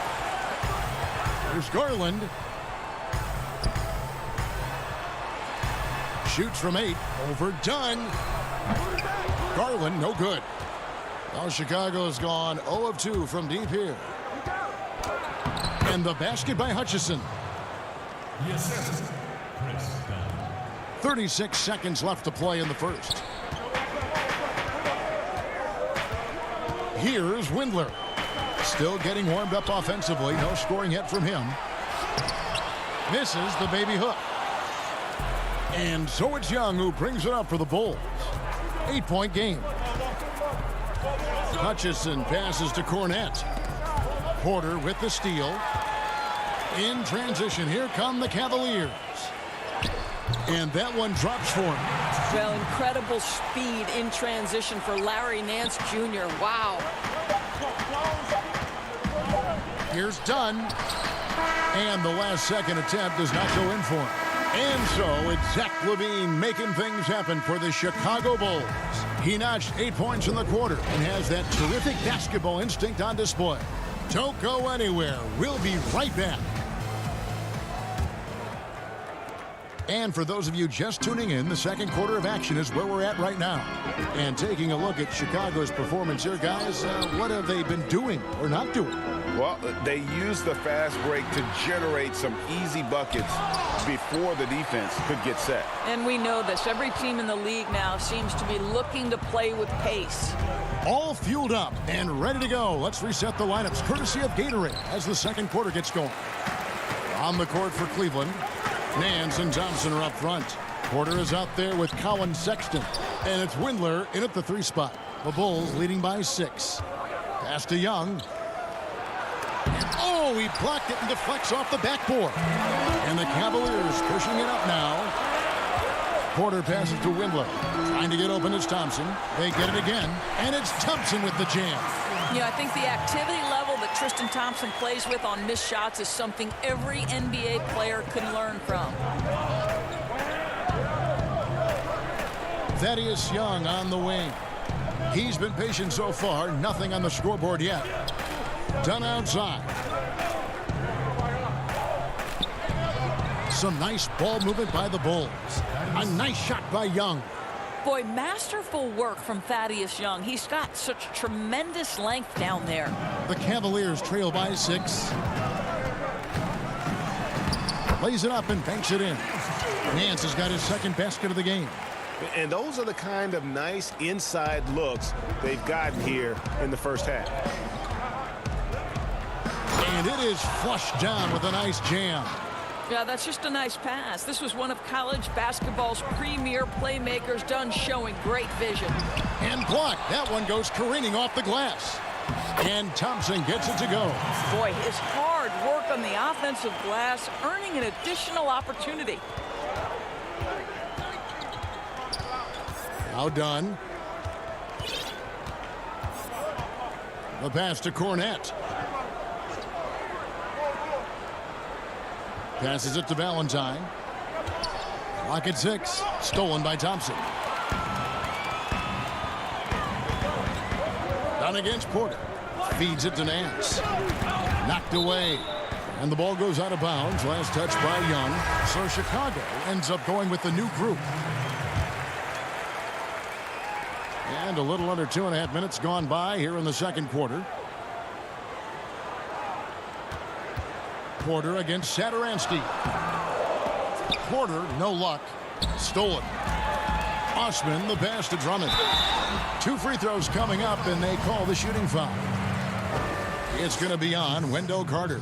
Here's Garland. Shoots from 8. Overdone. Garland, no good. Now Chicago's gone 0 of 2 from deep here. And the basket by Hutchison. 36 seconds left to play in the first. Here's Windler. Still getting warmed up offensively. No scoring yet from him. Misses the baby hook. And so it's Young who brings it up for the Bulls. 8-point game. Hutchison passes to Cornette. Porter with the steal. In transition, here come the Cavaliers. And that one drops for him. Well, incredible speed in transition for Larry Nance Jr. Wow. Here's Dunn. And the last second attempt does not go in for him. And so it's Zach LaVine making things happen for the Chicago Bulls. He notched 8 points in the quarter and has that terrific basketball instinct on display. Don't go anywhere. We'll be right back. And for those of you just tuning in, the second quarter of action is where we're at right now. And taking a look at Chicago's performance here, guys, what have they been doing or not doing? Well, they used the fast break to generate some easy buckets before the defense could get set. And we know this. Every team in the league now seems to be looking to play with pace. All fueled up and ready to go. Let's reset the lineups courtesy of Gatorade as the second quarter gets going. On the court for Cleveland, Nance and Thompson are up front. Porter is out there with Colin Sexton. And it's Windler in at the 3 spot. The Bulls leading by 6. Pass to Young. Oh, he blocked it and deflects off the backboard. And the Cavaliers pushing it up now. Porter passes to Windler. Trying to get open is Thompson. They get it again. And it's Thompson with the jam. Yeah, I think the activity level that Tristan Thompson plays with on missed shots is something every NBA player can learn from. Thaddeus Young on the wing. He's been patient so far. Nothing on the scoreboard yet. Done outside. Some nice ball movement by the Bulls. A nice shot by Young. Boy, masterful work from Thaddeus Young. He's got such tremendous length down there. The Cavaliers trail by 6. Lays it up and banks it in. Nance has got his second basket of the game. And those are the kind of nice inside looks they've gotten here in the first half. And it is flushed down with a nice jam. Yeah, that's just a nice pass. This was one of college basketball's premier playmakers done showing great vision. And blocked. That one goes careening off the glass. And Thompson gets it to go. Boy, his hard work on the offensive glass earning an additional opportunity. Now done. The pass to Cornette. Passes it to Valentine. Clock at 6. Stolen by Thompson. Down against Porter. Feeds it to Nance. Knocked away. And the ball goes out of bounds. Last touch by Young. So Chicago ends up going with the new group. And a little under 2.5 minutes gone by here in the second quarter. Porter against Satoransky. Porter, no luck. Stolen. Osman, the pass to Drummond. 2 free throws coming up, and they call the shooting foul. It's going to be on Wendell Carter.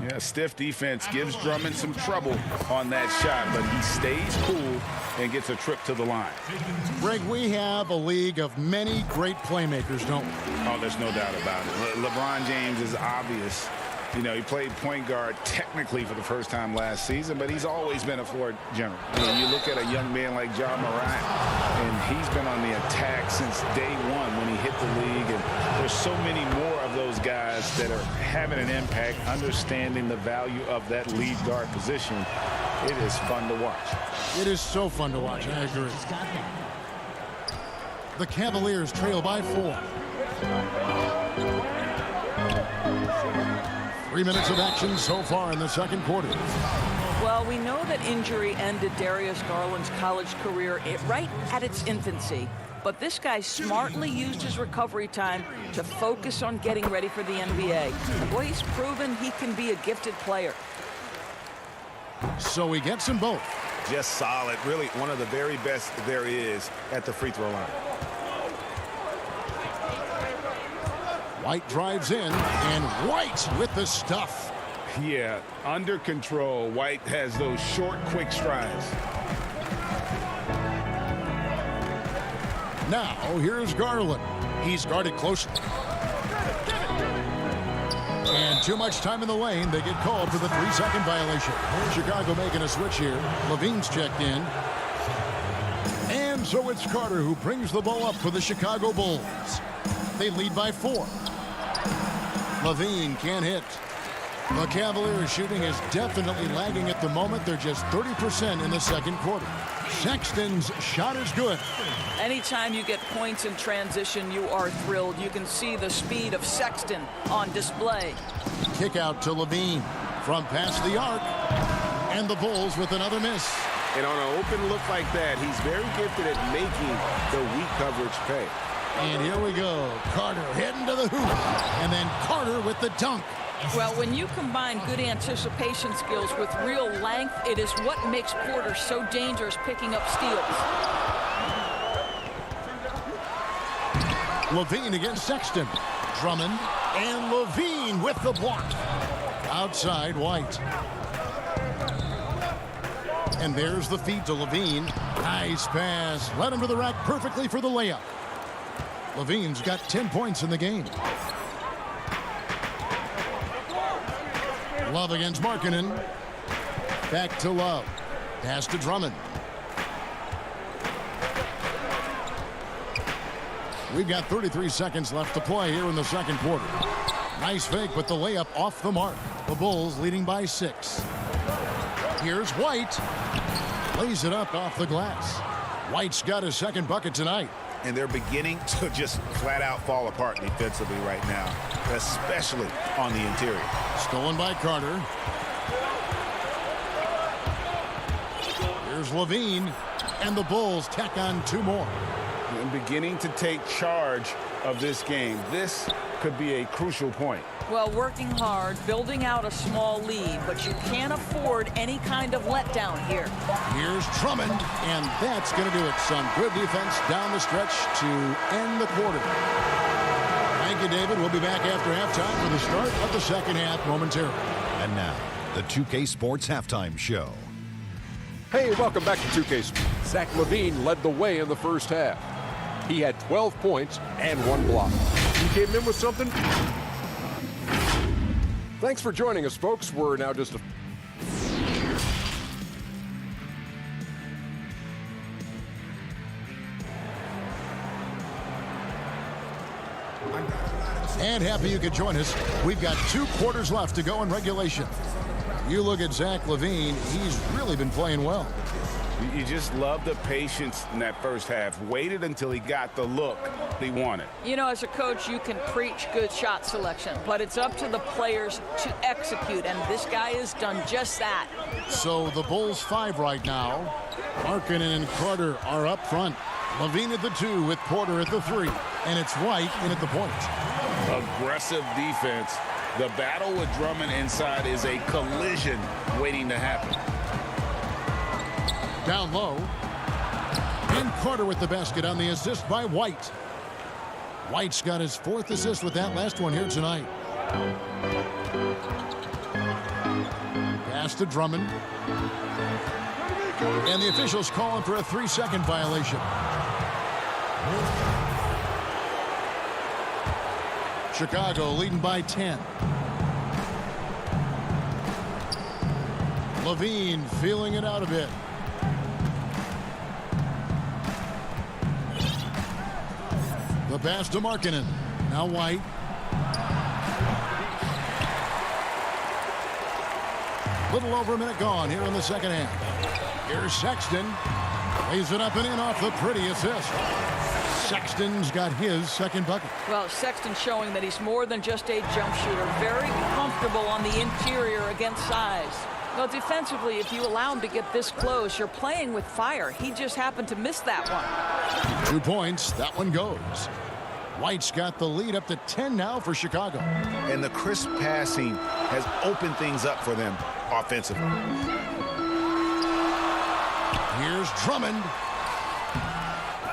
Yeah, stiff defense gives Drummond some trouble on that shot, but he stays cool and gets a trip to the line. Greg, we have a league of many great playmakers, don't we? Oh, there's no doubt about it. LeBron James is obvious. You know, he played point guard technically for the first time last season, but he's always been a floor general. I mean, you look at a young man like Ja Morant, and he's been on the attack since day one when he hit the league. And there's so many more of those guys that are having an impact, understanding the value of that lead guard position. It is fun to watch. It is so fun to watch. I agree. The Cavaliers trail by 4. 3 minutes of action so far in the second quarter. Well, we know that injury ended Darius Garland's college career right at its infancy. But this guy smartly used his recovery time to focus on getting ready for the NBA. And boy, he's proven he can be a gifted player. So he gets them both. Just solid. Really one of the very best there is at the free throw line. White drives in, and White with the stuff. Yeah, under control. White has those short, quick strides. Now, here's Garland. He's guarded closely. And too much time in the lane. They get called for the 3-second violation. Chicago making a switch here. Levine's checked in. And so it's Carter who brings the ball up for the Chicago Bulls. They lead by 4. Levine can't hit. The Cavaliers shooting is definitely lagging at the moment. They're just 30% in the second quarter. Sexton's shot is good. Anytime you get points in transition, you are thrilled. You can see the speed of Sexton on display. Kick out to Levine from past the arc. And the Bulls with another miss. And on an open look like that, he's very gifted at making the weak coverage pay. And here we go. Carter heading to the hoop. And then Carter with the dunk. Well, when you combine good anticipation skills with real length, it is what makes Porter so dangerous picking up steals. Levine against Sexton. Drummond and Levine with the block. Outside White. And there's the feed to Levine. Nice pass. Led him to the rack perfectly for the layup. Levine's got 10 points in the game. Love against Markkanen. Back to Love. Pass to Drummond. We've got 33 seconds left to play here in the second quarter. Nice fake, but the layup off the mark. The Bulls leading by 6. Here's White. Lays it up off the glass. White's got his second bucket tonight. And they're beginning to just flat out fall apart defensively right now, especially on the interior. Stolen by Carter. Here's Levine, and the Bulls tack on 2 more. And beginning to take charge of this game. This could be a crucial point. Well, working hard, building out a small lead, but you can't afford any kind of letdown here. Here's Drummond, and that's going to do it. Some good defense down the stretch to end the quarter. Thank you, David. We'll be back after halftime for the start of the second half momentarily. And now, the 2K Sports Halftime Show. Hey, welcome back to 2K Sports. Zach LaVine led the way in the first half. He had 12 points and 1 block. He came in with something. Thanks for joining us, folks. We're now just a... And happy you could join us. We've got 2 quarters left to go in regulation. You look at Zach LaVine, he's really been playing well. You just love the patience in that first half. Waited until he got the look he wanted. You know, as a coach, you can preach good shot selection, but it's up to the players to execute, and this guy has done just that. So the Bulls 5 right now. Markkanen and Carter are up front. Levine at the 2 with Porter at the 3. And it's White in at the point. Aggressive defense. The battle with Drummond inside is a collision waiting to happen. Down low. And Carter with the basket on the assist by White. White's got his 4th assist with that last one here tonight. Pass to Drummond. And the officials calling for a 3-second violation. Chicago leading by 10. Levine feeling it out a bit. The pass to Markkanen. Now White. Little over a minute gone here in the second half. Here's Sexton. Lays it up and in off the pretty assist. Sexton's got his second bucket. Well, Sexton showing that he's more than just a jump shooter. Very comfortable on the interior against size. Well, defensively, if you allow him to get this close, you're playing with fire. He just happened to miss that one. 2 points. That one goes. White's got the lead up to 10 now for Chicago. And the crisp passing has opened things up for them offensively. Here's Drummond.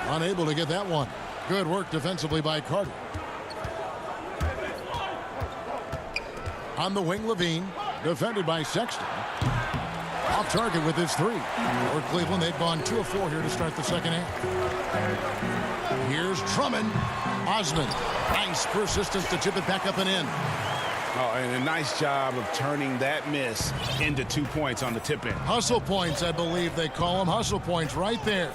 Unable to get that one. Good work defensively by Carter. On the wing, Levine. Defended by Sexton. Off target with his 3. For Cleveland, they've gone 2 of 4 here to start the second half. Here's Drummond. Osmond. Nice persistence to chip it back up and in. Oh, and a nice job of turning that miss into 2 points on the tip-in. Hustle points, I believe they call them. Hustle points right there.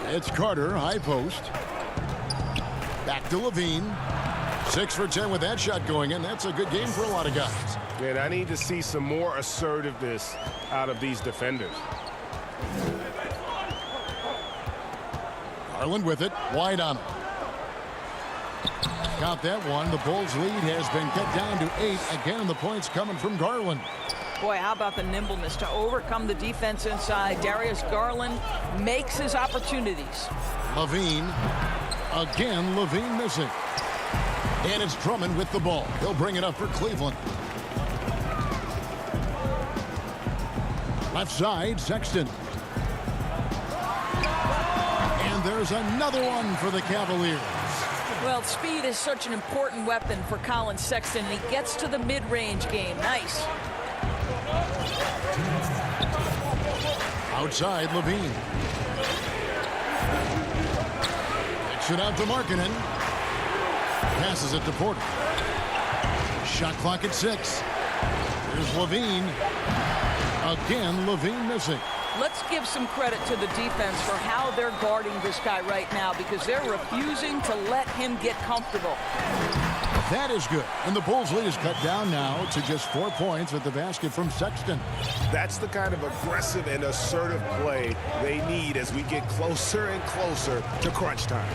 It's Carter, high post. Back to Levine. 6 for 10 with that shot going in. That's a good game for a lot of guys. Man, I need to see some more assertiveness out of these defenders. Garland with it. Wide on him. Got that one. The Bulls' lead has been cut down to 8. Again, the points coming from Garland. Boy, how about the nimbleness to overcome the defense inside. Darius Garland makes his opportunities. Levine. Again, Levine missing. And it's Drummond with the ball. He'll bring it up for Cleveland. Left side, Sexton. And there's another one for the Cavaliers. Well, speed is such an important weapon for Colin Sexton. He gets to the mid-range game. Nice. Outside, Levine. Kicks it out to Markkanen. Passes it to Porter. Shot clock at 6. Here's Levine. Again, Levine missing. Let's give some credit to the defense for how they're guarding this guy right now because they're refusing to let him get comfortable. That is good. And the Bulls' lead is cut down now to just 4 points with the basket from Sexton. That's the kind of aggressive and assertive play they need as we get closer and closer to crunch time.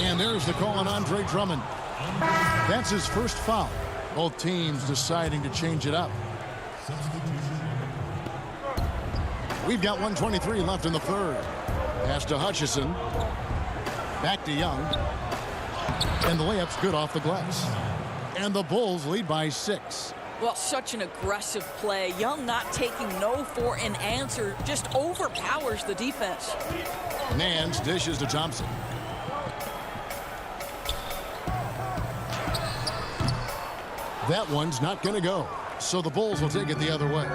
And there's the call on Andre Drummond. That's his first foul. Both teams deciding to change it up. We've got 1:23 left in the third. Pass to Hutchison. Back to Young. And the layup's good off the glass. And the Bulls lead by 6. Well, such an aggressive play. Young not taking no for an answer. Just overpowers the defense. Nance dishes to Thompson. That one's not going to go. So the Bulls will take it the other way.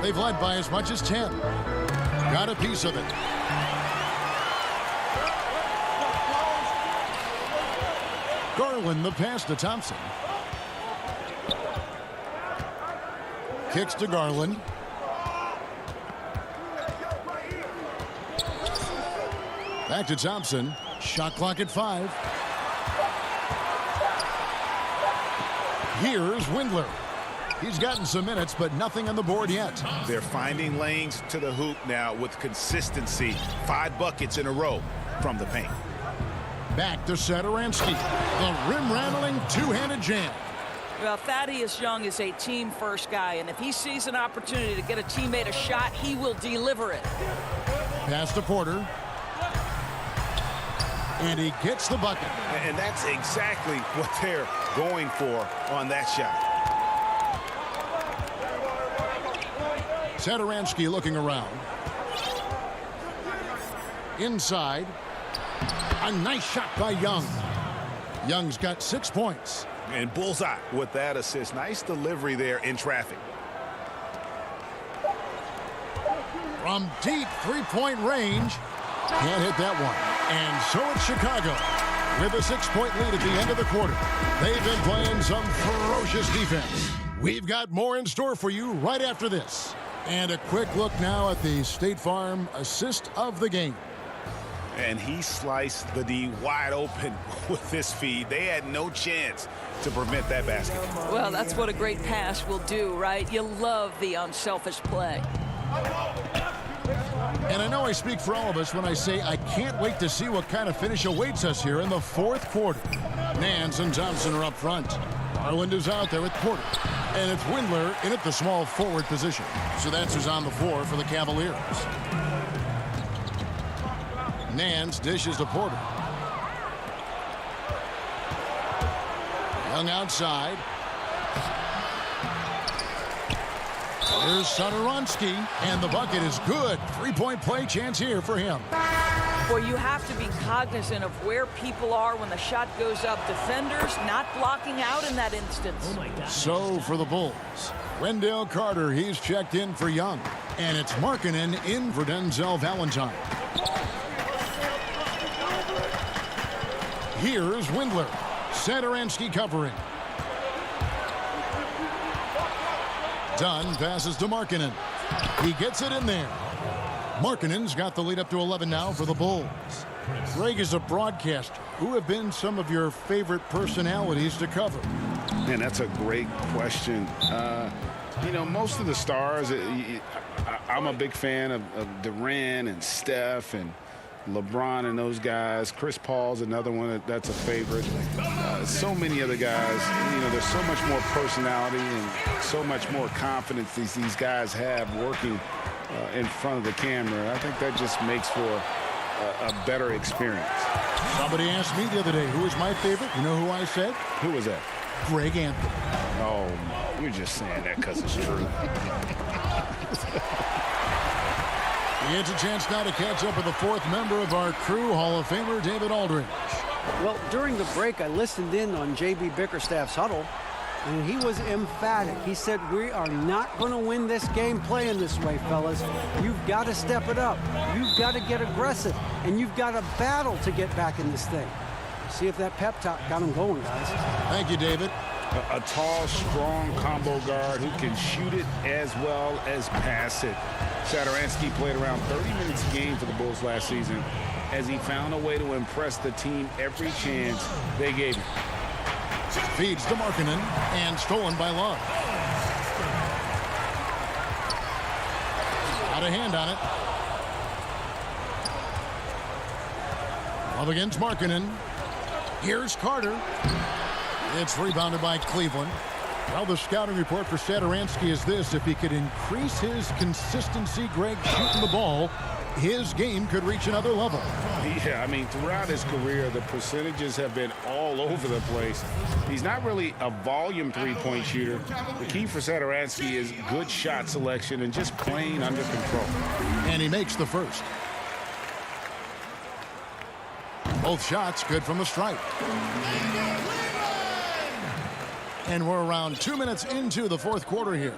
They've led by as much as 10. Got a piece of it. Garland the pass to Thompson. Kicks to Garland. Back to Thompson. Shot clock at 5. Here's Windler. He's gotten some minutes, but nothing on the board yet. They're finding lanes to the hoop now with consistency. 5 buckets in a row from the paint. Back to Satoransky. The rim-rattling two-handed jam. Well, Thaddeus Young is a team-first guy, and if he sees an opportunity to get a teammate a shot, he will deliver it. Pass to Porter. And he gets the bucket. And that's exactly what they're going for on that shot. Satoransky looking around. Inside. A nice shot by Young. Young's got 6 points. And bullseye with that assist. Nice delivery there in traffic. From deep three-point range. Can't hit that one. And so it's Chicago with a 6-point lead at the end of the quarter. They've been playing some ferocious defense. We've got more in store for you right after this. And a quick look now at the State Farm assist of the game. And he sliced the D wide open with this feed. They had no chance to prevent that basket. Well, that's what a great pass will do, right? You love the unselfish play. And I know I speak for all of us when I say I can't wait to see what kind of finish awaits us here in the fourth quarter. Nance and Thompson are up front. Garland is out there with Porter. And it's Windler in at the small forward position. So that's who's on the floor for the Cavaliers. Nance dishes to Porter. Young outside. Here's Satoransky, and the bucket is good. 3-point play chance here for him. Boy, you have to be cognizant of where people are when the shot goes up. Defenders not blocking out in that instance. So for the Bulls, Wendell Carter, he's checked in for Young. And it's Markkanen in for Denzel Valentine. Here's Windler. Satoransky covering. Dunn passes to Markkanen. He gets it in there. Markkanen's got the lead up to 11 now for the Bulls. Greg, is a broadcaster, who have been some of your favorite personalities to cover? Man, that's a great question. You know, most of the stars, I'm a big fan of Durant and Steph and LeBron and those guys. Chris Paul's another one that's a favorite. So many other guys, you know, there's so much more personality and so much more confidence these guys have working in front of the camera. I think that just makes for a better experience. Somebody asked me the other day, who is my favorite? You know who I said? Who was that? Greg Anthony. Oh, you're just saying that because it's true. He gets a chance now to catch up with the fourth member of our crew, Hall of Famer David Aldridge. Well, during the break, I listened in on J.B. Bickerstaff's huddle, and he was emphatic. He said, we are not going to win this game playing this way, fellas. You've got to step it up. You've got to get aggressive, and you've got to battle to get back in this thing. See if that pep talk got him going, guys. Thank you, David. A tall, strong combo guard who can shoot it as well as pass it. Satoransky played around 30 minutes a game for the Bulls last season as he found a way to impress the team every chance they gave him. Feeds to Markkanen and stolen by Love. Got a hand on it. Love against Markkanen. Here's Carter. It's rebounded by Cleveland. Well, the scouting report for Satoransky is this. If he could increase his consistency, Greg, shooting the ball, his game could reach another level. Yeah, I mean, throughout his career, the percentages have been all over the place. He's not really a volume three-point shooter. The key for Satoransky is good shot selection and just playing under control. And he makes the first. Both shots good from the stripe. And we're around 2 minutes into the fourth quarter here.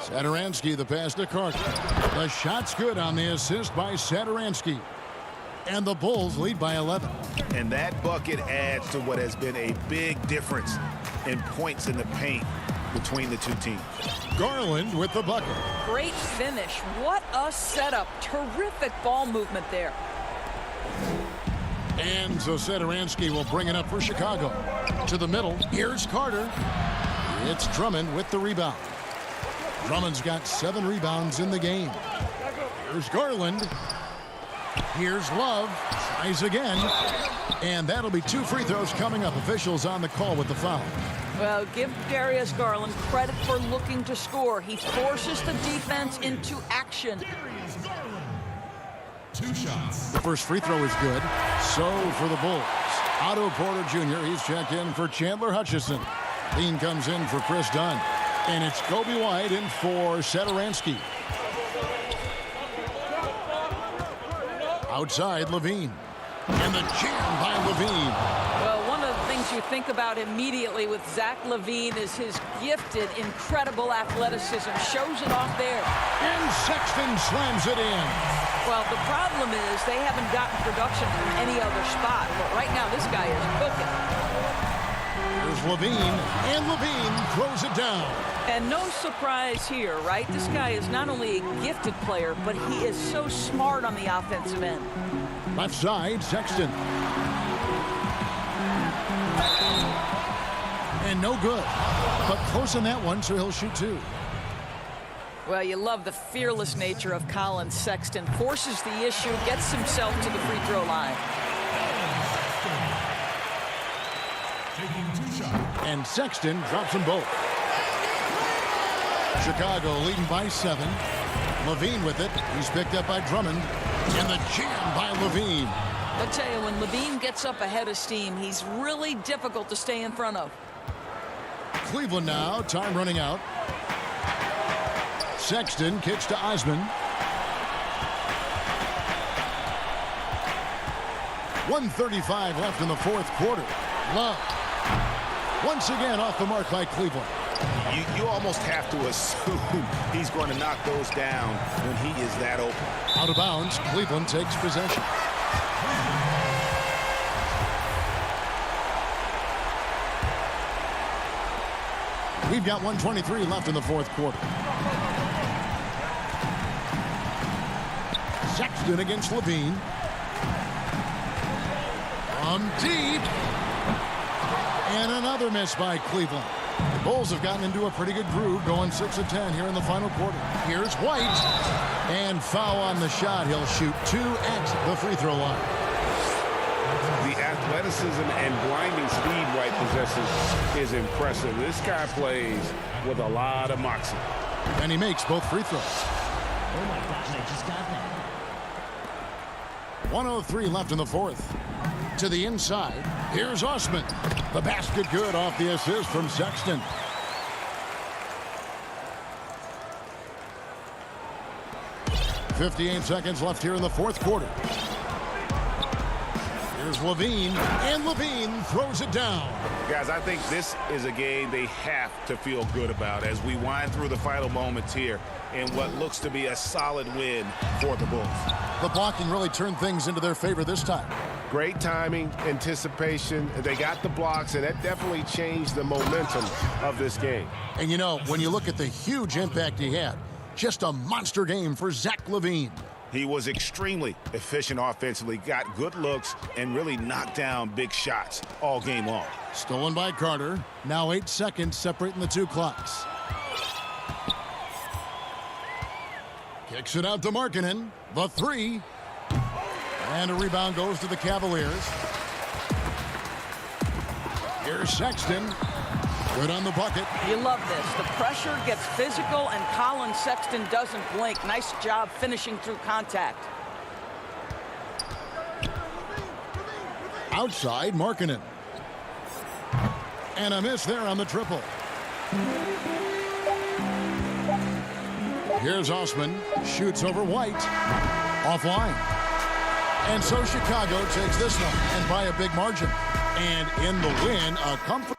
Satoransky, the pass to Carter. The shot's good on the assist by Satoransky. And the Bulls lead by 11. And that bucket adds to what has been a big difference in points in the paint between the two teams. Garland with the bucket. Great finish. What a setup. Terrific ball movement there. And so Satoransky will bring it up for Chicago. To the middle. Here's Carter. It's Drummond with the rebound. Drummond's got 7 rebounds in the game. Here's Garland. Here's Love. Tries again. And that'll be 2 free throws coming up. Officials on the call with the foul. Well, give Darius Garland credit for looking to score. He forces the defense into action. 2 shots. The first free throw is good. So for the Bulls. Otto Porter Jr. He's checked in for Chandler Hutchison. Lean comes in for Chris Dunn. And it's Kobe White in for Satoransky. Outside, Levine. And the jam by Levine. Well, one of the things you think about immediately with Zach LaVine is his gifted, incredible athleticism. Shows it off there. And Sexton slams it in. Well, the problem is they haven't gotten production from any other spot. But right now, this guy is cooking. There's Levine, and Levine throws it down. And no surprise here, right? This guy is not only a gifted player, but he is so smart on the offensive end. Left side, Sexton. And no good. But close on that one, so he'll shoot 2. Well, you love the fearless nature of Colin Sexton. Forces the issue, gets himself to the free throw line. Taking 2 shots. And Sexton drops them both. Chicago leading by 7. Levine with it. He's picked up by Drummond. And the jam by Levine. I'll tell you, when Levine gets up ahead of steam, he's really difficult to stay in front of. Cleveland now, time running out. Sexton kicks to Osman. 1:35 left in the 4th quarter. Love. Once again off the mark by Cleveland. You almost have to assume he's going to knock those down when he is that open. Out of bounds, Cleveland takes possession. We've got 1:23 left in the 4th quarter. Sexton against Levine. From deep. And another miss by Cleveland. The Bulls have gotten into a pretty good groove, going 6 of 10 here in the final quarter. Here's White. And foul on the shot. He'll shoot 2 at the free throw line. The athleticism and blinding speed White possesses is impressive. This guy plays with a lot of moxie. And he makes both free throws. Oh my gosh, I just got that. 1:03 left in the 4th. To the inside. Here's Osman. The basket good off the assist from Sexton. .58 seconds left here in the 4th quarter. Here's Levine, and Levine throws it down. Guys, I think this is a game they have to feel good about as we wind through the final moments here in what looks to be a solid win for the Bulls. The blocking really turned things into their favor this time. Great timing, anticipation. They got the blocks, and that definitely changed the momentum of this game. And you know, when you look at the huge impact he had, just a monster game for Zach LaVine. He was extremely efficient offensively, got good looks, and really knocked down big shots all game long. Stolen by Carter. Now 8 seconds separating the 2 clocks. Kicks it out to Markkanen. The 3. And a rebound goes to the Cavaliers. Here's Sexton. Good on the bucket. You love this. The pressure gets physical, and Colin Sexton doesn't blink. Nice job finishing through contact. Outside, Markkanen. And a miss there on the triple. Here's Osman. Shoots over White. Offline. And so Chicago takes this one, and by a big margin. And in the win, a comfort.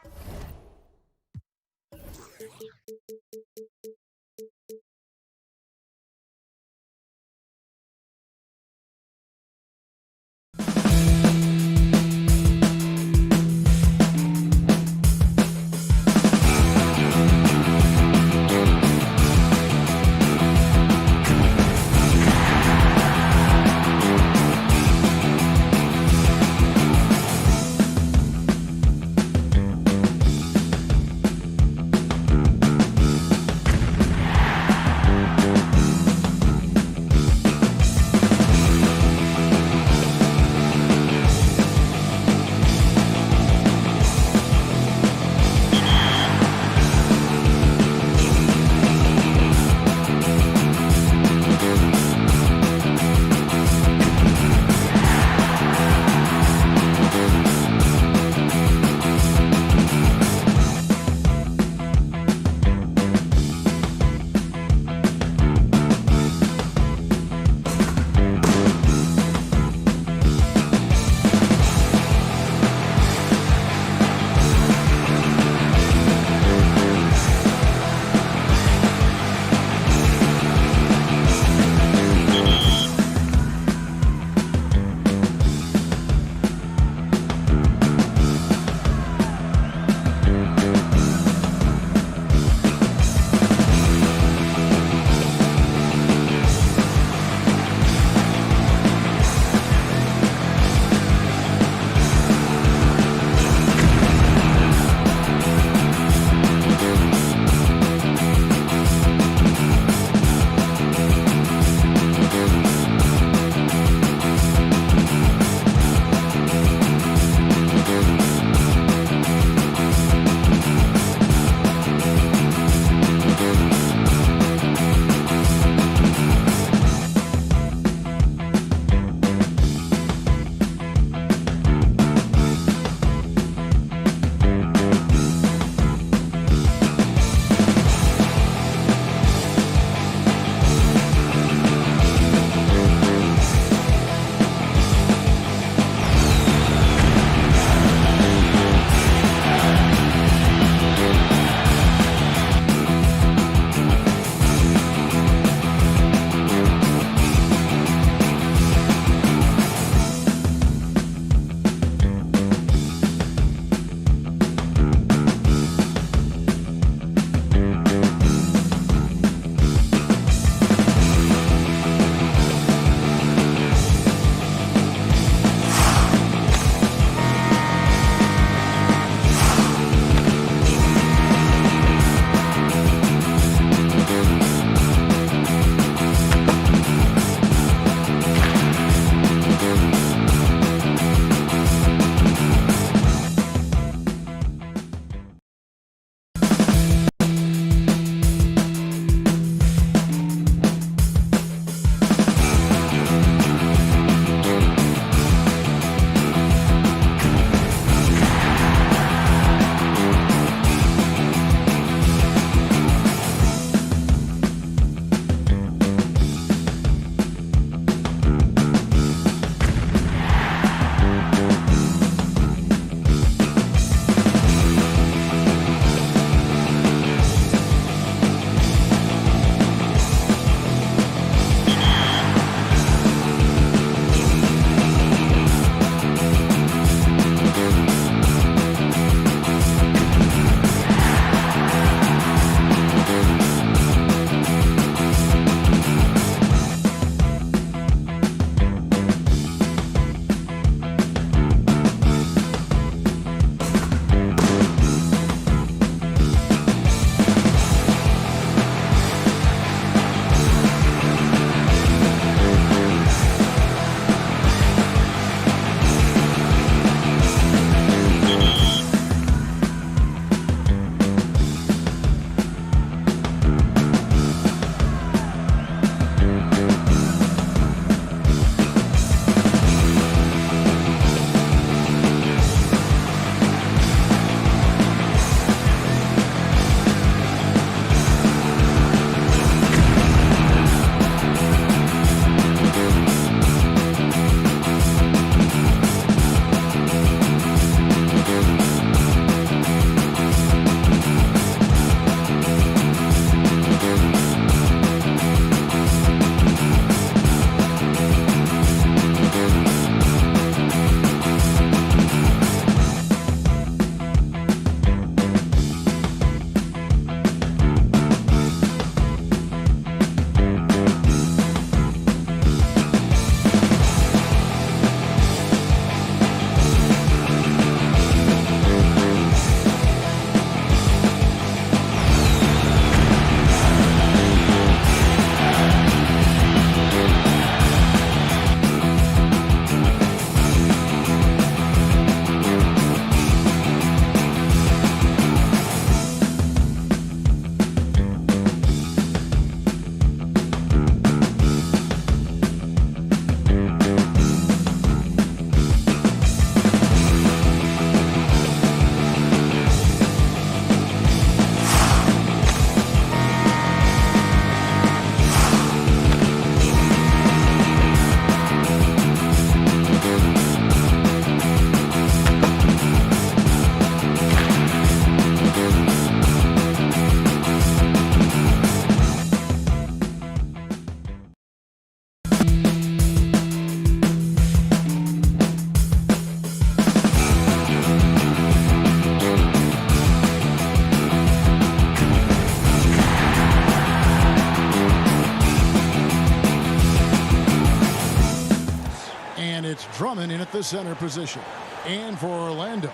at the center position. And for Orlando,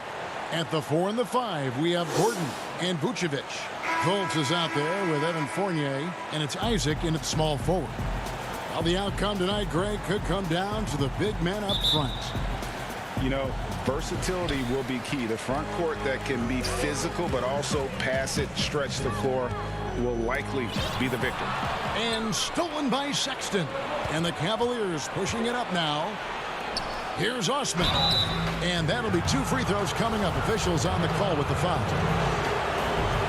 at the 4 and the 5, we have Gordon and Vucevic. Fultz is out there with Evan Fournier, and it's Isaac in at small forward. Well, the outcome tonight, Greg, could come down to the big men up front. You know, versatility will be key. The front court that can be physical but also pass it, stretch the floor, will likely be the victor. And stolen by Sexton. And the Cavaliers pushing it up now. Here's Osman. And that'll be 2 free throws coming up. Officials on the call with the foul.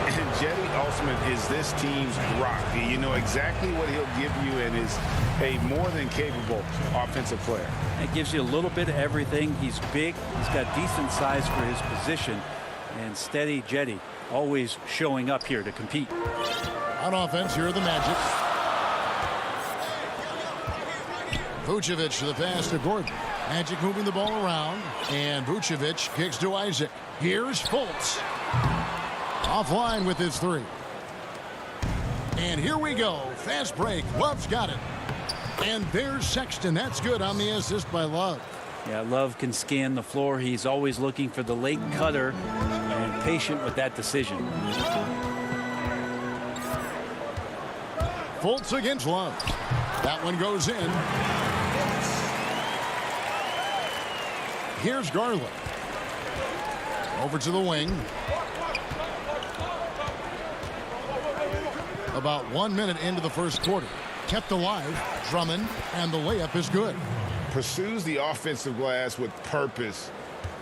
And Jetty Osman is this team's rock. You know exactly what he'll give you and is a more than capable offensive player. It gives you a little bit of everything. He's big. He's got decent size for his position. And steady Jetty always showing up here to compete. On offense, here are the Magic. Vucevic to the pass to Gordon. Magic moving the ball around. And Vucevic kicks to Isaac. Here's Fultz. Offline with his 3. And here we go. Fast break. Love's got it. And there's Sexton. That's good on the assist by Love. Yeah, Love can scan the floor. He's always looking for the late cutter and patient with that decision. Fultz against Love. That one goes in. Here's Garland. Over to the wing. About 1 minute into the first quarter. Kept alive. Drummond, and the layup is good. Pursues the offensive glass with purpose.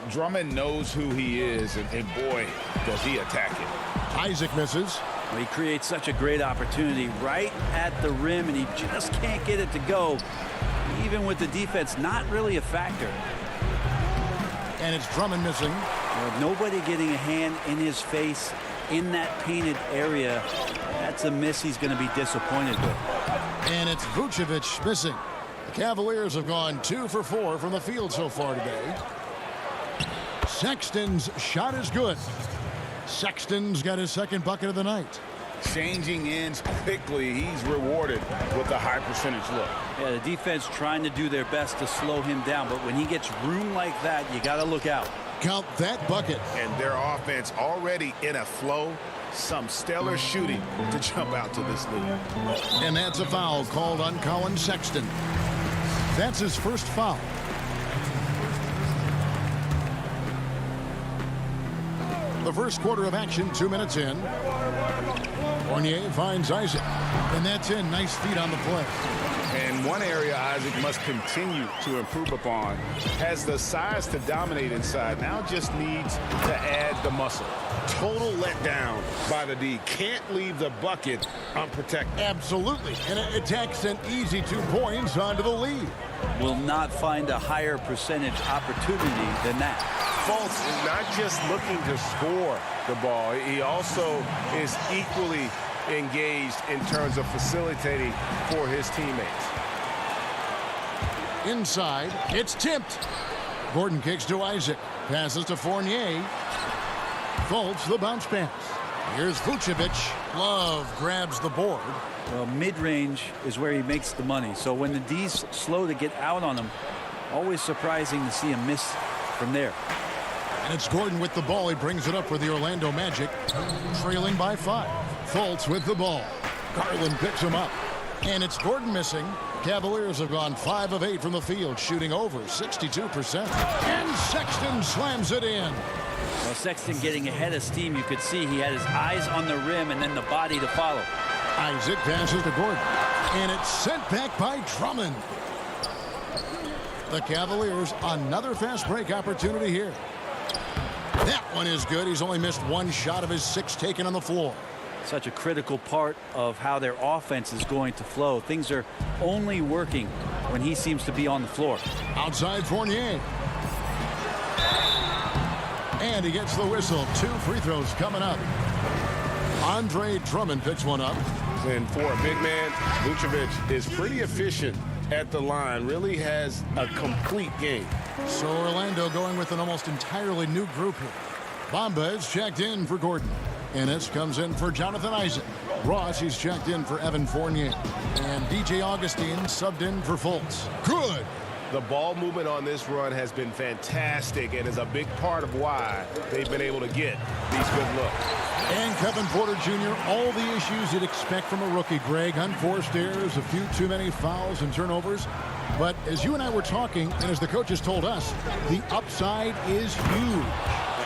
Drummond knows who he is, and boy, does he attack it. Isaac misses. Well, he creates such a great opportunity right at the rim, and he just can't get it to go. Even with the defense not really a factor. And it's Drummond missing. Well, nobody getting a hand in his face in that painted area. That's a miss he's going to be disappointed with. And it's Vucevic missing. The Cavaliers have gone 2 for 4 from the field so far today. Sexton's shot is good. Sexton's got his second bucket of the night. Changing ends quickly. He's rewarded with a high percentage look. Yeah, the defense trying to do their best to slow him down, but when he gets room like that, you got to look out. Count that bucket. And their offense already in a flow. Some stellar shooting to jump out to this lead. And that's a foul called on Colin Sexton. That's his first foul. The first quarter of action, 2 minutes in. Fournier finds Isaac. And that's in. Nice feet on the play. And one area Isaac must continue to improve upon. Has the size to dominate inside. Now just needs to add the muscle. Total letdown by the D. Can't leave the bucket unprotected. Absolutely. And it attacks an easy 2 points onto the lead. Will not find a higher percentage opportunity than that. Fultz is not just looking to score the ball. He also is equally engaged in terms of facilitating for his teammates. Inside, it's tipped. Gordon kicks to Isaac. Passes to Fournier. Fultz the bounce pass. Here's Vucevic. Love grabs the board. Well, mid-range is where he makes the money. So when the D's slow to get out on him, always surprising to see him miss from there. And it's Gordon with the ball. He brings it up for the Orlando Magic. Trailing by 5. Fultz with the ball. Garland picks him up. And it's Gordon missing. Cavaliers have gone 5 of 8 from the field, shooting over 62%. And Sexton slams it in. Well, Sexton getting ahead of steam. You could see he had his eyes on the rim and then the body to follow. Isaac passes to Gordon. And it's sent back by Drummond. The Cavaliers, another fast break opportunity here. That one is good. He's only missed 1 shot of his 6 taken on the floor. Such a critical part of how their offense is going to flow. Things are only working when he seems to be on the floor. Outside Fournier. And he gets the whistle. 2 free throws coming up. Andre Drummond picks one up. And for a big man, Vucevic is pretty efficient at the line. Really has a complete game. So Orlando going with an almost entirely new group here. Bamba is checked in for Gordon. Ennis comes in for Jonathan Isaac. Ross, he's checked in for Evan Fournier. And DJ Augustine subbed in for Fultz. Good. The ball movement on this run has been fantastic and is a big part of why they've been able to get these good looks. And Kevin Porter Jr., all the issues you'd expect from a rookie, Greg. Unforced errors, a few too many fouls and turnovers. But as you and I were talking, and as the coaches told us, the upside is huge.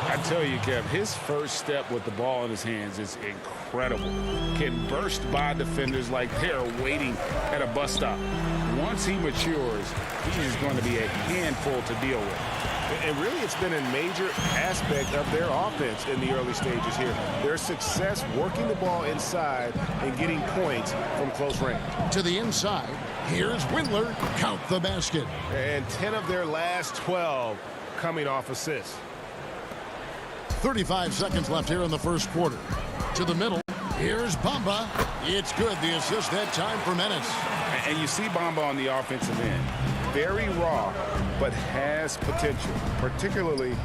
I tell you, Kev, his first step with the ball in his hands is incredible. Can burst by defenders like they're waiting at a bus stop. Once he matures, he's going to be a handful to deal with. And really, it's been a major aspect of their offense in the early stages here. Their success working the ball inside and getting points from close range. To the inside, here's Windler. Count the basket. And 10 of their last 12 coming off assists. 35 seconds left here in the first quarter. To the middle, here's Bamba. It's good. The assist that time for Menace. And you see Bamba on the offensive end. Very raw, but has potential, particularly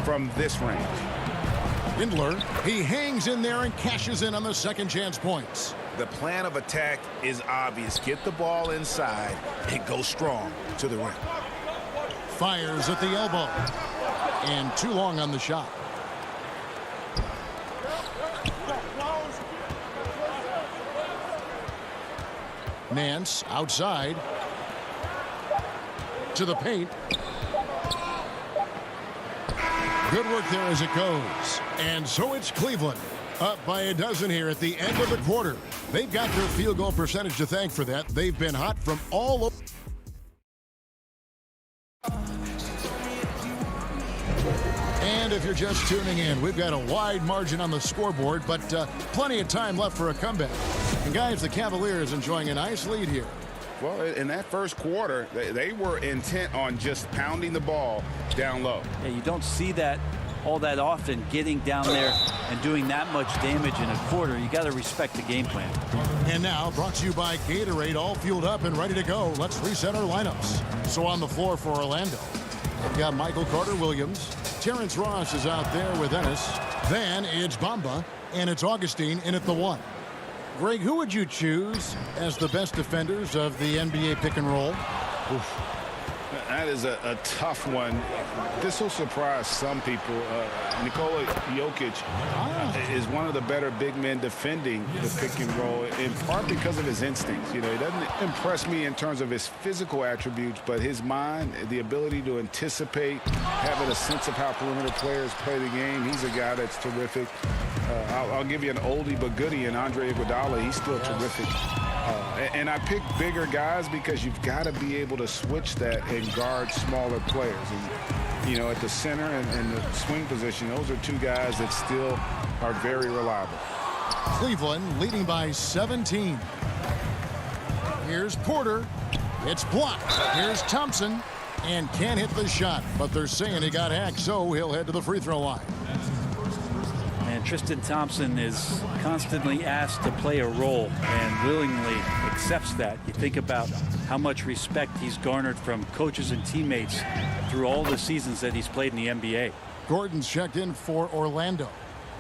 from this range. Windler, he hangs in there and cashes in on the second chance points. The plan of attack is obvious. Get the ball inside and go strong to the rim. Fires at the elbow. And too long on the shot. Nance outside. To the paint. Good work there as it goes. And so it's Cleveland. Up by a dozen here at the end of the quarter. They've got their field goal percentage to thank for that. They've been hot from all over. And if you're just tuning in, we've got a wide margin on the scoreboard, but plenty of time left for a comeback. And guys, the Cavaliers enjoying a nice lead here. Well, in that first quarter, they were intent on just pounding the ball down low. Yeah, you don't see that all that often, getting down there and doing that much damage in a quarter. You got to respect the game plan. And now, brought to you by Gatorade, all fueled up and ready to go. Let's reset our lineups. So on the floor for Orlando, we've got Michael Carter-Williams. Terrence Ross is out there with Ennis. Then it's Bamba, and it's Augustine in at the 1. Greg, who would you choose as the best defenders of the NBA pick and roll? Oof. That is a tough one. This will surprise some people. Nikola Jokic is one of the better big men defending the pick and roll, in part because of his instincts. You know, he doesn't impress me in terms of his physical attributes, but his mind, the ability to anticipate, having a sense of how perimeter players play the game. He's a guy that's terrific. I'll give you an oldie but goodie in Andre Iguodala. He's still terrific. And I pick bigger guys because you've got to be able to switch that and guard smaller players. And, you know, at the center and the swing position, those are two guys that still are very reliable. Cleveland leading by 17. Here's Porter. It's blocked. Here's Thompson. And can't hit the shot. But they're saying he got hacked, so he'll head to the free throw line. And Tristan Thompson is constantly asked to play a role and willingly accepts that. You think about how much respect he's garnered from coaches and teammates through all the seasons that he's played in the NBA. Gordon's checked in for Orlando.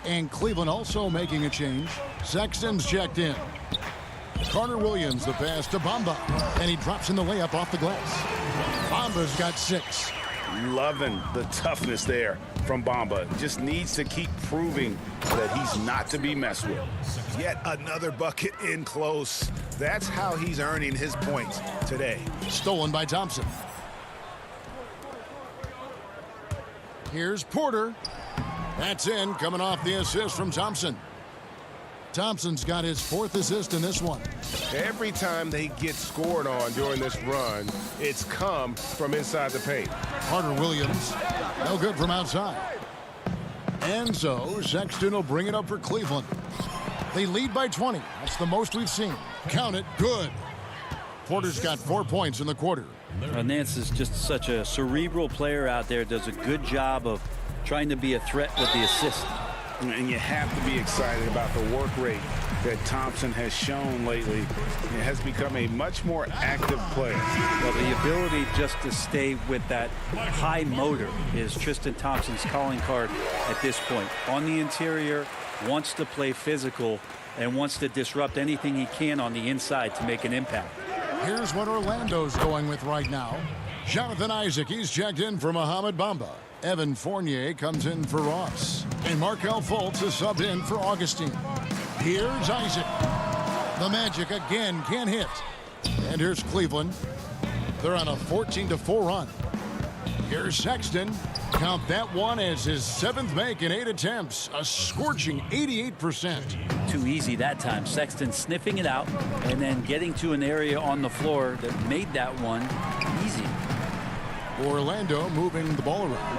And Cleveland also making a change. Sexton's checked in. Carter-Williams, the pass to Bamba. And he drops in the layup off the glass. Bamba's got 6. Loving the toughness there from Bamba. Just needs to keep proving that he's not to be messed with. Yet another bucket in close. That's how he's earning his points today. Stolen by Thompson. Here's Porter. That's in, coming off the assist from Thompson. Thompson's got his 4th assist in this one. Every time they get scored on during this run, it's come from inside the paint. Carter-Williams, no good from outside. And so Sexton will bring it up for Cleveland. They lead by 20. That's the most we've seen. Count it, good. Porter's got 4 points in the quarter. Nance is just such a cerebral player out there, does a good job of trying to be a threat with the assist. And you have to be excited about the work rate that Thompson has shown lately. It has become a much more active player. Well, the ability just to stay with that high motor is Tristan Thompson's calling card at this point. On the interior, wants to play physical and wants to disrupt anything he can on the inside to make an impact. Here's what Orlando's going with right now. Jonathan Isaac, he's checked in for Mohamed Bamba. Evan Fournier comes in for Ross. And Markelle Fultz is subbed in for Augustine. Here's Isaac. The Magic again can't hit. And here's Cleveland. They're on a 14-4 run. Here's Sexton. Count that one as his 7th make in 8 attempts. A scorching 88%. Too easy that time. Sexton sniffing it out and then getting to an area on the floor that made that one easy. Orlando moving the ball around.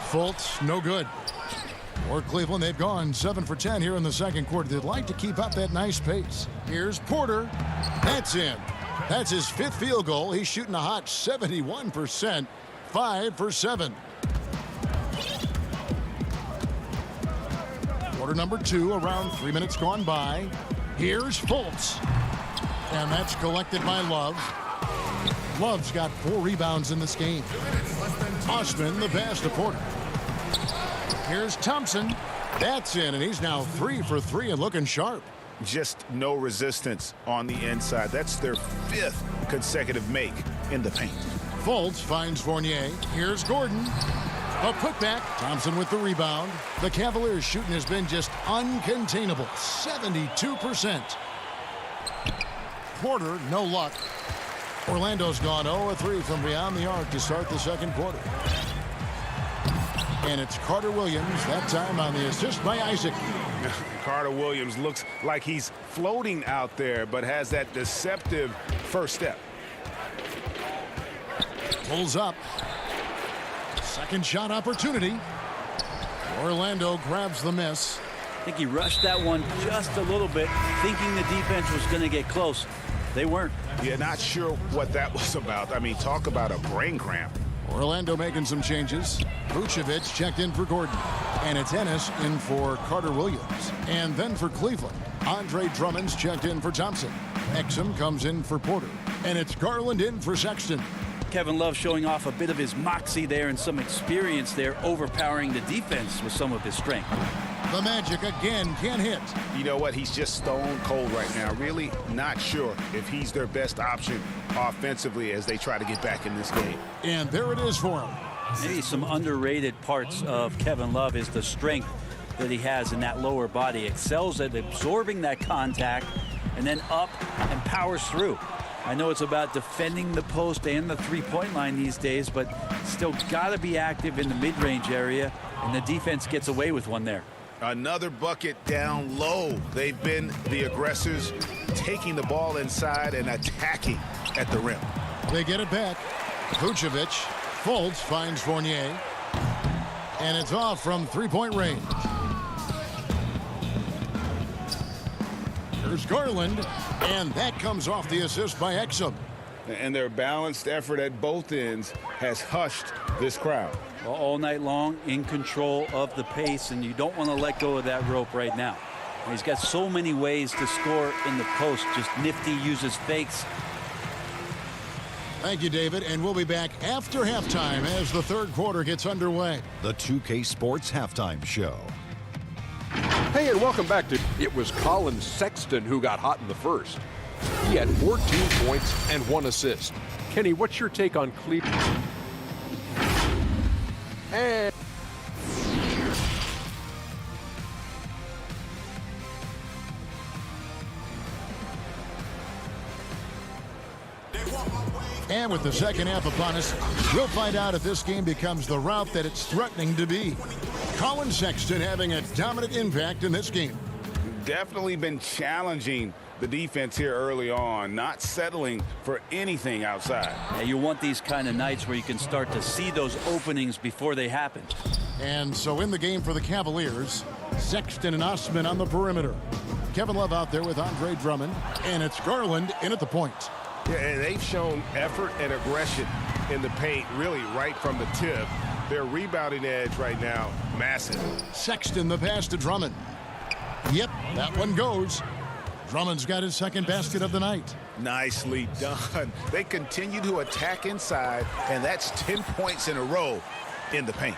Fultz, no good. For Cleveland, they've gone 7 for 10 here in the second quarter. They'd like to keep up that nice pace. Here's Porter. That's in. That's his 5th field goal. He's shooting a hot 71%. 5 for 7. Quarter number 2, around 3 minutes gone by. Here's Fultz. And that's collected by Love. Love's got 4 rebounds in this game. Osman, the pass to Porter. Here's Thompson. That's in, and he's now 3 for 3 and looking sharp. Just no resistance on the inside. That's their 5th consecutive make in the paint. Fultz finds Fournier. Here's Gordon. A putback. Thompson with the rebound. The Cavaliers' shooting has been just uncontainable. 72%. Porter, no luck. Orlando's gone 0-3 from beyond the arc to start the second quarter. And it's Carter Williams, that time on the assist by Isaac. Carter Williams looks like he's floating out there, but has that deceptive first step. Pulls up. Second shot opportunity. Orlando grabs the miss. I think he rushed that one just a little bit, thinking the defense was going to get close. They weren't. Yeah, not sure what that was about. I mean, talk about a brain cramp. Orlando making some changes. Vucevic checked in for Gordon. And it's Ennis in for Carter Williams. And then for Cleveland, Andre Drummond's checked in for Thompson. Exum comes in for Porter. And it's Garland in for Sexton. Kevin Love showing off a bit of his moxie there and some experience there, overpowering the defense with some of his strength. The Magic again can't hit. You know what? He's just stone cold right now. Really not sure if he's their best option offensively as they try to get back in this game. And there it is for him. Maybe some underrated parts of Kevin Love is the strength that he has in that lower body. Excels at absorbing that contact and then up and powers through. I know it's about defending the post and the three-point line these days, but still got to be active in the mid-range area, and the defense gets away with one there. Another bucket down low. They've been the aggressors, taking the ball inside and attacking at the rim. They get it back. Vucevic. Fultz finds Fournier. And it's off from three-point range. Here's Garland. And that comes off the assist by Exum. And their balanced effort at both ends has hushed this crowd. Well, all night long, in control of the pace, and you don't want to let go of that rope right now. He's got so many ways to score in the post. Just nifty, uses fakes. Thank you, David, and we'll be back after halftime as the third quarter gets underway. The 2K Sports Halftime Show. Hey, and welcome back to It was Colin Sexton who got hot in the first. He had 14 points and 1 assist. Kenny, what's your take on Cleveland? And And with the second half upon us, we'll find out if this game becomes the route that it's threatening to be. Colin Sexton having a dominant impact in this game. Definitely been challenging the defense here early on, not settling for anything outside. Yeah, you want these kind of nights where you can start to see those openings before they happen. And so in the game for the Cavaliers, Sexton and Osman on the perimeter. Kevin Love out there with Andre Drummond, and it's Garland in at the point. Yeah, and they've shown effort and aggression in the paint, really right from the tip. Their rebounding edge right now, massive. Sexton the pass to Drummond. Yep, that one goes. Drummond's got his second basket of the night. Nicely done. They continue to attack inside, and that's 10 points in a row in the paint.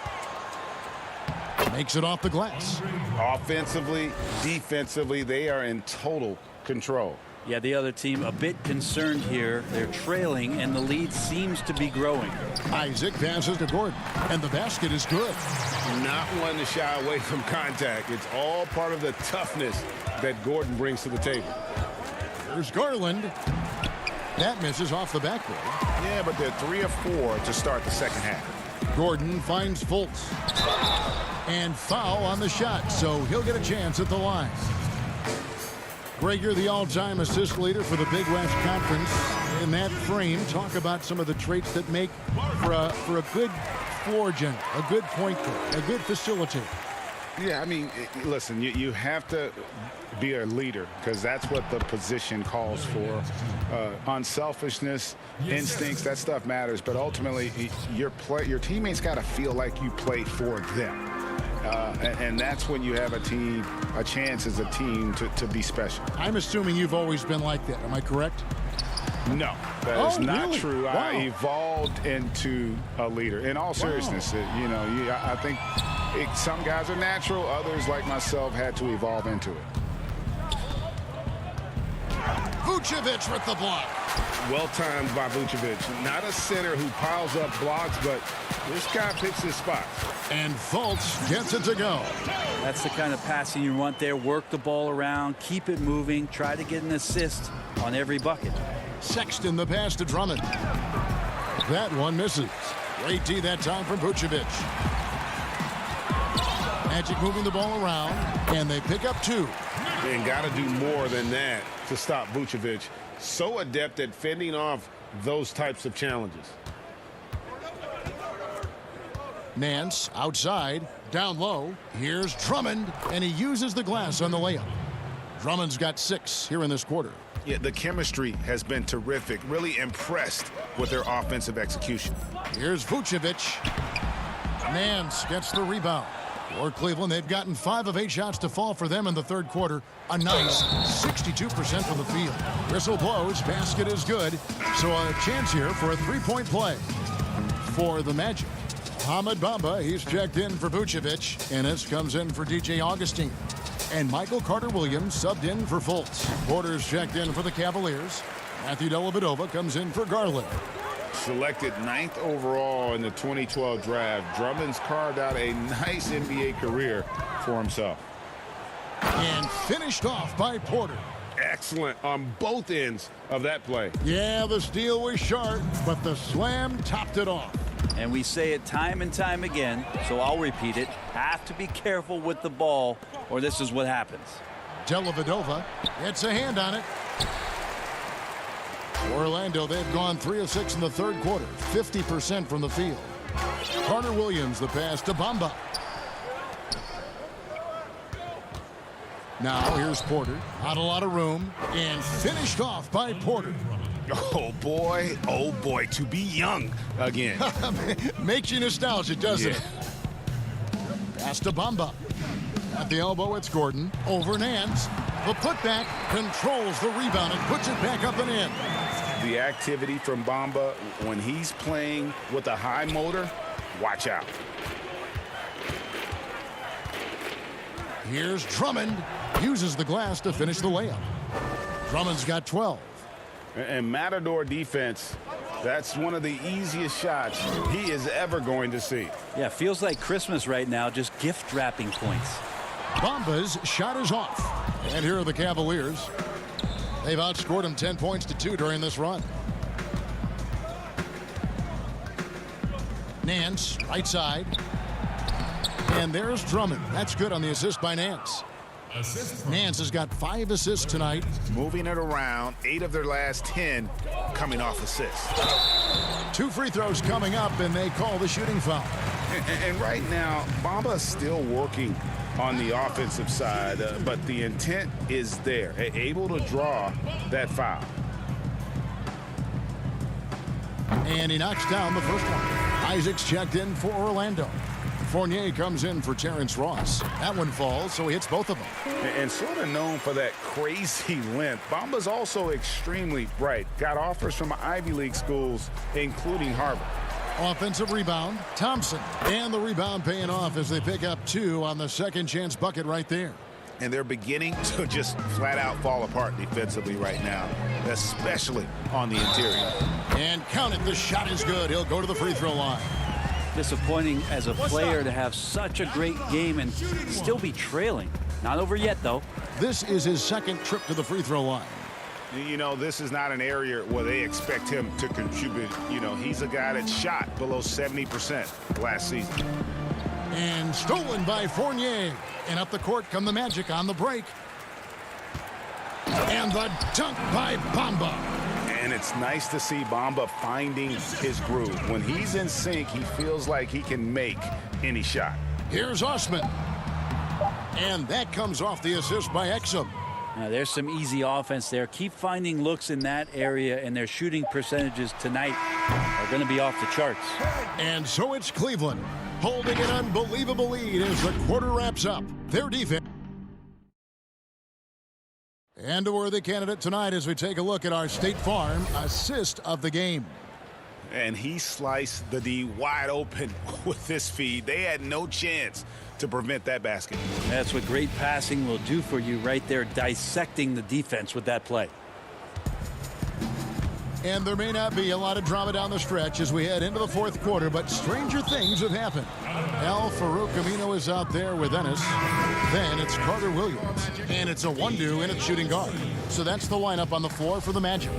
Makes it off the glass. Offensively, defensively, they are in total control. Yeah, the other team a bit concerned here. They're trailing, and the lead seems to be growing. Isaac passes to Gordon, and the basket is good. Not one to shy away from contact. It's all part of the toughness that Gordon brings to the table. There's Garland. That misses off the backboard. Yeah, but they're 3 of 4 to start the second half. Gordon finds Fultz. And foul on the shot, so he'll get a chance at the line. Greg, you're the all-time assist leader for the Big West Conference. In that frame, talk about some of the traits that make for a good floor general, a good point guard, a good facilitator. Yeah, I mean, listen, you have to be a leader because that's what the position calls for. Unselfishness, instincts, that stuff matters. But ultimately, your teammates got to feel like you played for them. And that's when you have a chance as a team to be special. I'm assuming you've always been like that. Am I correct? No, that is not really? true. Wow. I evolved into a leader. In all seriousness, I think some guys are natural. Others, like myself, had to evolve into it. Vucevic with the block. Well timed by Vucevic. Not a center who piles up blocks, but this guy picks his spots. And Fultz gets it to go. That's the kind of passing you want there. Work the ball around, keep it moving, try to get an assist on every bucket. Sexton the pass to Drummond. That one misses. Great D that time from Vucevic. Magic moving the ball around, and they pick up 2. And got to do more than that to stop Vucevic. So adept at fending off those types of challenges. Nance outside, down low. Here's Drummond, and he uses the glass on the layup. Drummond's got 6 here in this quarter. Yeah, the chemistry has been terrific. Really impressed with their offensive execution. Here's Vucevic. Nance gets the rebound. For Cleveland, they've gotten 5 of 8 shots to fall for them in the third quarter. A nice 62% from the field. Whistle blows, basket is good. So a chance here for a 3-point play for the Magic. Hamid Bamba, he's checked in for Vucevic. Ennis comes in for DJ Augustine. And Michael Carter-Williams subbed in for Fultz. Porter's checked in for the Cavaliers. Matthew Dellavedova comes in for Garland. Selected 9th overall in the 2012 draft, Drummond's carved out a nice NBA career for himself. And finished off by Porter. Excellent on both ends of that play. Yeah, the steal was sharp, but the slam topped it off. And we say it time and time again, so I'll repeat it. Have to be careful with the ball, or this is what happens. Dellavedova gets a hand on it. Orlando, they've gone 3 of 6 in the third quarter, 50% from the field. Carter-Williams, the pass to Bamba. Now here's Porter, not a lot of room, and finished off by Porter. Oh boy, to be young again. Makes you nostalgic, doesn't it? Pass to Bamba. At the elbow, it's Gordon. Over Nance. The putback controls the rebound and puts it back up and in. The activity from Bamba when he's playing with a high motor, watch out. Here's Drummond. Uses the glass to finish the layup. Drummond's got 12. And Matador defense, that's one of the easiest shots he is ever going to see. Yeah, feels like Christmas right now, just gift wrapping points. Bamba's shot is off. And here are the Cavaliers. They've outscored him 10 points to 2 during this run. Nance, right side. And there's Drummond. That's good on the assist by Nance. Nance has got 5 assists tonight. Moving it around, 8 of their last 10 coming off assists. 2 free throws coming up, and they call the shooting foul. And right now, Bamba's still working on the offensive side, but the intent is there, able to draw that foul. And he knocks down the first one. Isaac's checked in for Orlando. Fournier comes in for Terrence Ross. That one falls, so he hits both of them. And sort of known for that crazy length, Bamba's also extremely bright. Got offers from Ivy League schools, including Harvard. Offensive rebound, Thompson. And the rebound paying off as they pick up 2 on the second chance bucket right there. And they're beginning to just flat out fall apart defensively right now, especially on the interior. And count it, the shot is good. He'll go to the free throw line. Disappointing as a player to have such a great game and still be trailing. Not over yet, though. This is his second trip to the free throw line. You know, this is not an area where they expect him to contribute. You know, he's a guy that shot below 70% last season. And stolen by Fournier. And up the court come the Magic on the break. And the dunk by Bamba. And it's nice to see Bamba finding his groove. When he's in sync, he feels like he can make any shot. Here's Osman. And that comes off the assist by Exum. Now, there's some easy offense there. Keep finding looks in that area, and their shooting percentages tonight are going to be off the charts. And so it's Cleveland holding an unbelievable lead as the quarter wraps up. Their defense. And a worthy candidate tonight as we take a look at our State Farm assist of the game. And he sliced the D wide open with this feed. They had no chance to prevent that basket. That's what great passing will do for you right there, dissecting the defense with that play. And there may not be a lot of drama down the stretch as we head into the fourth quarter, but stranger things have happened. Al Farouk Amino is out there with Ennis. Then it's Carter Williams. And it's a Wundu in at shooting guard. So that's the lineup on the floor for the Magic.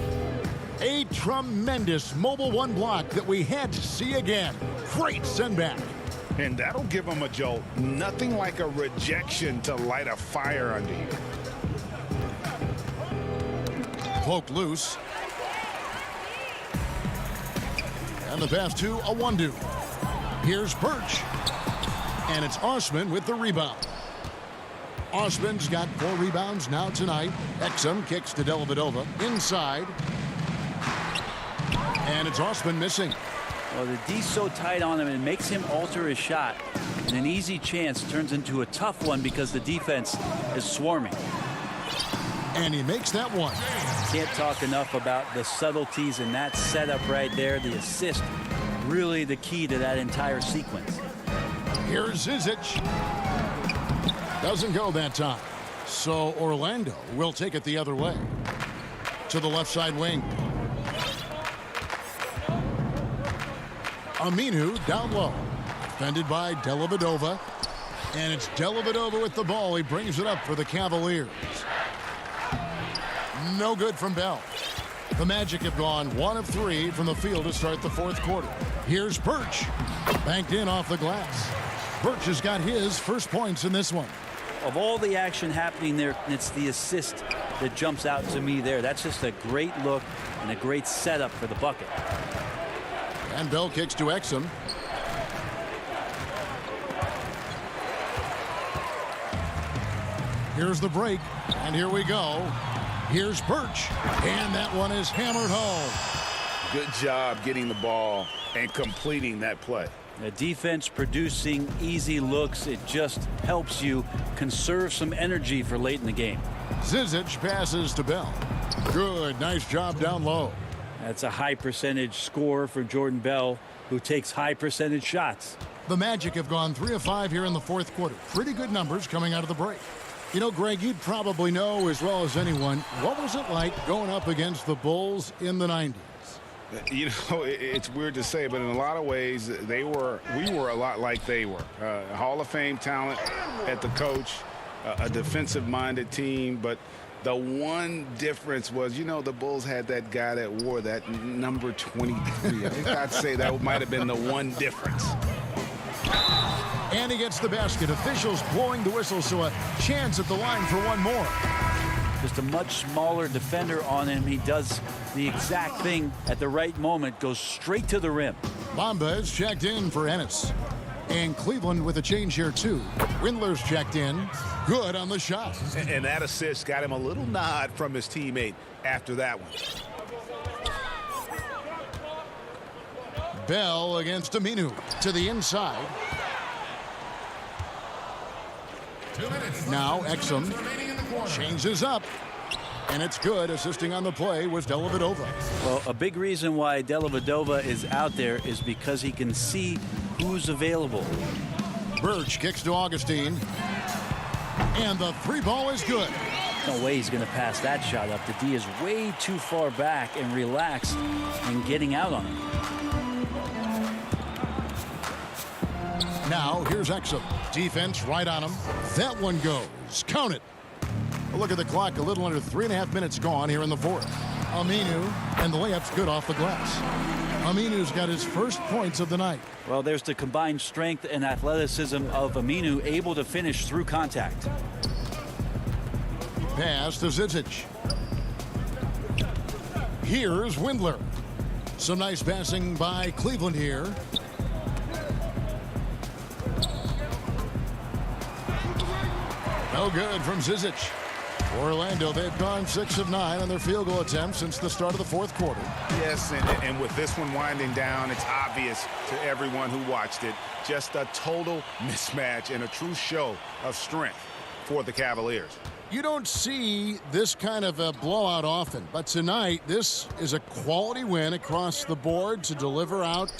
A tremendous mobile one block that we had to see again. Great send back. And that'll give him a jolt. Nothing like a rejection to light a fire under you. Poked loose. And the pass to a Wundu. Here's Birch. And it's Osman with the rebound. Osman's got 4 rebounds now tonight. Exum kicks to Dellavedova. Inside. And it's Osman missing. Well, the D's so tight on him, it makes him alter his shot. And an easy chance turns into a tough one because the defense is swarming. And he makes that one. Can't talk enough about the subtleties in that setup right there. The assist, really the key to that entire sequence. Here's Zizic. Doesn't go that time. So Orlando will take it the other way. To the left side wing. Aminu down low. Defended by Dellavedova. And it's Dellavedova with the ball. He brings it up for the Cavaliers. No good from Bell. The Magic have gone 1 of 3 from the field to start the fourth quarter. Here's Birch. Banked in off the glass. Birch has got his first points in this one. Of all the action happening there, it's the assist that jumps out to me there. That's just a great look and a great setup for the bucket. And Bell kicks to Exum. Here's the break. And here we go. Here's Birch. And that one is hammered home. Good job getting the ball and completing that play. The defense producing easy looks. It just helps you conserve some energy for late in the game. Zizic passes to Bell. Good. Nice job down low. That's a high percentage score for Jordan Bell, who takes high percentage shots. The Magic have gone 3 of 5 here in the fourth quarter. Pretty good numbers coming out of the break. You know, Greg, you'd probably know as well as anyone, what was it like going up against the Bulls in the 90s? You know, it's weird to say, but in a lot of ways, we were a lot like they were. Hall of Fame talent at the coach, a defensive-minded team, but the one difference was, you know, the Bulls had that guy that wore that number 23. I think I'd say that might have been the one difference. And he gets the basket. Officials blowing the whistle, so a chance at the line for one more. Just a much smaller defender on him. He does the exact thing at the right moment, goes straight to the rim. Bamba is checked in for Ennis. And Cleveland with a change here, too. Windler's checked in. Good on the shot. And that assist got him a little nod from his teammate after that one. Bell against Aminu to the inside. Now Exum changes up. And it's good. Assisting on the play was Dellavedova. Well, a big reason why Dellavedova is out there is because he can see who's available. Birch kicks to Augustine. And the three ball is good. No way he's going to pass that shot up. The D is way too far back and relaxed and getting out on him. Now here's Exum. Defense right on him. That one goes. Count it. A look at the clock. A little under 3.5 minutes gone here in the fourth. Aminu, and the layup's good off the glass. Aminu's got his first points of the night. Well, there's the combined strength and athleticism of Aminu, able to finish through contact. Pass to Zizic. Here's Windler. Some nice passing by Cleveland here. No good from Zizic. Orlando, they've gone 6 of 9 on their field goal attempts since the start of the fourth quarter. Yes, and with this one winding down, it's obvious to everyone who watched it, just a total mismatch and a true show of strength for the Cavaliers. You don't see this kind of a blowout often, but tonight this is a quality win across the board to deliver out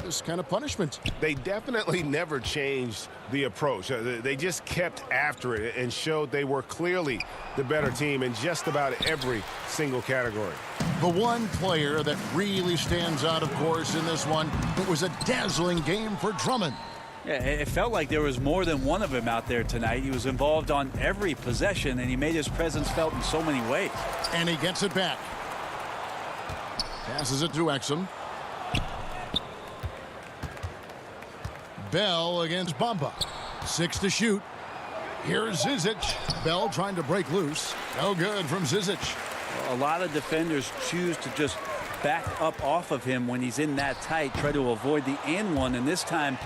this kind of punishment. They definitely never changed the approach. They just kept after it and showed they were clearly the better team in just about every single category. The one player that really stands out, of course, in this one, it was a dazzling game for Drummond. Yeah, it felt like there was more than one of him out there tonight. He was involved on every possession, and he made his presence felt in so many ways. And he gets it back. Passes it to Exum. Bell against Bamba. 6 to shoot. Here's Zizic. Bell trying to break loose. No good from Zizic. A lot of defenders choose to just back up off of him when he's in that tight, try to avoid the and one, and this time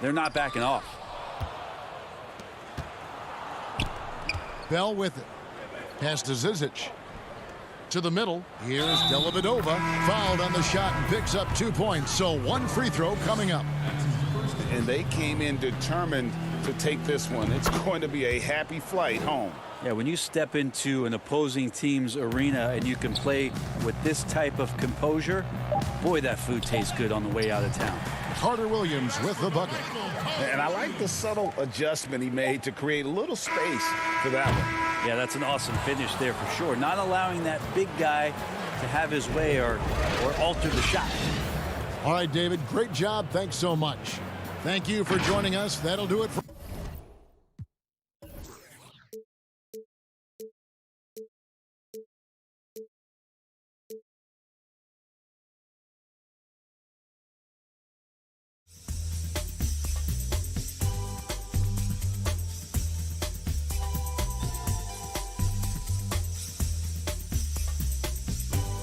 they're not backing off. Bell with it. Pass to Zizic. To the middle. Here's Dellavedova. Fouled on the shot and picks up 2 points. So one free throw coming up. And they came in determined to take this one. It's going to be a happy flight home. Yeah, when you step into an opposing team's arena and you can play with this type of composure, boy, that food tastes good on the way out of town. Carter Williams with the bucket. And I like the subtle adjustment he made to create a little space for that one. Yeah, that's an awesome finish there for sure. Not allowing that big guy to have his way or alter the shot. All right, David, great job. Thanks so much. Thank you for joining us. That'll do it for